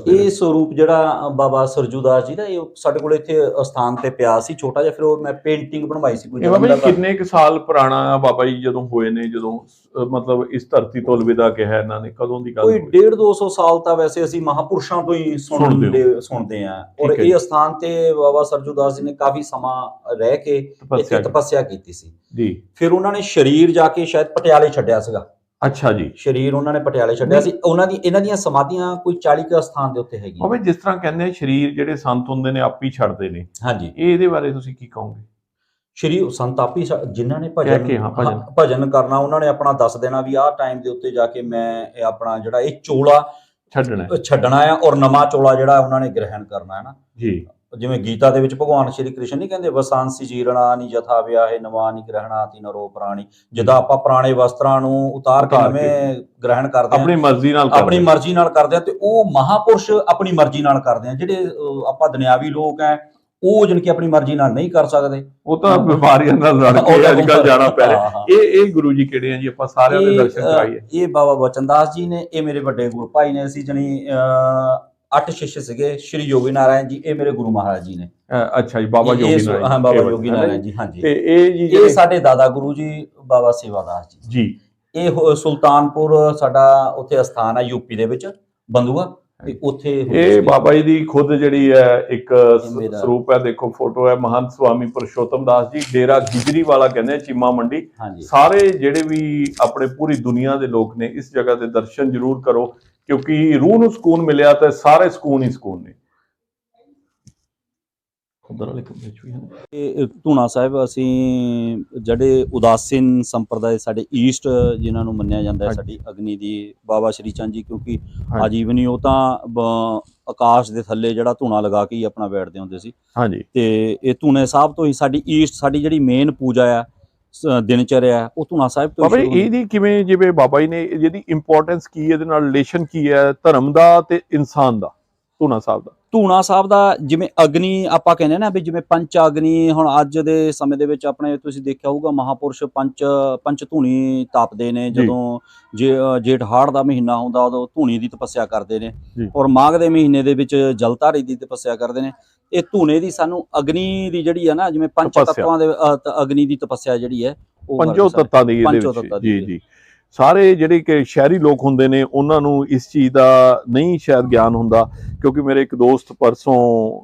B: ਇਹ ਸਰੂਪ ਜਿਹੜਾ ਬਾਬਾ ਸਰਜੂ ਦਾਸ ਜੀ ਦਾ, ਇਹ ਸਾਡੇ ਕੋਲ ਇੱਥੇ ਅਸਥਾਨ ਤੇ ਪਿਆ ਸੀ ਛੋਟਾ ਜਿਹਾ, ਫਿਰ ਉਹ ਮੈਂ ਪੇਂਟਿੰਗ ਬਣਵਾਈ ਸੀ।
A: ਇਹ ਬਾਬਾ ਜੀ ਕਿੰਨੇ ਕੁ ਸਾਲ ਪੁਰਾਣਾ ਬਾਬਾ ਜੀ ਜਦੋਂ ਹੋਏ ਨੇ, ਜਦੋਂ ਮਤਲਬ ਇਸ ਧਰਤੀ ਤੋਂ ਅਲਵਿਦਾ ਕਿਹਾ ਇਹਨਾਂ ਨੇ, ਕਦੋਂ ਦੀ ਗੱਲ?
B: ਕੋਈ 150-200 ਸਾਲ ਤਾਂ ਵੈਸੇ ਅਸੀਂ ਮਹਾਪੁਰਸ਼ਾਂ ਤੋਂ ਹੀ ਸੁਣਦੇ ਆ। ਔਰ ਇਹ ਅਸਥਾਨ ਤੇ ਬਾਬਾ ਸਰਜੂ ਦਾਸ ਜੀ ਨੇ ਕਾਫੀ ਸਮਾਂ ਰਹਿ ਕੇ ਇੱਥੇ ਤਪੱਸਿਆ ਕੀਤੀ ਸੀ ਜੀ। ਫਿਰ ਉਹਨਾਂ ਨੇ ਸਰੀਰ ਜਾ ਕੇ ਸ਼ਾਇਦ ਪਟਿਆਲੇ ਛੱਡਿਆ ਸੀਗਾ।
A: ਅੱਛਾ ਜੀ,
B: ਸਰੀਰ ਉਹਨਾਂ ਨੇ ਪਟਿਆਲੇ ਛੱਡਿਆ ਸੀ। ਇਹਨਾਂ ਦੀਆਂ ਸਮਾਧੀਆਂ ਕੋਈ 40 ਕੁ ਸਥਾਨ ਦੇ ਉੱਤੇ ਹੈਗੀਆਂ।
A: ਬਾਬਾ ਜਿਸ ਤਰ੍ਹਾਂ ਕਹਿੰਦੇ ਆ ਸਰੀਰ ਜਿਹੜੇ ਸੰਤ ਹੁੰਦੇ ਨੇ ਆਪ ਹੀ ਛੱਡਦੇ ਨੇ,
B: ਹਾਂਜੀ,
A: ਇਹਦੇ ਬਾਰੇ ਤੁਸੀਂ ਕੀ ਕਹੋਗੇ?
B: ਸਰੀਰ ਸੰਤ ਆਪ ਹੀ, ਜਿਨ੍ਹਾਂ ਨੇ ਭਜਨ ਕਰਨਾ, ਉਹਨਾਂ ਨੇ ਆਪਣਾ ਦੱਸ ਦੇਣਾ ਵੀ ਆਹ ਟਾਈਮ ਦੇ ਉੱਤੇ ਜਾ ਕੇ ਮੈਂ ਆਪਣਾ ਜਿਹੜਾ ਇਹ ਚੋਲਾ ਛੱਡਣਾ ਆ, ਔਰ ਨਵਾਂ ਚੋਲਾ ਜਿਹੜਾ ਉਹਨਾਂ ਨੇ ਗ੍ਰਹਿਣ ਕਰਨਾ ਹੈ ਨਾ ਜੀ। ਜਿਵੇਂ ਗੀਤਾ ਦੇ ਵਿੱਚ ਭਗਵਾਨ ਸ਼੍ਰੀ ਕ੍ਰਿਸ਼ਨ ਨਹੀਂ ਕਹਿੰਦੇ, ਵਸਾਂਸੀ ਜੀਰਣਾ ਨੀ ਜਥਾ ਵਿਆਹੇ ਨਵਾ ਨੀ ਗ੍ਰਹਿਣਾ ਤੀ ਨਰੋ ਪ੍ਰਾਣੀ। ਜਿੱਦਾਂ ਆਪਾਂ ਪੁਰਾਣੇ ਵਸਤਰਾਂ ਨੂੰ ਉਤਾਰ ਕੇ ਨਵੇਂ ਗ੍ਰਹਿਣ ਕਰਦੇ ਆ, ਆਪਣੀ ਮਰਜ਼ੀ ਨਾਲ ਕਰਦੇ ਆ, ਤੇ ਉਹ ਮਹਾਪੁਰਸ਼ ਆਪਣੀ ਮਰਜ਼ੀ ਨਾਲ ਕਰਦੇ ਆ। ਜਿਹੜੇ ਆਪਾਂ ਦੁਨਿਆਵੀ ਲੋਕ ਆ, ਉਹ ਜਾਣੀ ਕਿ ਆਪਣੀ ਮਰਜ਼ੀ ਨਾਲ ਨਹੀਂ ਕਰ ਸਕਦੇ,
A: ਉਹ ਤਾਂ ਬਿਮਾਰੀਆਂ ਨਾਲ ਲੜ ਕੇ ਅੱਜ ਕੱਲ ਜਾਣਾ ਪੈ ਰਿਹਾ। ਇਹ ਗੁਰੂ ਜੀ ਕਿਹੜੇ ਆ ਜੀ, ਆਪਾਂ ਸਾਰਿਆਂ ਦੇ ਦਰਸ਼ਨ ਕਰਾਈਏ?
B: ਇਹ ਬਾਬਾ ਬਚਨਦਾਸ ਜੀ ਨੇ, ਇਹ ਮੇਰੇ ਵੱਡੇ ਗੁਰੂ ਭਾਈ ਨੇ। ਅਸੀਂ ਜਣੀ 8 ਸ਼ਿਸ਼ ਸੀਗੇ। ਸ਼੍ਰੀ ਯੋਗੀ ਨਾਰਾਇਣ ਜੀ, ਇਹ ਮੇਰੇ ਗੁਰੂ ਮਹਾਰਾਜ ਜੀ ਨੇ।
A: ਅੱਛਾ ਜੀ, ਬਾਬਾ ਯੋਗੀ ਨਾਰਾਇਣ।
B: ਹਾਂ, ਬਾਬਾ ਯੋਗੀ ਨਾਰਾਇਣ ਜੀ, ਹਾਂਜੀ।
A: ਤੇ
B: ਇਹ ਸਾਡੇ ਦਾਦਾ ਗੁਰੂ ਜੀ ਬਾਬਾ ਸੇਵਾਦਾਸ ਜੀ ਜੀ। ਇਹ ਸੁਲਤਾਨਪੁਰ ਸਾਡਾ ਉੱਥੇ ਅਸਥਾਨ ਹੈ, ਯੂਪੀ ਦੇ ਵਿੱਚ, ਬੰਦੂਆ, ਉੱਥੇ।
A: ਇਹ ਬਾਬਾ ਜੀ ਦੀ ਖੁਦ ਜਿਹੜੀ ਹੈ ਇੱਕ ਸਰੂਪ ਹੈ, ਦੇਖੋ ਫੋਟੋ ਹੈ, ਮਹੰਤ ਸਵਾਮੀ ਪੁਰਸ਼ੋਤਮ ਦਾਸ ਜੀ, ਡੇਰਾ ਗਿਜਰੀ ਵਾਲਾ ਕਹਿੰਦੇ ਚੀਮਾ ਮੰਡੀ। ਸਾਰੇ ਜਿਹੜੇ ਵੀ ਆਪਣੇ ਪੂਰੀ ਦੁਨੀਆ ਦੇ ਲੋਕ ਨੇ, ਇਸ ਜਗ੍ਹਾ ਦੇ ਦਰਸ਼ਨ ਜ਼ਰੂਰ ਕਰੋ, ਕਿਉਂਕਿ ਰੂਹ ਨੂੰ ਸਕੂਨ ਮਿਲਿਆ ਤਾਂ ਸਾਰੇ ਸਕੂਨ ਹੀ ਸਕੂਨ ਨੇ।
B: ਧੂਣਾ ਸਾਹਿਬ, ਅਸੀਂ ਜਿਹੜੇ ਉਦਾਸੀਨ ਸੰਪਰਦਾਇ ਸਾਡੇ ਈਸਟ ਜਿਨ੍ਹਾਂ ਨੂੰ ਮੰਨਿਆ ਜਾਂਦਾ ਹੈ, ਸਾਡੀ ਅਗਨੀ ਦੀ ਬਾਬਾ ਸ਼੍ਰੀ ਚੰਦ ਜੀ, ਕਿਉਂਕਿ ਆਜੀਵਨੀ ਉਹ ਤਾਂ ਆਕਾਸ਼ ਦੇ ਥੱਲੇ ਜਿਹੜਾ ਧੂਣਾ ਲਗਾ ਕੇ ਹੀ ਆਪਣਾ ਬੈਠਦੇ ਹੁੰਦੇ ਸੀ। ਹਾਂਜੀ, ਤੇ ਇਹ ਧੂਣੇ ਸਾਹਿਬ ਤੋਂ ਹੀ ਸਾਡੀ ਈਸਟ, ਸਾਡੀ ਜਿਹੜੀ ਮੇਨ ਪੂਜਾ ਆ, ਦਿਨਚਰਿਆ ਹੈ, ਉਹ ਧੂਣਾ ਸਾਹਿਬ ਤੋਂ ਹੀ
A: ਬਾਬਾ
B: ਸ਼ੁਰੂ
A: ਜੀ
B: ਹੁੰਦੀ।
A: ਇਹਦੀ ਕਿਵੇਂ, ਜਿਵੇਂ ਬਾਬਾ ਜੀ ਨੇ ਜਿਹਦੀ ਇੰਪੋਰਟੈਂਸ ਕੀ ਹੈ, ਇਹਦੇ ਨਾਲ ਰਿਲੇਸ਼ਨ ਕੀ ਹੈ ਧਰਮ ਦਾ ਤੇ ਇਨਸਾਨ ਦਾ, ਧੂਣਾ ਸਾਹਿਬ ਦਾ?
B: ਧੂਣਾ ਸਾਹਿਬ ਦਾ ਜਿਵੇਂ ਅਗਨੀ ਆਪਾਂ ਕਹਿੰਦੇ ਨਾ ਵੀ, ਜਿਵੇਂ ਪੰਚ ਅਗਨੀ ਹੁਣ ਅੱਜ ਦੇ ਸਮੇਂ ਦੇ ਵਿੱਚ ਆਪਣੇ ਤੁਸੀਂ ਦੇਖਿਆ ਹੋਊਗਾ ਮਹਾਪੁਰਸ਼ ਪੰਚ ਧੂਣੀ ਤਾਪਦੇ ਨੇ। ਜਦੋਂ ਜੇਠ ਹਾੜ ਦਾ ਮਹੀਨਾ ਹੁੰਦਾ ਉਦੋਂ ਧੂਣੀ ਦੀ ਤਪੱਸਿਆ ਕਰਦੇ ਨੇ, ਔਰ ਮਾਘ ਦੇ ਮਹੀਨੇ ਦੇ ਵਿੱਚ ਜਲਧਾਰੀ ਦੀ ਤਪੱਸਿਆ ਕਰਦੇ ਨੇ। ਇਹ ਧੂਣੇ ਦੀ ਸਾਨੂੰ ਅਗਨੀ ਦੀ ਜਿਹੜੀ ਆ ਨਾ, ਜਿਵੇਂ ਪੰਜ ਤੱਤਾਂ ਦੇ ਅਗਨੀ ਦੀ ਤਪੱਸਿਆ ਜਿਹੜੀ ਹੈ ਉਹ
A: ਪੰਜੋ ਤੱਤਾਂ ਦੀ ਇਹਦੇ ਵਿੱਚ। ਜੀ ਜੀ, ਸਾਰੇ ਜਿਹੜੇ ਕਿ ਸ਼ਹਿਰੀ ਲੋਕ ਹੁੰਦੇ ਨੇ ਉਹਨਾਂ ਨੂੰ ਇਸ ਚੀਜ਼ ਦਾ ਨਹੀਂ ਸ਼ਾਇਦ ਗਿਆਨ ਹੁੰਦਾ, ਕਿਉਂਕਿ ਮੇਰੇ ਇੱਕ ਦੋਸਤ ਪਰਸੋਂ,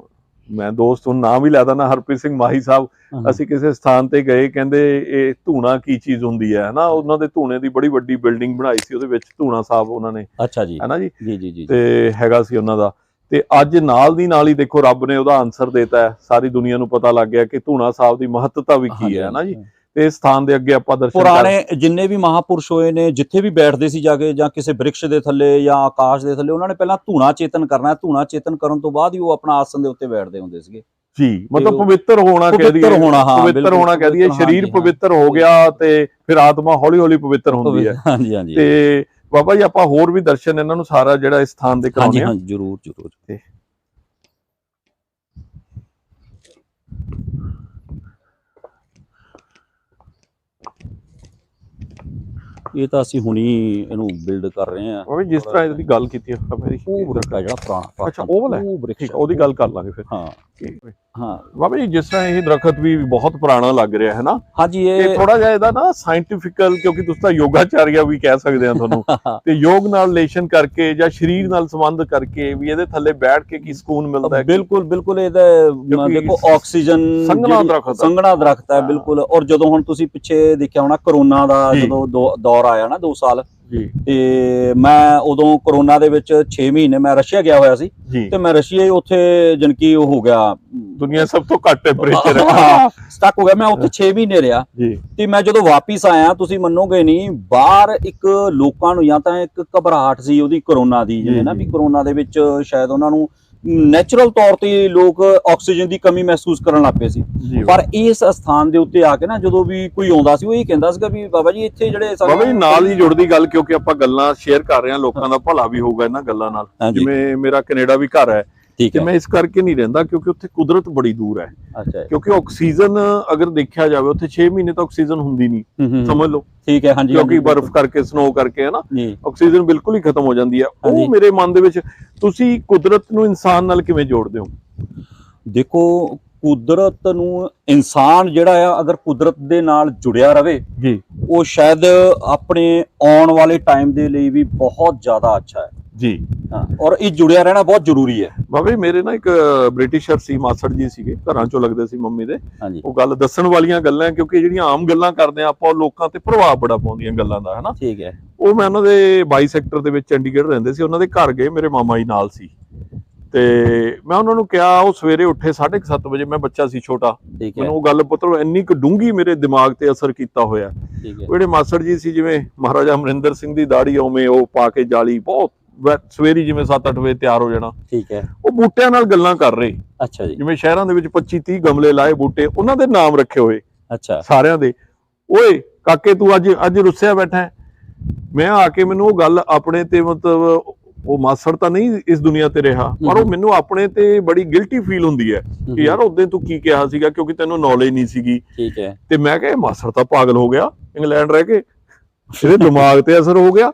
A: ਮੈਂ ਦੋਸਤ ਨੂੰ ਨਾਮ ਵੀ ਲੈ ਦਾਂ ਨਾ, ਹਰਪ੍ਰੀਤ ਸਿੰਘ ਮਾਹੀ ਸਾਹਿਬ, ਅਸੀਂ ਕਿਸੇ ਸਥਾਨ ਤੇ ਗਏ, ਕਹਿੰਦੇ ਇਹ ਧੂਣਾ ਕੀ ਚੀਜ਼ ਹੁੰਦੀ ਹੈ ਨਾ, ਉਹਨਾਂ ਦੇ ਧੂਣੇ ਦੀ ਬੜੀ ਵੱਡੀ ਬਿਲਡਿੰਗ ਬਣਾਈ ਸੀ, ਉਹਦੇ ਵਿੱਚ ਧੂਣਾ ਸਾਹਿਬ ਉਹਨਾਂ ਨੇ,
B: ਅੱਛਾ ਜੀ,
A: ਹੈ ਨਾ ਜੀ,
B: ਜੀ ਜੀ ਜੀ,
A: ਤੇ ਹੈਗਾ ਸੀ ਉਹਨਾਂ ਦਾ। ਤੇ ਅੱਜ ਨਾਲ ਦੀ ਨਾਲ ਹੀ ਦੇਖੋ ਰੱਬ ਨੇ ਉਹਦਾ ਆਨਸਰ ਦੇਤਾ ਹੈ, ਸਾਰੀ ਦੁਨੀਆ ਨੂੰ ਪਤਾ ਲੱਗ ਗਿਆ ਕਿ ਧੂਣਾ ਸਾਹਿਬ ਦੀ ਮਹੱਤਤਾ ਵੀ ਕੀ ਹੈ ਨਾ ਜੀ। ਤੇ ਇਸ ਸਥਾਨ ਦੇ ਅੱਗੇ ਆਪਾਂ ਦਰਸ਼ਨ
B: ਪੁਰਾਣੇ ਜਿੰਨੇ ਵੀ ਮਹਾਪੁਰਸ਼ ਹੋਏ ਨੇ, ਜਿੱਥੇ ਵੀ ਬੈਠਦੇ ਸੀ ਜਾ ਕੇ, ਜਾਂ ਕਿਸੇ ਬ੍ਰਿਕਸ਼ ਦੇ ਥੱਲੇ ਜਾਂ ਆਕਾਸ਼ ਦੇ ਥੱਲੇ, ਉਹਨਾਂ ਨੇ ਪਹਿਲਾਂ ਧੂਣਾ ਚੇਤਨ ਕਰਨਾ ਹੈ। ਧੂਣਾ ਚੇਤਨ ਕਰਨ ਤੋਂ ਬਾਅਦ ਹੀ ਉਹ ਆਪਣਾ ਆਸਨ ਦੇ ਉੱਤੇ ਬੈਠਦੇ ਹੁੰਦੇ ਸੀਗੇ
A: ਜੀ, ਮਤਲਬ ਪਵਿੱਤਰ ਹੋਣਾ ਕਹਿ ਦਈਏ, ਪਵਿੱਤਰ ਹੋਣਾ ਕਹਿ ਦਈਏ, ਸਰੀਰ ਪਵਿੱਤਰ ਹੋ ਗਿਆ ਤੇ ਫਿਰ ਆਤਮਾ ਹੌਲੀ ਹੌਲੀ ਪਵਿੱਤਰ ਹੁੰਦੀ ਹੈ।
B: ਹਾਂਜੀ ਹਾਂਜੀ।
A: ਤੇ ਬਾਬਾ ਜੀ ਆਪਾਂ ਹੋਰ ਵੀ ਦਰਸ਼ਨ ਇਹਨਾਂ ਨੂੰ ਸਾਰਾ ਜਿਹੜਾ ਇਸ ਸਥਾਨ ਦੇ ਕਰਾਉਣੇ ਆ।
B: ਹਾਂਜੀ ਜਰੂਰ ਜਰੂਰ। ਇਹ ਤਾਂ ਅਸੀਂ ਹੁਣੀ ਇਹਨੂੰ ਬਿਲਡ ਕਰ ਰਹੇ ਹਾਂ।
A: ਬਾਬਾ ਜਿਸ ਤਰ੍ਹਾਂ ਇਹਦੀ ਗੱਲ ਕੀਤੀ ਹੈ ਮੇਰੀ,
B: ਉਹ ਬ੍ਰਿਕਸ਼ ਜਿਹੜਾ ਪੁਰਾਣਾ,
A: ਅੱਛਾ ਉਹ ਵਾਲਾ,
B: ਉਹ ਬ੍ਰਿਕਸ਼,
A: ਉਹਦੀ ਗੱਲ ਕਰ ਲਾਂਗੇ ਫਿਰ।
B: ਹਾਂ ਹਾਂ
A: ਬਾਬਾ ਜੀ ਜਿਸ ਤਰ੍ਹਾਂ ਇਹ ਦਰਖਤ ਵੀ ਬਹੁਤ ਪੁਰਾਣਾ ਲੱਗ ਰਿਹਾ ਹੈ ਨਾ,
B: ਹਾਂਜੀ,
A: ਇਹ ਥੋੜਾ ਜਿਹਾ ਇਹਦਾ ਨਾ ਸਾਇੰਟੀਫਿਕਲ, ਕਿਉਂਕਿ ਤੁਸੀਂ ਤਾਂ ਯੋਗਾਚਾਰੀਆ ਵੀ ਕਹਿ ਸਕਦੇ ਆ ਤੁਹਾਨੂੰ, ਤੇ ਯੋਗ ਨਾਲ ਰਿਲੇਸ਼ਨ ਕਰਕੇ ਜਾਂ ਸਰੀਰ ਨਾਲ ਸੰਬੰਧ ਕਰਕੇ ਵੀ ਇਹਦੇ ਥੱਲੇ ਬੈਠ ਕੇ ਕੀ ਸਕੂਨ ਮਿਲਦਾ ਹੈ?
B: ਬਿਲਕੁਲ ਬਿਲਕੁਲ। ਇਹਦਾ ਦੇਖੋ ਆਕਸੀਜਨ ਸੰਘਣਾ ਦਰਖਤ ਹੈ ਬਿਲਕੁਲ। ਔਰ ਜਦੋਂ ਹੁਣ ਤੁਸੀਂ ਪਿੱਛੇ ਦੇਖਿਆ ਹੋਣਾ ਕਰੋਨਾ ਦਾ ਜਦੋਂ ਦੌਰ ਆਇਆ ਨਾ 2 ਸਾਲ, ਤੇ ਮੈਂ ਉਦੋਂ ਕਰੋਨਾ ਦੇ ਵਿੱਚ 6 ਮਹੀਨੇ ਮੈਂ ਰਸ਼ੀਆ ਗਿਆ ਹੋਇਆ ਸੀ, ਤੇ ਮੈਂ ਰਸ਼ੀਆ ਉੱਥੇ ਜਨਕੀ ਉਹ ਹੋ ਗਿਆ,
A: ਦੁਨੀਆ ਸਭ ਤੋਂ ਘੱਟ ਟੈਂਪਰੇਚਰ
B: ਸਟਕ ਹੋ ਗਿਆ। ਮੈਂ ਉੱਥੇ 6 ਮਹੀਨੇ ਰਿਹਾ, ਤੇ ਮੈਂ ਜਦੋਂ ਵਾਪਿਸ ਆਇਆ, ਤੁਸੀਂ ਮੰਨੋਗੇ ਨਹੀਂ, ਬਾਹਰ ਇੱਕ ਲੋਕਾਂ ਨੂੰ ਜਾਂ ਤਾਂ ਇੱਕ ਘਬਰਾਹਟ ਸੀ ਉਹਦੀ ਕਰੋਨਾ ਦੀ, ਜਿਵੇਂ ਨਾ ਵੀ ਕਰੋਨਾ ਦੇ ਵਿੱਚ ਸ਼ਾਇਦ ਉਹਨਾਂ ਨੂੰ ਨੈਚੁਰਲ ਤੌਰ ਤੇ ਲੋਕ ਆਕਸੀਜਨ ਦੀ ਕਮੀ ਮਹਿਸੂਸ ਕਰਨ ਲੱਗ ਪਏ ਸੀ। ਪਰ ਇਸ ਸਥਾਨ ਦੇ ਉੱਤੇ ਆ ਕੇ ਨਾ, ਜਦੋਂ ਵੀ ਕੋਈ ਆਉਂਦਾ ਸੀ ਉਹ ਇਹ ਕਹਿੰਦਾ ਸੀਗਾ ਵੀ ਬਾਬਾ ਜੀ ਇੱਥੇ ਜਿਹੜੇ
A: ਬਾਬਾ ਜੀ ਨਾਲ ਹੀ ਜੁੜਦੀ ਗੱਲ, ਕਿਉਂਕਿ ਆਪਾਂ ਗੱਲਾਂ ਸ਼ੇਅਰ ਕਰ ਰਹੇ ਹਾਂ, ਲੋਕਾਂ ਦਾ ਭਲਾ ਵੀ ਹੋਊਗਾ ਇਹਨਾਂ ਗੱਲਾਂ ਨਾਲ। ਜਿਵੇਂ ਮੇਰਾ ਕੈਨੇਡਾ ਵੀ ਘਰ ਹੈ, ਤੇ ਮੈਂ ਇਸ ਕਰਕੇ ਨਹੀਂ ਰਹਿੰਦਾ ਕਿਉਂਕਿ ਉੱਥੇ ਕੁਦਰਤ ਬੜੀ ਦੂਰ ਹੈ। ਕਿਉਂਕਿ ਆਕਸੀਜਨ ਅਗਰ ਦੇਖਿਆ ਜਾਵੇ ਉੱਥੇ 6 ਮਹੀਨੇ ਤਾਂ ਆਕਸੀਜਨ ਹੁੰਦੀ ਨਹੀਂ, ਸਮਝ ਲਓ।
B: ਠੀਕ ਹੈ, ਹਾਂਜੀ।
A: ਕਿਉਂਕਿ ਬਰਫ਼ ਕਰਕੇ, ਸਨੋ ਕਰਕੇ, ਹੈ ਨਾ, ਆਕਸੀਜਨ ਬਿਲਕੁਲ ਹੀ ਖਤਮ ਹੋ ਜਾਂਦੀ ਹੈ। ਉਹ ਮੇਰੇ ਮਨ ਦੇ ਵਿੱਚ, ਤੁਸੀਂ ਕੁਦਰਤ ਨੂੰ ਇਨਸਾਨ ਨਾਲ ਕਿਵੇਂ ਜੋੜਦੇ ਹੋ?
B: ਦੇਖੋ, ਕੁਦਰਤ ਨੂੰ ਇਨਸਾਨ ਜਿਹੜਾ ਆ, ਅਗਰ ਕੁਦਰਤ ਦੇ ਨਾਲ ਜੁੜਿਆ ਰਵੇ ਜੀ, ਉਹ ਸ਼ਾਇਦ ਆਪਣੇ ਆਉਣ ਵਾਲੇ ਟਾਈਮ ਦੇ ਲਈ ਵੀ ਬਹੁਤ ਜ਼ਿਆਦਾ ਅੱਛਾ ਹੈ ਜੀ। ਹਾਂ, ਔਰ ਇਹ ਜੁੜਿਆ ਰਹਿਣਾ ਬਹੁਤ ਜ਼ਰੂਰੀ ਹੈ।
A: ਬਾਬਾ ਜੀ ਮੇਰੇ ਨਾ ਇੱਕ ਬ੍ਰਿਟਿਸ਼ਰ ਸੀ, ਮਾਸੜ ਜੀ ਸੀਗੇ, ਘਰਾਂ ਚੋਂ ਲੱਗਦੇ ਸੀ ਮੰਮੀ ਦੇ। ਉਹ ਗੱਲ ਦੱਸਣ ਵਾਲੀਆਂ ਗੱਲਾਂ, ਕਿਉਂਕਿ ਜਿਹੜੀਆਂ ਆਮ ਗੱਲਾਂ ਕਰਦੇ ਆ ਆਪਾਂ, ਉਹ ਲੋਕਾਂ ਤੇ ਪ੍ਰਭਾਵ ਬੜਾ ਪਾਉਂਦੀਆਂ ਗੱਲਾਂ ਦਾ, ਹੈ ਨਾ।
B: ਠੀਕ ਹੈ।
A: ਉਹ ਮੈਂ ਉਹਨਾਂ ਦੇ 22 ਸੈਕਟਰ ਦੇ ਵਿੱਚ ਚੰਡੀਗੜ੍ਹ ਰਹਿੰਦੇ ਸੀ, ਉਹਨਾਂ ਦੇ ਘਰ ਗਏ, ਮੇਰੇ ਮਾਮਾ ਜੀ ਨਾਲ ਸੀ, ਤੇ ਮੈਂ ਉਹਨਾਂ ਨੂੰ ਕਿਹਾ, ਉਹ ਸਵੇਰੇ ਉੱਠੇ 7:30 ਵਜੇ, ਮੈਂ ਬੱਚਾ ਸੀ ਛੋਟਾ, ਮੈਨੂੰ ਉਹ ਗੱਲ ਪੁੱਤਰ ਇੰਨੀ ਕੁ ਡੂੰਘੀ ਮੇਰੇ ਦਿਮਾਗ ਤੇ ਅਸਰ ਕੀਤਾ ਹੋਇਆ। ਉਹ ਜਿਹੜੇ ਮਾਸੜ ਜੀ ਸੀ, ਜਿਵੇਂ ਮਹਾਰਾਜਾ ਅਮਰਿੰਦਰ ਸਿੰਘ ਦੀ ਦਾੜੀ, ਉਵੇਂ ਉਹ ਪਾ ਕੇ ਜਾਲੀ, ਬਹੁਤ ਸਵੇਰੀ ਜਿਵੇਂ 7-8 ਵਜੇ ਤਿਆਰ ਹੋ ਜਾਣਾ। ਠੀਕ ਹੈ। ਉਹ ਬੂਟਿਆਂ ਨਾਲ ਗੱਲਾਂ ਕਰ ਰਹੇ। ਅੱਛਾ ਜੀ। ਜਿਵੇਂ ਸ਼ਹਿਰਾਂ ਦੇ ਵਿੱਚ 25-30 ਗਮਲੇ ਲਾਏ ਬੂਟੇ, ਉਹਨਾਂ ਦੇ ਨਾਮ ਰੱਖੇ ਹੋਏ। ਅੱਛਾ। ਸਾਰਿਆਂ ਦੇ। ਓਏ ਕਾਕੇ ਤੂੰ ਅੱਜ ਰੁੱਸਿਆ ਬੈਠਾ ਹੈ। ਮੈਂ ਆ ਕੇ ਮੈਨੂੰ ਉਹ ਗੱਲ ਆਪਣੇ ਤੇ, ਮਤਲਬ ਉਹ ਮਾਸੜ ਤਾਂ ਨਹੀਂ ਇਸ ਦੁਨੀਆ ਤੇ ਰਿਹਾ, ਪਰ ਉਹ ਮੈਨੂੰ ਆਪਣੇ ਤੇ ਬੜੀ ਗਿਲਟੀ ਫੀਲ ਹੁੰਦੀ ਹੈ ਕਿ ਯਾਰ ਉਦੋਂ ਤੂੰ ਕੀ ਕਿਹਾ ਸੀਗਾ, ਕਿਉਂਕਿ ਤੈਨੂੰ ਨੌਲੇਜ ਨਹੀਂ ਸੀਗੀ। ਠੀਕ ਹੈ। ਤੇ ਮੈਂ ਕਿਹਾ ਮਾਸੜ ਤਾਂ ਪਾਗਲ ਹੋ ਗਿਆ ਇੰਗਲੈਂਡ ਰਹਿ ਕੇ, ਇਹਦੇ ਦਿਮਾਗ ਤੇ ਅਸਰ ਹੋ ਗਿਆ।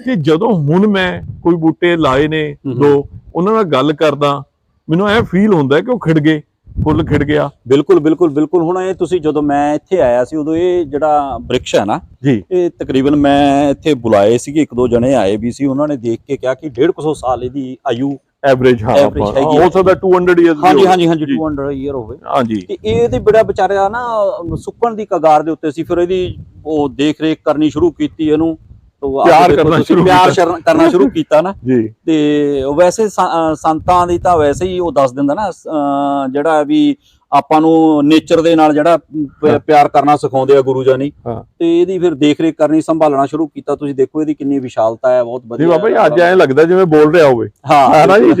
A: ਕਿ ਜਦੋਂ ਹੁਣ ਮੈਂ ਕੋਈ ਬੂਟੇ ਲਾਏ ਨੇ 2, ਉਹਨਾਂ ਨਾਲ ਗੱਲ ਕਰਦਾ, ਮੈਨੂੰ ਐ ਫੀਲ ਹੁੰਦਾ ਕਿ ਉਹ ਖਿੜ ਗਏ, ਫੁੱਲ ਖਿੜ ਗਿਆ। ਬਿਲਕੁਲ ਬਿਲਕੁਲ ਬਿਲਕੁਲ। ਹੁਣ ਇਹ ਤੁਸੀਂ, ਜਦੋਂ ਮੈਂ ਇੱਥੇ ਆਇਆ ਸੀ ਉਦੋਂ ਇਹ ਜਿਹੜਾ ਬ੍ਰਿਕਸ਼ ਹੈ ਨਾ ਜੀ, ਇਹ ਤਕਰੀਬਨ ਮੈਂ ਇੱਥੇ ਬੁਲਾਏ ਸੀਗੇ, 1-2 ਜਣੇ ਆਏ ਵੀ ਸੀ, ਉਹਨਾਂ ਨੇ ਦੇਖ ਕੇ ਕਿਹਾ ਕਿ 150 ਸਾਲ ਇਹਦੀ ਆਯੂ ਐਵਰੇਜ ਹੋ ਸਕਦਾ 200 ਇਅਰਸ। ਹਾਂਜੀ ਹਾਂਜੀ ਹਾਂਜੀ, 200 ਈਅਰ ਹੋਵੇ। ਹਾਂਜੀ। ਤੇ ਇਹਦੇ ਬੜਾ ਵਿਚਾਰਿਆ ਨਾ ਸੁੱਕਣ ਦੀ ਕਗਾਰ ਦੇ ਉੱਤੇ ਸੀ, ਫਿਰ ਇਹਦੀ ਉਹ ਦੇਖ ਰੇਖ ਕਰਨੀ ਸ਼ੁਰੂ ਕੀਤੀ, ਇਹਨੂੰ ਪਿਆਰ ਕਰਨਾ ਸ਼ੁਰੂ ਕੀਤਾ ਨਾ ਜੀ। ਤੇ ਵੈਸੇ ਸੰਤਾਂ ਦੀ ਤਾਂ ਵੈਸੇ ਹੀ ਉਹ ਦੱਸ ਦਿੰਦਾ ਨਾ, ਜਿਹੜਾ ਵੀ ਆਪਾਂ ਨੂੰ ਨੇਚਰ ਦੇ ਨਾਲ ਜਿਹੜਾ ਪਿਆਰ ਕਰਨਾ ਸਿਖਾਉਂਦੇ ਆ ਗੁਰੂ ਜਾਨੀ, ਤੇ ਇਹਦੀ ਫਿਰ ਦੇਖ ਰੇਖ ਕਰਨੀ, ਸੰਭਾਲਣਾ ਸ਼ੁਰੂ ਕੀਤਾ। ਤੁਸੀਂ ਦੇਖੋ ਇਹਦੀ ਕਿੰਨੀ ਵਿਸ਼ਾਲਤਾ ਹੈ, ਬਹੁਤ ਵਧੀਆ। ਬਾਬਾ ਜੀ ਅੱਜ ਐਂ ਲੱਗਦਾ ਜਿਵੇਂ ਬੋਲ ਰਿਹਾ ਹੋਵੇ। ਹਾਂ ਨਾ ਜੀ।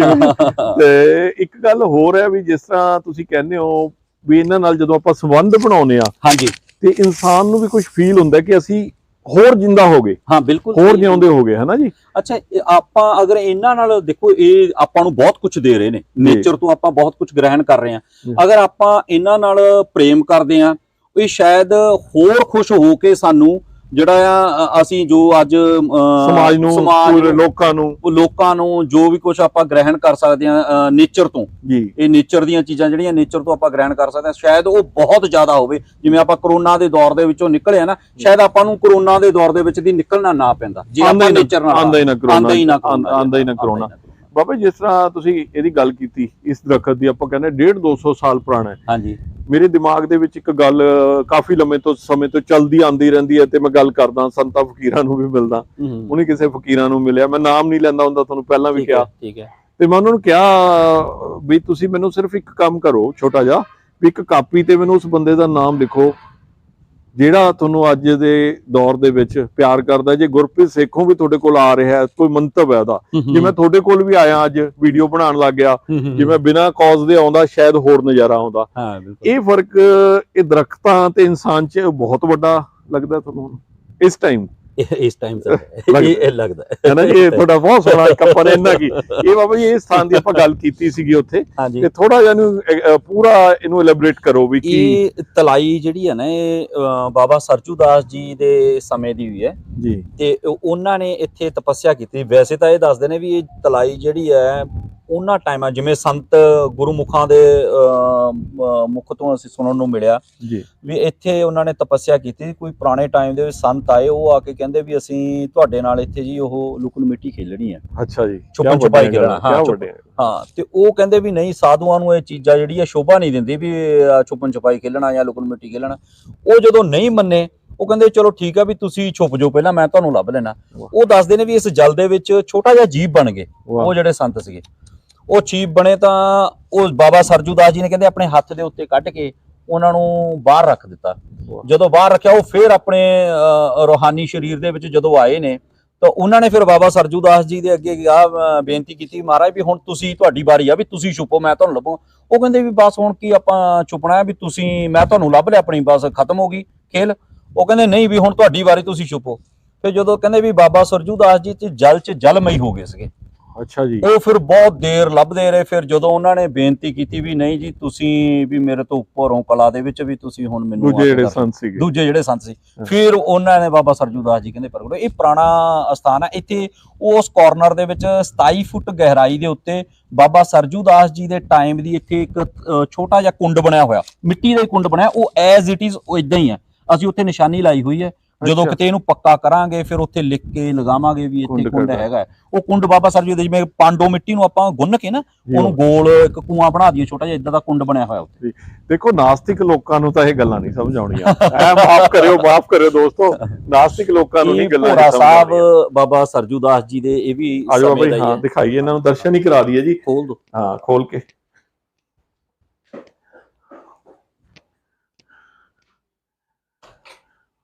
A: ਤੇ ਇੱਕ ਗੱਲ ਹੋਰ ਹੈ ਵੀ, ਜਿਸ ਤਰ੍ਹਾਂ ਤੁਸੀਂ ਕਹਿੰਦੇ ਹੋ ਵੀ ਇਹਨਾਂ ਨਾਲ ਜਦੋਂ ਆਪਾਂ ਸੰਬੰਧ ਬਣਾਉਂਦੇ ਆ, ਹਾਂਜੀ, ਤੇ ਇਨਸਾਨ ਨੂੰ ਵੀ ਕੁਝ ਫੀਲ ਹੁੰਦਾ ਕਿ ਅਸੀਂ ਹੋਰ ਜਿੰਦਾ ਹੋ ਗਏ,
B: ਹਾਂ ਬਿਲਕੁਲ
A: ਹੋਰ ਜਿਉਂਦੇ ਹੋ ਗਏ, ਹਨਾ ਜੀ।
B: ਅੱਛਾ, ਆਪਾਂ ਅਗਰ ਇਹਨਾਂ ਨਾਲ ਦੇਖੋ, ਇਹ ਆਪਾਂ ਨੂੰ ਬਹੁਤ ਕੁਝ ਦੇ ਰਹੇ ਨੇ, ਨੇਚਰ ਤੋਂ ਆਪਾਂ ਬਹੁਤ ਕੁਝ ਗ੍ਰਹਿਣ ਕਰ ਰਹੇ ਹਾਂ। ਅਗਰ ਆਪਾਂ ਇਹਨਾਂ ਨਾਲ ਪ੍ਰੇਮ ਕਰਦੇ ਹਾਂ, ਇਹ ਸ਼ਾਇਦ ਹੋਰ ਖੁਸ਼ ਹੋ ਕੇ ਸਾਨੂੰ ਜਿਹੜਾ ਆ ਅਸੀਂ ਜੋ ਅੱਜ
A: ਸਮਾਜ ਨੂੰ, ਲੋਕਾਂ ਨੂੰ
B: ਜੋ ਵੀ ਕੁਝ ਆਪਾਂ ਗ੍ਰਹਿਣ ਕਰ ਸਕਦੇ ਹਾਂ ਨੇਚਰ ਤੋਂ
A: ਜੀ,
B: ਇਹ ਨੇਚਰ ਦੀਆਂ ਚੀਜ਼ਾਂ ਜਿਹੜੀਆਂ ਨੇਚਰ ਤੋਂ ਆਪਾਂ ਗ੍ਰਹਿਣ ਕਰ ਸਕਦੇ ਹਾਂ, ਸ਼ਾਇਦ ਉਹ ਬਹੁਤ ਜ਼ਿਆਦਾ ਹੋਵੇ। ਜਿਵੇਂ ਆਪਾਂ ਕਰੋਨਾ ਦੇ ਦੌਰ ਦੇ ਵਿੱਚੋਂ ਨਿਕਲੇ ਆ ਨਾ, ਸ਼ਾਇਦ ਆਪਾਂ ਨੂੰ ਕਰੋਨਾ ਦੇ ਦੌਰ ਦੇ ਵਿੱਚ ਦੀ ਨਿਕਲਣਾ ਨਾ ਪੈਂਦਾ ਜੇ ਆਪਾਂ ਨੇਚਰ ਨਾਲ
A: ਆਂਦਾ ਹੀ ਨਾ ਕਰੋਨਾ। ਬਾਬਾ ਜਿਸ ਤਰ੍ਹਾਂ ਤੁਸੀਂ ਇਹਦੀ ਗੱਲ ਕੀਤੀ, ਇਸ ਦਰਖਤ ਦੀ ਆਪਾਂ ਕਹਿੰਦੇ 150-200 ਸਾਲ ਪੁਰਾਣਾ ਹੈ।
B: ਹਾਂਜੀ,
A: ਮੇਰੇ ਦਿਮਾਗ ਦੇ ਵਿੱਚ ਇੱਕ ਗੱਲ ਕਾਫੀ ਲੰਮੇ ਸਮੇਂ ਤੋਂ ਚਲਦੀ ਆਂਦੀ ਰਹਿੰਦੀ ਹੈ, ਤੇ ਮੈਂ ਗੱਲ ਕਰਦਾ ਸੰਤਾਂ ਫਕੀਰਾਂ ਨੂੰ ਵੀ ਮਿਲਦਾ। ਉਹਨੇ ਕਿਸੇ ਫਕੀਰਾਂ ਨੂੰ ਮਿਲਿਆ, ਮੈਂ ਨਾਮ ਨਹੀਂ ਲੈਂਦਾ ਹੁੰਦਾ, ਤੁਹਾਨੂੰ ਪਹਿਲਾਂ ਵੀ ਕਿਹਾ,
B: ਠੀਕ ਹੈ।
A: ਤੇ ਮੈਂ ਉਹਨਾਂ ਨੂੰ ਕਿਹਾ ਵੀ ਤੁਸੀਂ ਮੈਨੂੰ ਸਿਰਫ ਇੱਕ ਕੰਮ ਕਰੋ ਛੋਟਾ ਜਿਹਾ, ਵੀ ਇੱਕ ਕਾਪੀ ਤੇ ਮੈਨੂੰ ਉਸ ਬੰਦੇ ਦਾ ਨਾਮ ਲਿਖੋ ਜਿਹੜਾ ਤੁਹਾਨੂੰ ਅੱਜ ਦੇ ਦੌਰ ਦੇ ਵਿੱਚ ਪਿਆਰ ਕਰਦਾ। ਜੇ ਗੁਰਪ੍ਰੀਤ ਸੇਖੋਂ ਵੀ ਤੁਹਾਡੇ ਕੋਲ ਆ ਰਿਹਾ, ਕੋਈ ਮੰਤਵ ਹੈ ਉਹਦਾ, ਜੇ ਮੈਂ ਤੁਹਾਡੇ ਕੋਲ ਵੀ ਆਇਆ ਅੱਜ ਵੀਡੀਓ ਬਣਾਉਣ ਲੱਗ ਗਿਆ, ਜੇ ਮੈਂ ਬਿਨਾਂ ਕਾਜ਼ ਦੇ ਆਉਂਦਾ ਸ਼ਾਇਦ ਹੋਰ ਨਜ਼ਾਰਾ ਆਉਂਦਾ। ਇਹ ਫਰਕ ਇਹ ਦਰਖਤਾਂ ਤੇ ਇਨਸਾਨ 'ਚ ਬਹੁਤ ਵੱਡਾ ਲੱਗਦਾ ਤੁਹਾਨੂੰ ਇਸ ਟਾਈਮ?
B: ਇਸ ਟਾਈਮ ਇਹ ਲੱਗਦਾ
A: ਹੈ ਨਾ ਜੀ। ਇਹ ਤੁਹਾਡਾ ਬਹੁਤ ਸੋਹਣਾ ਇੱਕ ਆਪਾਂ ਨੇ ਇੰਨਾ ਕੀ ਇਹ ਬਾਬਾ ਜੀ, ਇਹ ਸਥਾਨ ਦੀ ਆਪਾਂ ਗੱਲ ਕੀਤੀ ਸੀਗੀ ਉੱਥੇ, ਤੇ ਥੋੜਾ ਜਿਹਾ ਇਹਨੂੰ ਪੂਰਾ ਇਹਨੂੰ ਐਲੈਬੋਰੇਟ ਕਰੋ ਵੀ ਕੀ।
B: ਇਹ ਤਲਾਈ ਜਿਹੜੀ ਹੈ ਨਾ, ਇਹ ਬਾਬਾ ਸਰਜੂ ਦਾਸ ਜੀ ਦੇ ਸਮੇਂ ਦੀ ਹੋਈ ਹੈ
A: ਜੀ, ਤੇ
B: ਉਹਨਾਂ ਨੇ ਇੱਥੇ ਤਪੱਸਿਆ ਕੀਤੀ। ਵੈਸੇ ਤਾਂ ਇਹ ਦੱਸਦੇ ਨੇ ਵੀ ਇਹ ਤਲਾਈ ਜਿਹੜੀ ਹੈ ਉਹਨਾਂ ਟਾਈਮਾਂ, ਜਿਵੇਂ ਸੰਤ ਗੁਰਮੁਖਾਂ ਦੇ ਮੁਖ ਤੋਂ ਅਸੀਂ ਸੁਣਨ ਨੂੰ ਮਿਲਿਆ ਵੀ ਇੱਥੇ ਉਹਨਾਂ ਨੇ ਤਪੱਸਿਆ ਕੀਤੀ। ਕੋਈ ਪੁਰਾਣੇ ਟਾਈਮ ਦੇ ਵਿੱਚ ਸੰਤ ਆਏ, ਉਹ ਆ ਕੇ ਕਹਿੰਦੇ ਵੀ ਅਸੀਂ ਤੁਹਾਡੇ ਨਾਲ ਇੱਥੇ ਜੀ ਉਹ ਲੁਕਣ ਮਿੱਟੀ ਖੇਲਣੀ ਹੈ।
A: ਅੱਛਾ ਜੀ,
B: ਛੁਪਣ ਛੁਪਾਈ ਖੇਲਣਾ। ਹਾਂ, ਤੇ ਉਹ ਕਹਿੰਦੇ ਵੀ ਨਹੀਂ, ਸਾਧੂਆਂ ਨੂੰ ਇਹ ਚੀਜ਼ਾਂ ਜਿਹੜੀ ਆ ਸ਼ੋਭਾ ਨਹੀਂ ਦਿੰਦੀ ਵੀ ਛੁਪਣ ਛੁਪਾਈ ਖੇਲਣਾ ਜਾਂ ਲੁਕਣ ਮਿੱਟੀ ਖੇਲਣਾ। ਉਹ ਜਦੋਂ ਨਹੀਂ ਮੰਨੇ, ਉਹ ਕਹਿੰਦੇ ਚਲੋ ਠੀਕ ਆ ਵੀ ਤੁਸੀਂ ਛੁਪ ਜਾਓ, ਪਹਿਲਾਂ ਮੈਂ ਤੁਹਾਨੂੰ ਲੱਭ ਲੈਣਾ। ਉਹ ਦੱਸਦੇ ਨੇ ਵੀ ਇਸ ਜਲ ਦੇ ਵਿੱਚ ਛੋਟਾ ਜਿਹਾ ਜੀਵ ਬਣ ਗਏ ਉਹ ਜਿਹੜੇ ਸੰਤ ਸੀਗੇ। ਉਹ ਚੀਪ ਬਣੇ ਤਾਂ ਉਹ ਬਾਬਾ ਸਰਜੂ ਦਾਸ ਜੀ ਨੇ ਕਹਿੰਦੇ ਆਪਣੇ ਹੱਥ ਦੇ ਉੱਤੇ ਕੱਢ ਕੇ ਉਹਨਾਂ ਨੂੰ ਬਾਹਰ ਰੱਖ ਦਿੱਤਾ। ਜਦੋਂ ਬਾਹਰ ਰੱਖਿਆ, ਉਹ ਫਿਰ ਆਪਣੇ ਰੂਹਾਨੀ ਸਰੀਰ ਦੇ ਵਿੱਚ ਜਦੋਂ ਆਏ ਨੇ, ਤਾਂ ਉਹਨਾਂ ਨੇ ਫਿਰ ਬਾਬਾ ਸਰਜੂ ਦਾਸ ਜੀ ਦੇ ਅੱਗੇ ਬੇਨਤੀ ਕੀਤੀ, ਮਹਾਰਾਜ ਵੀ ਹੁਣ ਤੁਸੀਂ, ਤੁਹਾਡੀ ਵਾਰੀ ਆ ਵੀ ਤੁਸੀਂ ਛੁਪੋ, ਮੈਂ ਤੁਹਾਨੂੰ ਲੱਭੂ। ਉਹ ਕਹਿੰਦੇ ਵੀ ਬਸ ਹੁਣ ਕੀ ਆਪਾਂ ਛੁਪਣਾ ਹੈ, ਵੀ ਤੁਸੀਂ, ਮੈਂ ਤੁਹਾਨੂੰ ਲੱਭ ਲਿਆ, ਆਪਣੀ ਬਸ ਖਤਮ ਹੋ ਗਈ ਖੇਲ। ਉਹ ਕਹਿੰਦੇ ਨਹੀਂ, ਵੀ ਹੁਣ ਤੁਹਾਡੀ ਵਾਰੀ, ਤੁਸੀਂ ਛੁਪੋ। ਫਿਰ ਜਦੋਂ ਕਹਿੰਦੇ ਵੀ ਬਾਬਾ ਸਰਜੂ ਦਾਸ ਜੀ ਤੇ ਜਲ 'ਚ ਜਲਮਈ ਹੋ ਗਏ ਸੀਗੇ।
A: ਅੱਛਾ ਜੀ।
B: ਉਹ ਫਿਰ ਬਹੁਤ ਦੇਰ ਲੱਭਦੇ ਰਹੇ। ਫਿਰ ਜਦੋਂ ਉਹਨਾਂ ਨੇ ਬੇਨਤੀ ਕੀਤੀ ਵੀ ਨਹੀਂ ਜੀ, ਤੁਸੀਂ ਵੀ ਮੇਰੇ ਤੋਂ ਉੱਪਰ ਹੋ ਕਲਾ ਦੇ ਵਿੱਚ, ਵੀ ਤੁਸੀਂ ਹੁਣ ਮੈਨੂੰ ਦੂਜੇ ਜਿਹੜੇ ਸੰਤ ਸੀ, ਫਿਰ ਉਹਨਾਂ ਨੇ ਬਾਬਾ ਸਰਜੂ ਦਾਸ ਜੀ ਕਹਿੰਦੇ ਪ੍ਰਗਟ। ਇਹ ਪੁਰਾਣਾ ਅਸਥਾਨ ਹੈ। ਇੱਥੇ ਉਸ ਕਾਰਨਰ ਦੇ ਵਿੱਚ 27 ਫੁੱਟ ਗਹਿਰਾਈ ਦੇ ਉੱਤੇ ਬਾਬਾ ਸਰਜੂ ਦਾਸ ਜੀ ਦੇ ਟਾਈਮ ਦੀ ਇੱਥੇ ਇੱਕ ਛੋਟਾ ਜਿਹਾ ਕੁੰਡ ਬਣਿਆ ਹੋਇਆ, ਮਿੱਟੀ ਦਾ ਕੁੰਡ ਬਣਿਆ। ਉਹ ਐਜ਼ ਇਟ ਇਜ਼ ਉਹ ਇਦਾਂ ਹੀ ਹੈ। ਅਸੀਂ ਉੱਥੇ ਨਿਸ਼ਾਨੀ ਲਾਈ ਹੋਈ ਹੈ। ਜਦੋਂ ਕਿਤੇ ਇਹਨੂੰ ਪੱਕਾ ਕਰਾਂਗੇ, ਫਿਰ ਉੱਥੇ ਲਿਖ ਕੇ ਲਗਾਵਾਂਗੇ ਵੀ ਇੱਥੇ ਕੁੰਡ ਹੈਗਾ। ਉਹ ਕੁੰਡ ਬਾਬਾ ਸਰਜੂ ਦੇ, ਜਿਵੇਂ ਪਾਂਡੋ ਮਿੱਟੀ ਨੂੰ ਆਪਾਂ ਗੁੰਨ ਕੇ ਨਾ ਉਹਨੂੰ ਗੋਲ ਇੱਕ ਕੂਆ ਬਣਾ ਦਈਏ ਛੋਟਾ ਜਿਹਾ, ਇਦਾਂ ਦਾ ਕੁੰਡ ਬਣਿਆ ਹੋਇਆ ਉੱਥੇ।
A: ਦੇਖੋ, ਨਾਸਤਿਕ ਲੋਕਾਂ ਨੂੰ ਤਾਂ ਇਹ ਗੱਲਾਂ ਨਹੀਂ ਸਮਝ ਆਉਣੀਆਂ। ਮਾਫ ਕਰਿਓ ਦੋਸਤੋ, ਨਾਸਤਿਕ ਲੋਕਾਂ ਨੂੰ ਨਹੀਂ ਗੱਲਾਂ
B: ਸਮਝ ਆਉਣੀਆਂ। ਸਾਹਿਬ ਬਾਬਾ ਸਰਜੂ ਦਾਸ ਜੀ ਦੇ ਇਹ ਵੀ
A: ਆਜੋ ਬਈ, ਹਾਂ ਦਿਖਾਈਏ ਇਹਨਾਂ ਨੂੰ, ਦਰਸ਼ਨ ਹੀ ਕਰਾ ਦਈਏ ਜੀ।
B: ਖੋਲ ਦੋ,
A: ਹਾਂ ਖੋਲ ਕੇ।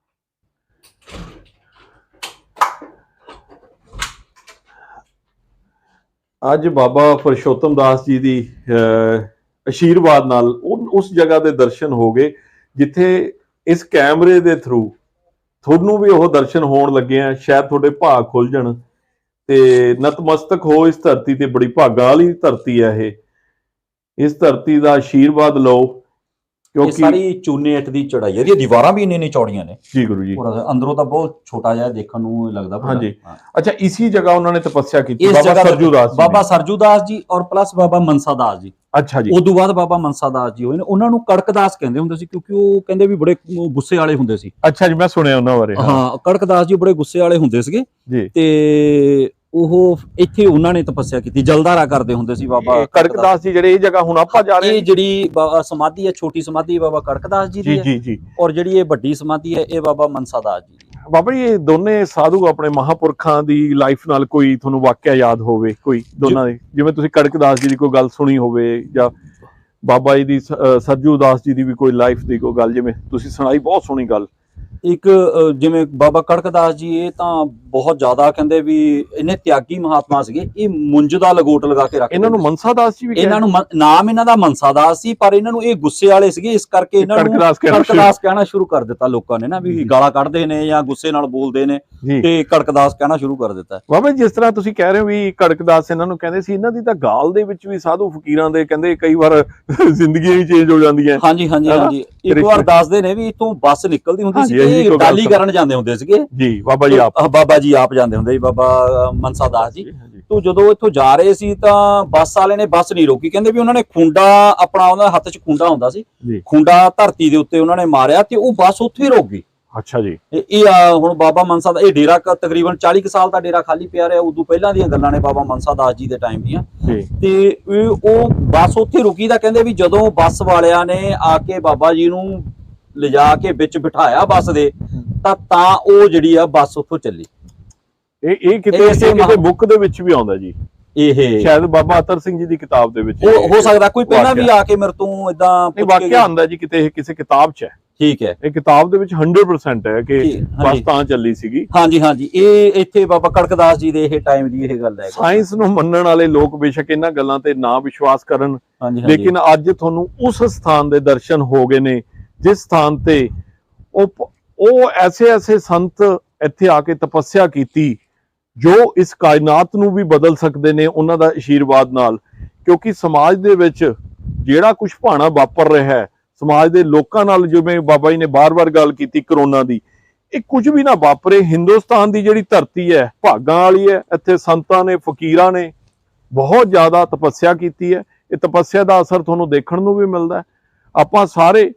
A: ਅੱਜ ਬਾਬਾ ਪੁਰਸ਼ੋਤਮ ਦਾਸ ਜੀ ਦੀ ਆਸ਼ੀਰਵਾਦ ਨਾਲ ਉਸ ਜਗ੍ਹਾ ਦੇ ਦਰਸ਼ਨ ਹੋ ਗਏ, ਜਿੱਥੇ ਇਸ ਕੈਮਰੇ ਦੇ ਥਰੂ ਤੁਹਾਨੂੰ ਵੀ ਉਹ ਦਰਸ਼ਨ ਹੋਣ ਲੱਗੇ ਆ। ਸ਼ਾਇਦ ਤੁਹਾਡੇ ਭਾਗ ਖੁੱਲ ਜਾਣ ਤੇ ਨਤਮਸਤਕ ਹੋ ਇਸ ਧਰਤੀ ਤੇ। ਬੜੀ ਭਾਗਾਂ ਵਾਲੀ ਧਰਤੀ ਹੈ ਇਹ। ਇਸ ਧਰਤੀ ਦਾ ਆਸ਼ੀਰਵਾਦ ਲਓ,
B: ਕਿਉਂਕਿ ਸਾਰੀ ਚੂਨੇ ਇੱਟ ਦੀ ਚੜਾਈ ਹੈ। ਇਹਦੀਆਂ ਦੀਵਾਰਾਂ ਵੀ ਇੰਨੇ ਚੌੜੀਆਂ ਨੇ
A: ਜੀ ਗੁਰੂ ਜੀ।
B: ਅੰਦਰੋਂ ਤਾਂ ਬਹੁਤ ਛੋਟਾ ਜਿਹਾ ਦੇਖਣ ਨੂੰ ਲੱਗਦਾ।
A: ਹਾਂਜੀ, ਅੱਛਾ, ਇਸੀ ਜਗ੍ਹਾ ਉਹਨਾਂ ਨੇ ਤਪੱਸਿਆ ਕੀਤੀ,
B: ਬਾਬਾ ਸਰਜੂ ਦਾਸ ਜੀ ਔਰ ਪਲੱਸ ਬਾਬਾ ਮਨਸਾ ਦਾਸ ਜੀ।
A: ਅੱਛਾ ਜੀ।
B: ਉਦੋਂ ਬਾਅਦ ਬਾਬਾ ਮਨਸਾ ਦਾਸ ਜੀ ਹੋਏ ਨੇ। ਉਹਨਾਂ ਨੂੰ ਕੜਕਦਾਸ ਕਹਿੰਦੇ ਹੁੰਦੇ ਸੀ, ਕਿਉਂਕਿ ਉਹ ਕਹਿੰਦੇ ਵੀ ਬੜੇ ਗੁੱਸੇ ਵਾਲੇ ਹੁੰਦੇ ਸੀ।
A: ਅੱਛਾ ਜੀ, ਮੈਂ ਸੁਣਿਆ ਉਹਨਾਂ ਬਾਰੇ।
B: ਹਾਂ, ਕੜਕਦਾਸ ਜੀ ਬੜੇ ਗੁੱਸੇ ਵਾਲੇ ਹੁੰਦੇ ਸੀਗੇ
A: ਜੀ।
B: ਤੇ ਉਹ ਇੱਥੇ ਉਹਨਾਂ ਨੇ ਤਪੱਸਿਆ ਕੀਤੀ, ਜਲਦਾਰਾ ਕਰਦੇ ਹੁੰਦੇ ਸੀ ਬਾਬਾ
A: ਕੜਕਦਾਸ ਜੀ। ਜਿਹੜੇ ਇਹ ਜਗ੍ਹਾ ਹੁਣ ਆਪਾਂ ਜਾ ਰਹੇ ਹਾਂ,
B: ਇਹ ਜਿਹੜੀ ਸਮਾਧੀ ਹੈ, ਛੋਟੀ ਸਮਾਧੀ ਬਾਬਾ ਕੜਕਦਾਸ ਜੀ ਦੀ ਹੈ ਜੀ। ਔਰ ਜਿਹੜੀ ਇਹ ਵੱਡੀ ਸਮਾਧੀ ਹੈ, ਇਹ ਬਾਬਾ ਮਨਸਾ ਦਾਸ ਜੀ ਦੀ।
A: ਬਾਬਾ ਜੀ, ਇਹ ਦੋਨੇ ਸਾਧੂ ਆਪਣੇ ਮਹਾਂਪੁਰਖਾਂ ਦੀ ਲਾਈਫ ਨਾਲ ਕੋਈ ਤੁਹਾਨੂੰ ਵਾਕਿਆ ਯਾਦ ਹੋਵੇ, ਕੋਈ ਦੋਨਾਂ ਦੇ, ਜਿਵੇਂ ਤੁਸੀਂ ਕੜਕਦਾਸ ਜੀ ਦੀ ਕੋਈ ਗੱਲ ਸੁਣੀ ਹੋਵੇ, ਜਾਂ ਬਾਬਾ ਜੀ ਦੀ ਸਰਜੂ ਦਾਸ ਜੀ ਦੀ ਵੀ ਕੋਈ ਲਾਈਫ ਦੀ ਕੋਈ ਗੱਲ, ਜਿਵੇਂ ਤੁਸੀਂ ਸੁਣਾਈ ਬਹੁਤ ਸੋਹਣੀ ਗੱਲ।
B: ਇੱਕ ਜਿਵੇਂ ਬਾਬਾ ਕੜਕਦਾਸ ਜੀ, ਇਹ ਤਾਂ ਬਹੁਤ ਜ਼ਿਆਦਾ ਕਹਿੰਦੇ ਵੀ ਇਹਨੇ ਤਿਆਗੀ ਮਹਾਤਮਾ ਸੀਗੇ। ਇਹ ਮੁੰਜ ਦਾ ਲਗੋਟ ਲਗਾ ਕੇ ਰੱਖਦੇ
A: ਇਹਨਾਂ ਨੂੰ ਮਨਸਾ ਦਾਸ ਜੀ ਵੀ
B: ਇਹਨਾਂ ਨੂੰ ਨਾਮ ਇਹਨਾਂ ਦਾ ਮਨਸਾ ਦਾਸ ਸੀ, ਪਰ ਇਹਨਾਂ ਨੂੰ ਇਹ ਗੁੱਸੇ ਵਾਲੇ ਸੀਗੇ, ਇਸ ਕਰਕੇ ਇਹਨਾਂ ਨੂੰ ਕੜਕਦਾਸ ਕਹਿਣਾ ਸ਼ੁਰੂ ਕਰ ਦਿੱਤਾ ਲੋਕਾਂ ਨੇ ਨਾ, ਵੀ ਗਾਲਾਂ ਕੱਢਦੇ ਨੇ ਜਾਂ ਗੁੱਸੇ ਨਾਲ ਬੋਲਦੇ ਨੇ ਤੇ ਕੜਕਦਾਸ ਕਹਿਣਾ ਸ਼ੁਰੂ ਕਰ ਦਿੱਤਾ।
A: ਬਾਬਾ ਜਿਸ ਤਰ੍ਹਾਂ ਤੁਸੀਂ ਕਹਿ ਰਹੇ ਹੋ ਵੀ ਕੜਕਦਾਸ ਇਹਨਾਂ ਨੂੰ ਕਹਿੰਦੇ ਸੀ, ਇਹਨਾਂ ਦੀ ਤਾਂ ਗਾਲ ਦੇ ਵਿੱਚ ਵੀ ਸਾਧੂ ਫਕੀਰਾਂ ਦੇ ਕਹਿੰਦੇ ਕਈ ਵਾਰ ਜ਼ਿੰਦਗੀਆਂ ਹੀ ਚੇਂਜ ਹੋ ਜਾਂਦੀਆਂ।
B: ਹਾਂਜੀ ਹਾਂਜੀ ਹਾਂਜੀ, ਇੱਕ ਵਾਰ ਦੱਸਦੇ ਨੇ ਵੀ ਇਥੋਂ ਬੱਸ ਨਿਕਲਦੀ ਹੁੰਦੀ ਸੀ, ਇਹ ਡਾਲੀ ਕਰਨ ਜਾਂਦੇ ਹੁੰਦੇ ਸੀਗੇ ਜੀ, ਬਾਬਾ ਜੀ ਆਪ ਜਾਂਦੇ ਹੁੰਦੇ ਸੀ, ਬਾਬਾ ਮਨਸਾ ਦਾਸ ਜੀ। ਤੋ ਜਦੋਂ ਇੱਥੋਂ ਜਾ ਰਹੇ ਸੀ ਤਾਂ ਬੱਸ ਵਾਲੇ ਨੇ ਬੱਸ ਨਹੀਂ ਰੋਕੀ, ਕਹਿੰਦੇ ਵੀ ਉਹਨਾਂ ਨੇ ਖੁੰਡਾ ਆਪਣਾ, ਉਹਨਾਂ ਦੇ ਹੱਥ 'ਚ ਖੁੰਡਾ ਹੁੰਦਾ ਸੀ, ਖੁੰਡਾ ਧਰਤੀ ਦੇ ਉੱਤੇ ਉਹਨਾਂ ਨੇ ਮਾਰਿਆ ਤੇ ਉਹ ਬੱਸ ਉੱਥੇ ਰੁਕ ਗਈ।
A: ਅੱਛਾ ਜੀ।
B: ਇਹ ਹੁਣ ਬਾਬਾ ਮਨਸਾ ਦਾ ਇਹ ਡੇਰਾ ਤਕਰੀਬਨ 40 ਸਾਲ ਦਾ ਡੇਰਾ ਖਾਲੀ ਪਿਆ ਰਿਹਾ। ਉਦੋਂ ਪਹਿਲਾਂ ਦੀਆਂ ਗੱਲਾਂ ਨੇ ਬਾਬਾ ਮਨਸਾ ਦਾਸ ਜੀ ਦੇ ਟਾਈਮ ਦੀਆਂ, ਤੇ ਉਹ ਬੱਸ ਉੱਥੇ ਰੁਕੀ ਤਾਂ ਕਹਿੰਦੇ ਵੀ ਜਦੋਂ ਬੱਸ ਵਾਲਿਆਂ ਨੇ ਆ ਕੇ ਬਾਬਾ ਜੀ ਨੂੰ ਲਿਜਾ ਕੇ ਵਿੱਚ ਬਿਠਾਇਆ ਬੱਸ ਦੇ, ਤਾਂ ਉਹ ਜਿਹੜੀ ਆ ਬੱਸ ਉੱਥੋਂ ਚੱਲੀ।
A: ਇਹ ਕਿਤੇ ਬੁੱਕ ਦੇ ਵਿੱਚ ਵੀ ਆਉਂਦਾ ਜੀ, ਇਹ ਸ਼ਾਇਦ ਬਾਬਾ ਅਤਰ ਸਿੰਘ ਜੀ ਦੀ ਕਿਤਾਬ ਦੇ ਵਿੱਚ
B: ਹੋ ਸਕਦਾ, ਕੋਈ ਪਹਿਲਾਂ ਵੀ ਆ ਕੇ ਮੇਰੇ ਤੋਂ ਇਦਾਂ
A: ਵਾਕਿਆ ਆਉਂਦਾ ਜੀ, ਕਿਤੇ ਕਿਸੇ ਕਿਤਾਬ 'ਚ ਹੈ।
B: ਠੀਕ ਹੈ,
A: ਇਹ ਕਿਤਾਬ ਦੇ ਵਿੱਚ 100% ਹੈ ਕਿ ਬੱਸ ਤਾਂ ਚੱਲੀ ਸੀਗੀ।
B: ਹਾਂਜੀ ਹਾਂਜੀ, ਇਹ ਇੱਥੇ ਬਾਬਾ ਕੜਕਦਾਸ ਜੀ ਦੇ ਇਹ ਟਾਈਮ ਦੀ ਇਹ ਗੱਲ ਹੈ।
A: ਸਾਇੰਸ ਨੂੰ ਮੰਨਣ ਵਾਲੇ ਲੋਕ ਬੇਸ਼ੱਕ ਇਹਨਾਂ ਗੱਲਾਂ ਤੇ ਨਾ ਵਿਸ਼ਵਾਸ ਕਰਨ, ਲੇਕਿਨ ਅੱਜ ਤੁਹਾਨੂੰ ਉਸ ਸਥਾਨ ਦੇ ਦਰਸ਼ਨ ਹੋ ਗਏ ਨੇ ਜਿਸ ਸਥਾਨ ਤੇ ਉਹ ਐਸੇ ਸੰਤ ਇੱਥੇ ਆ ਕੇ ਤਪੱਸਿਆ ਕੀਤੀ ਜੋ ਇਸ ਕਾਇਨਾਤ ਨੂੰ ਵੀ ਬਦਲ ਸਕਦੇ ਨੇ ਉਹਨਾਂ ਦਾ ਆਸ਼ੀਰਵਾਦ ਨਾਲ। ਕਿਉਂਕਿ ਸਮਾਜ ਦੇ ਵਿੱਚ ਜਿਹੜਾ ਕੁਝ ਭਾਣਾ ਵਾਪਰ ਰਿਹਾ ਹੈ, ਸਮਾਜ ਦੇ ਲੋਕਾਂ ਨਾਲ, ਜਿਵੇਂ ਬਾਬਾ ਜੀ ਨੇ ਬਾਰ-ਬਾਰ ਗੱਲ ਕੀਤੀ ਕਰੋਨਾ ਦੀ, ਇਹ ਕੁਝ ਵੀ ਨਾ ਵਾਪਰੇ। ਹਿੰਦੁਸਤਾਨ ਦੀ ਜਿਹੜੀ ਧਰਤੀ ਹੈ ਭਾਗਾਂ ਵਾਲੀ ਹੈ, ਇੱਥੇ ਸੰਤਾਂ ਨੇ, ਫਕੀਰਾਂ ਨੇ ਬਹੁਤ ਜ਼ਿਆਦਾ ਤਪੱਸਿਆ ਕੀਤੀ ਹੈ। ਇਹ ਤਪੱਸਿਆ ਦਾ ਅਸਰ ਤੁਹਾਨੂੰ ਦੇਖਣ ਨੂੰ ਵੀ ਮਿਲਦਾ ਹੈ। ਆਪਾਂ ਸਾਰੇ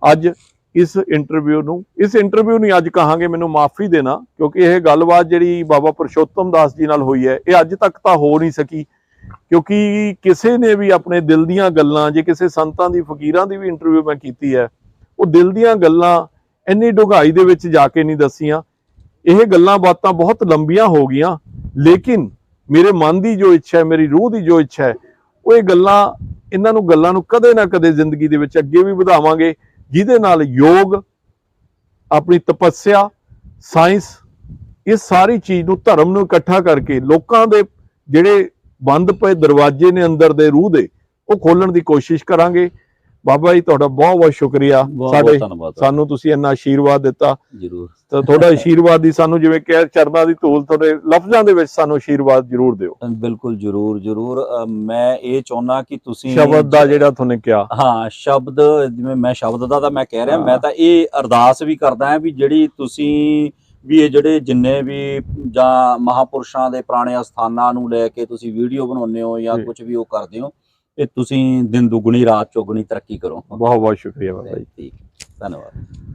A: ਅੱਜ ਇਸ ਇੰਟਰਵਿਊ ਨਹੀਂ ਅੱਜ ਕਹਾਂਗੇ, ਮੈਨੂੰ ਮਾਫੀ ਦੇਣਾ, ਕਿਉਂਕਿ ਇਹ ਗੱਲਬਾਤ ਜਿਹੜੀ ਬਾਬਾ ਪੁਰਸ਼ੋਤਮ ਦਾਸ ਜੀ ਨਾਲ ਹੋਈ ਹੈ, ਇਹ ਅੱਜ ਤੱਕ ਤਾਂ ਹੋ ਨਹੀਂ ਸਕੀ, ਕਿਉਂਕਿ ਕਿਸੇ ਨੇ ਵੀ ਆਪਣੇ ਦਿਲ ਦੀਆਂ ਗੱਲਾਂ, ਜੇ ਕਿਸੇ ਸੰਤਾਂ ਦੀ, ਫਕੀਰਾਂ ਦੀ ਵੀ ਇੰਟਰਵਿਊ ਮੈਂ ਕੀਤੀ ਹੈ, ਉਹ ਦਿਲ ਦੀਆਂ ਗੱਲਾਂ ਇੰਨੀ ਡੂੰਘਾਈ ਦੇ ਵਿੱਚ ਜਾ ਕੇ ਨਹੀਂ ਦੱਸੀਆਂ। ਇਹ ਗੱਲਾਂ ਬਾਤਾਂ ਬਹੁਤ ਲੰਬੀਆਂ ਹੋ ਗਈਆਂ, ਲੇਕਿਨ ਮੇਰੇ ਮਨ ਦੀ ਜੋ ਇੱਛਾ ਹੈ, ਮੇਰੀ ਰੂਹ ਦੀ ਜੋ ਇੱਛਾ ਹੈ, ਉਹ ਇਹ ਇਹਨਾਂ ਨੂੰ ਕਦੇ ਨਾ ਕਦੇ ਜ਼ਿੰਦਗੀ ਦੇ ਵਿੱਚ ਅੱਗੇ ਵੀ ਵਧਾਵਾਂਗੇ, ਜਿਹਦੇ ਨਾਲ ਯੋਗ, ਆਪਣੀ ਤਪੱਸਿਆ, ਸਾਇੰਸ, ਇਸ ਸਾਰੀ ਚੀਜ਼ ਨੂੰ, ਧਰਮ ਨੂੰ ਇਕੱਠਾ ਕਰਕੇ ਲੋਕਾਂ ਦੇ ਜਿਹੜੇ ਬੰਦ ਪਏ ਦਰਵਾਜ਼ੇ ਨੇ ਅੰਦਰ ਦੇ ਰੂਹ ਦੇ, ਉਹ ਖੋਲਣ ਦੀ ਕੋਸ਼ਿਸ਼ ਕਰਾਂਗੇ। ਬਾਬਾ ਜੀ ਤੁਹਾਡਾ ਬਹੁਤ ਬਹੁਤ ਸ਼ੁਕਰੀਆ, ਸਾਨੂੰ ਤੁਸੀਂ ਇੰਨਾ ਆਸ਼ੀਰਵਾਦ ਦਿੱਤਾ। ਜ਼ਰੂਰ, ਤਾਂ ਤੁਹਾਡਾ ਆਸ਼ੀਰਵਾਦ ਦੀ ਸਾਨੂੰ, ਜਿਵੇਂ ਕਿ ਚਰਨਾਂ ਦੀ ਧੂਲ, ਤੁਹਾਡੇ ਲਫ਼ਜ਼ਾਂ ਦੇ ਵਿੱਚ ਸਾਨੂੰ ਆਸ਼ੀਰਵਾਦ ਜ਼ਰੂਰ ਦਿਓ। ਬਿਲਕੁਲ, ਜ਼ਰੂਰ। ਮੈਂ ਇਹ ਚਾਹੁੰਦਾ ਕਿ ਤੁਸੀਂ ਸ਼ਬਦ ਦਾ ਜਿਹੜਾ ਤੁਹਾਨੂੰ ਕਿਹਾ, ਹਾਂ ਸ਼ਬਦ, ਜਿਵੇਂ ਮੈਂ ਸ਼ਬਦ ਦਾ ਤਾਂ ਮੈਂ ਕਹਿ ਰਿਹਾ, ਮੈਂ ਤਾਂ ਇਹ ਅਰਦਾਸ ਵੀ ਕਰਦਾ ਹਾਂ ਵੀ ਜਿਹੜੀ ਤੁਸੀਂ ਵੀ ਇਹ ਜਿਹੜੇ ਜਿੰਨੇ ਵੀ ਜਾਂ ਮਹਾਪੁਰਸ਼ਾਂ ਦੇ ਪੁਰਾਣੇ ਅਸਥਾਨਾਂ ਨੂੰ ਲੈ ਕੇ ਤੁਸੀਂ ਵੀਡੀਓ ਬਣਾਉਂਦੇ ਹੋ ਜਾਂ ਕੁਝ ਵੀ ਉਹ ਕਰਦੇ ਹੋ, ਇਹ ਤੁਸੀਂ ਦਿਨ ਦੁਗਣੀ ਰਾਤ ਚੌਗੁਣੀ ਤਰੱਕੀ ਕਰੋ। ਬਹੁਤ ਬਹੁਤ ਸ਼ੁਕਰੀਆ ਬਾਬਾ ਜੀ, ਧੰਨਵਾਦ।